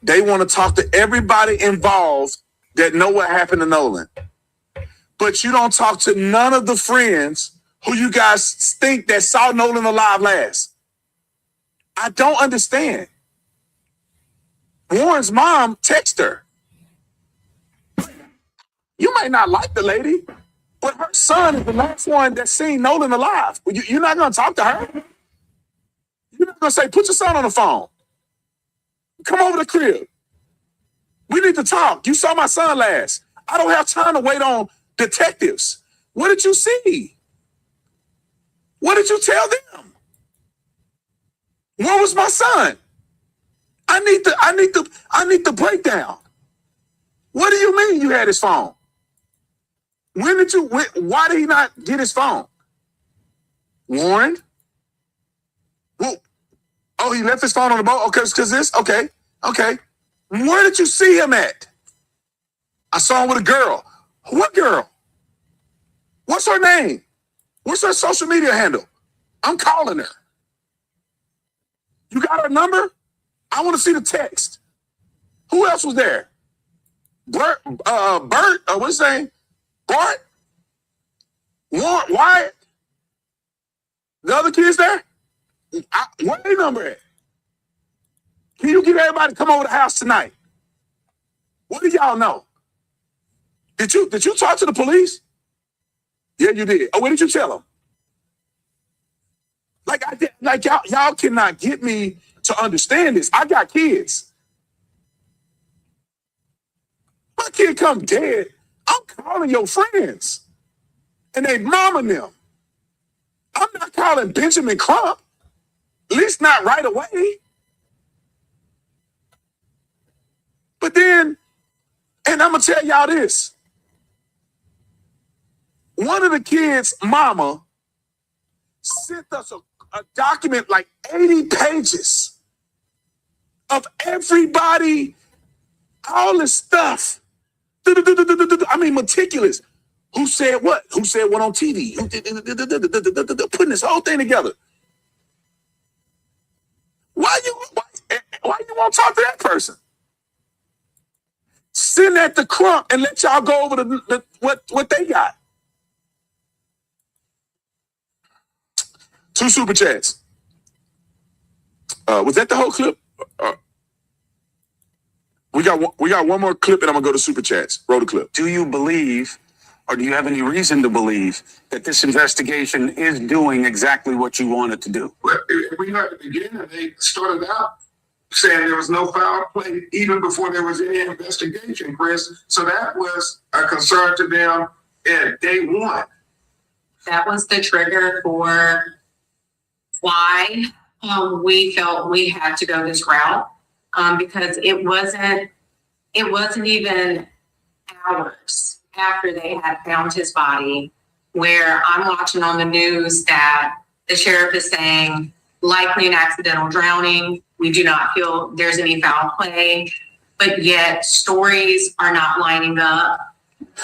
they want to talk to everybody involved that know what happened to Nolan. But you don't talk to none of the friends who you guys think that saw Nolan alive last. I don't understand. Warren's mom texted her. You might not like the lady, but her son is the last one that's seen Nolan alive. You're not going to talk to her? You're not going to say, put your son on the phone. Come over to the crib. We need to talk. You saw my son last. I don't have time to wait on detectives. What did you see? What did you tell them? Where was my son? I need the breakdown. What do you mean you had his phone? Why did he not get his phone? Warren? Well, oh, he left his phone on the boat? Okay, because this? Okay. Where did you see him at? I saw him with a girl. What girl? What's her name? What's her social media handle? I'm calling her. You got her number? I want to see the text. Who else was there? Bert, what's his name? Bart? Warren, Wyatt? The other kids there? Where their number at? Can you get everybody to come over to the house tonight? What do y'all know? Did you talk to the police? Yeah, you did. Oh, what did you tell him? Like y'all cannot get me to understand this. I got kids. My kid come dead, I'm calling your friends. And they mama them. I'm not calling Benjamin Crump. At least not right away. But then, and I'm gonna tell y'all this. One of the kids' mama sent us a document like 80 pages of everybody, all this stuff. I mean, meticulous. Who said what? Who said what on TV? Putting this whole thing together. Why you won't talk to that person? Send that to Crump and let y'all go over what they got. 2 super chats. Was that the whole clip? We got one more clip, and I'm gonna go to super chats. Roll the clip. Do you believe, or do you have any reason to believe that this investigation is doing exactly what you want it to do? Well, we heard at the beginning, they started out saying there was no foul play even before there was any investigation, Chris. So that was a concern to them at day one. That was the trigger for why we felt we had to go this route, because it wasn't even hours after they had found his body where I'm watching on the news that the sheriff is saying likely an accidental drowning. We do not feel there's any foul play, but yet stories are not lining up.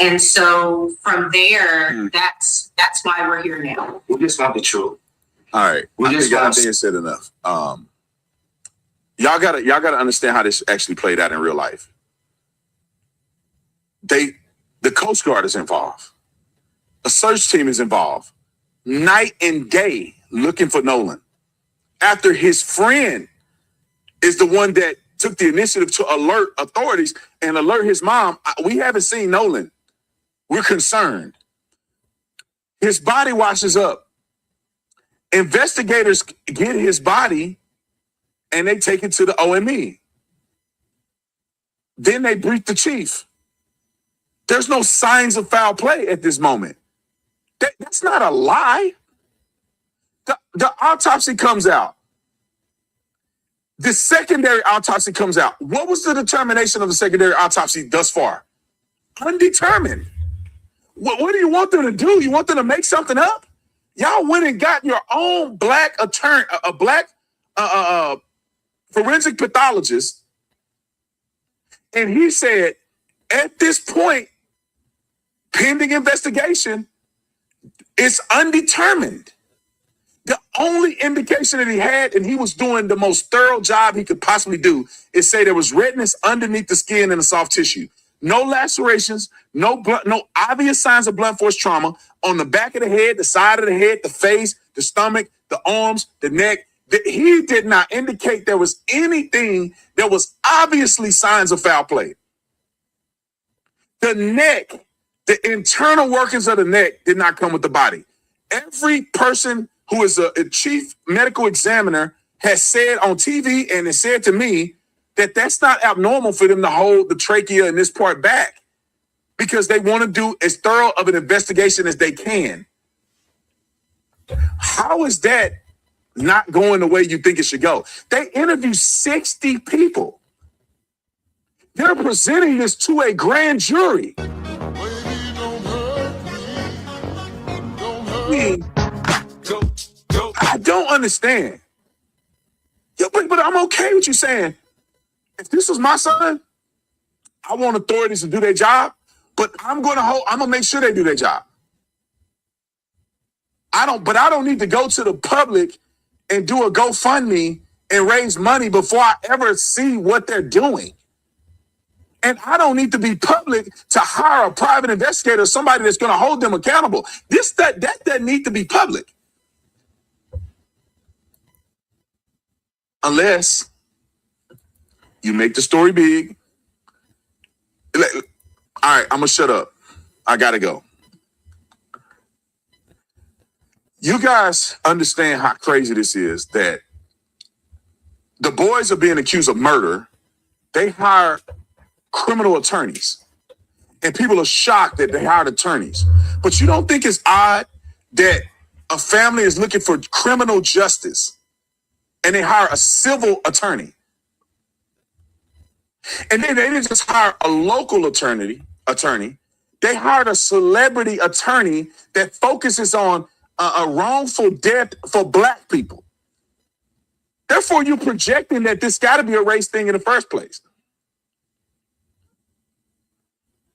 And so from there, that's why we're here now. We just want the truth. All right. I think said enough. Y'all gotta understand how this actually played out in real life. The Coast Guard is involved. A search team is involved. Night and day looking for Nolan. After his friend is the one that took the initiative to alert authorities and alert his mom. We haven't seen Nolan. We're concerned. His body washes up. Investigators get his body and they take it to the OME. Then they brief the chief. There's no signs of foul play at this moment. That's not a lie. The autopsy comes out. The secondary autopsy comes out. What was the determination of the secondary autopsy thus far? Undetermined. What do you want them to do? You want them to make something up? Y'all went and got your own black attorney, a black forensic pathologist, and he said, at this point, pending investigation, it's undetermined. The only indication that he had, and he was doing the most thorough job he could possibly do, is say there was redness underneath the skin and the soft tissue. No lacerations, no obvious signs of blunt force trauma on the back of the head, the side of the head, the face, the stomach, the arms, the neck. He did not indicate there was anything that was obviously signs of foul play. The neck, the internal workings of the neck did not come with the body. Every person who is a chief medical examiner has said on TV and has said to me that that's not abnormal for them to hold the trachea and this part back because they want to do as thorough of an investigation as they can. How is that not going the way you think it should go? They interviewed 60 people. They're presenting this to a grand jury. I don't understand. But I'm okay with you saying, if this was my son, I want authorities to do their job, but I'm gonna make sure they do their job. I don't need to go to the public and do a GoFundMe and raise money before I ever see what they're doing. And I don't need to be public to hire a private investigator, somebody that's going to hold them accountable. That doesn't need to be public. Unless you make the story big. All right, I'm going to shut up. I got to go. You guys understand how crazy this is, that the boys are being accused of murder. They hire criminal attorneys, and people are shocked that they hired attorneys. But you don't think it's odd that a family is looking for criminal justice and they hire a civil attorney? And then they didn't just hire a local attorney. They hired a celebrity attorney that focuses on a wrongful death for Black people. Therefore, you're projecting that this got to be a race thing in the first place.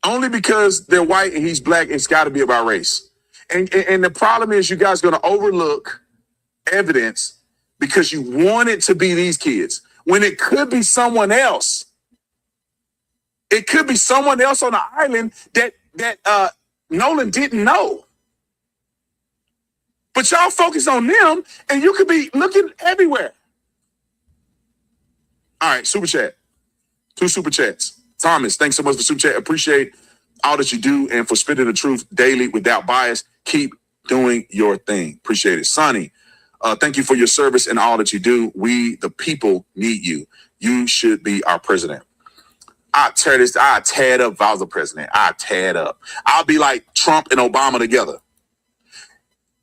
Only because they're white and he's Black, it's got to be about race. And the problem is, you guys are going to overlook evidence because you want it to be these kids when it could be someone else. It could be someone else on the island that Nolan didn't know. But y'all focus on them, and you could be looking everywhere. All right, super chat. 2 super chats. Thomas, thanks so much for super chat. Appreciate all that you do and for spitting the truth daily without bias. Keep doing your thing. Appreciate it. Sonny, thank you for your service and all that you do. We, the people, need you. You should be our president. I'd tear it up if I was the president. I'd tear it up. I'll be like Trump and Obama together.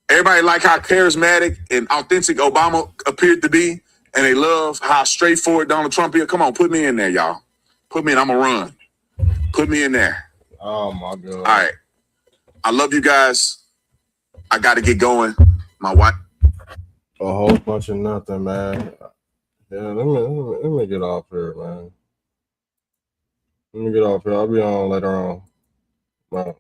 Everybody like how charismatic and authentic Obama appeared to be, and they love how straightforward Donald Trump is. Come on, put me in there, y'all. Put me in. I'm going to run. Put me in there. Oh, my God. All right. I love you guys. I got to get going. My wife. A whole bunch of nothing, man. Yeah, let me get off here, man. Let me get off here. I'll be on later on. Wow.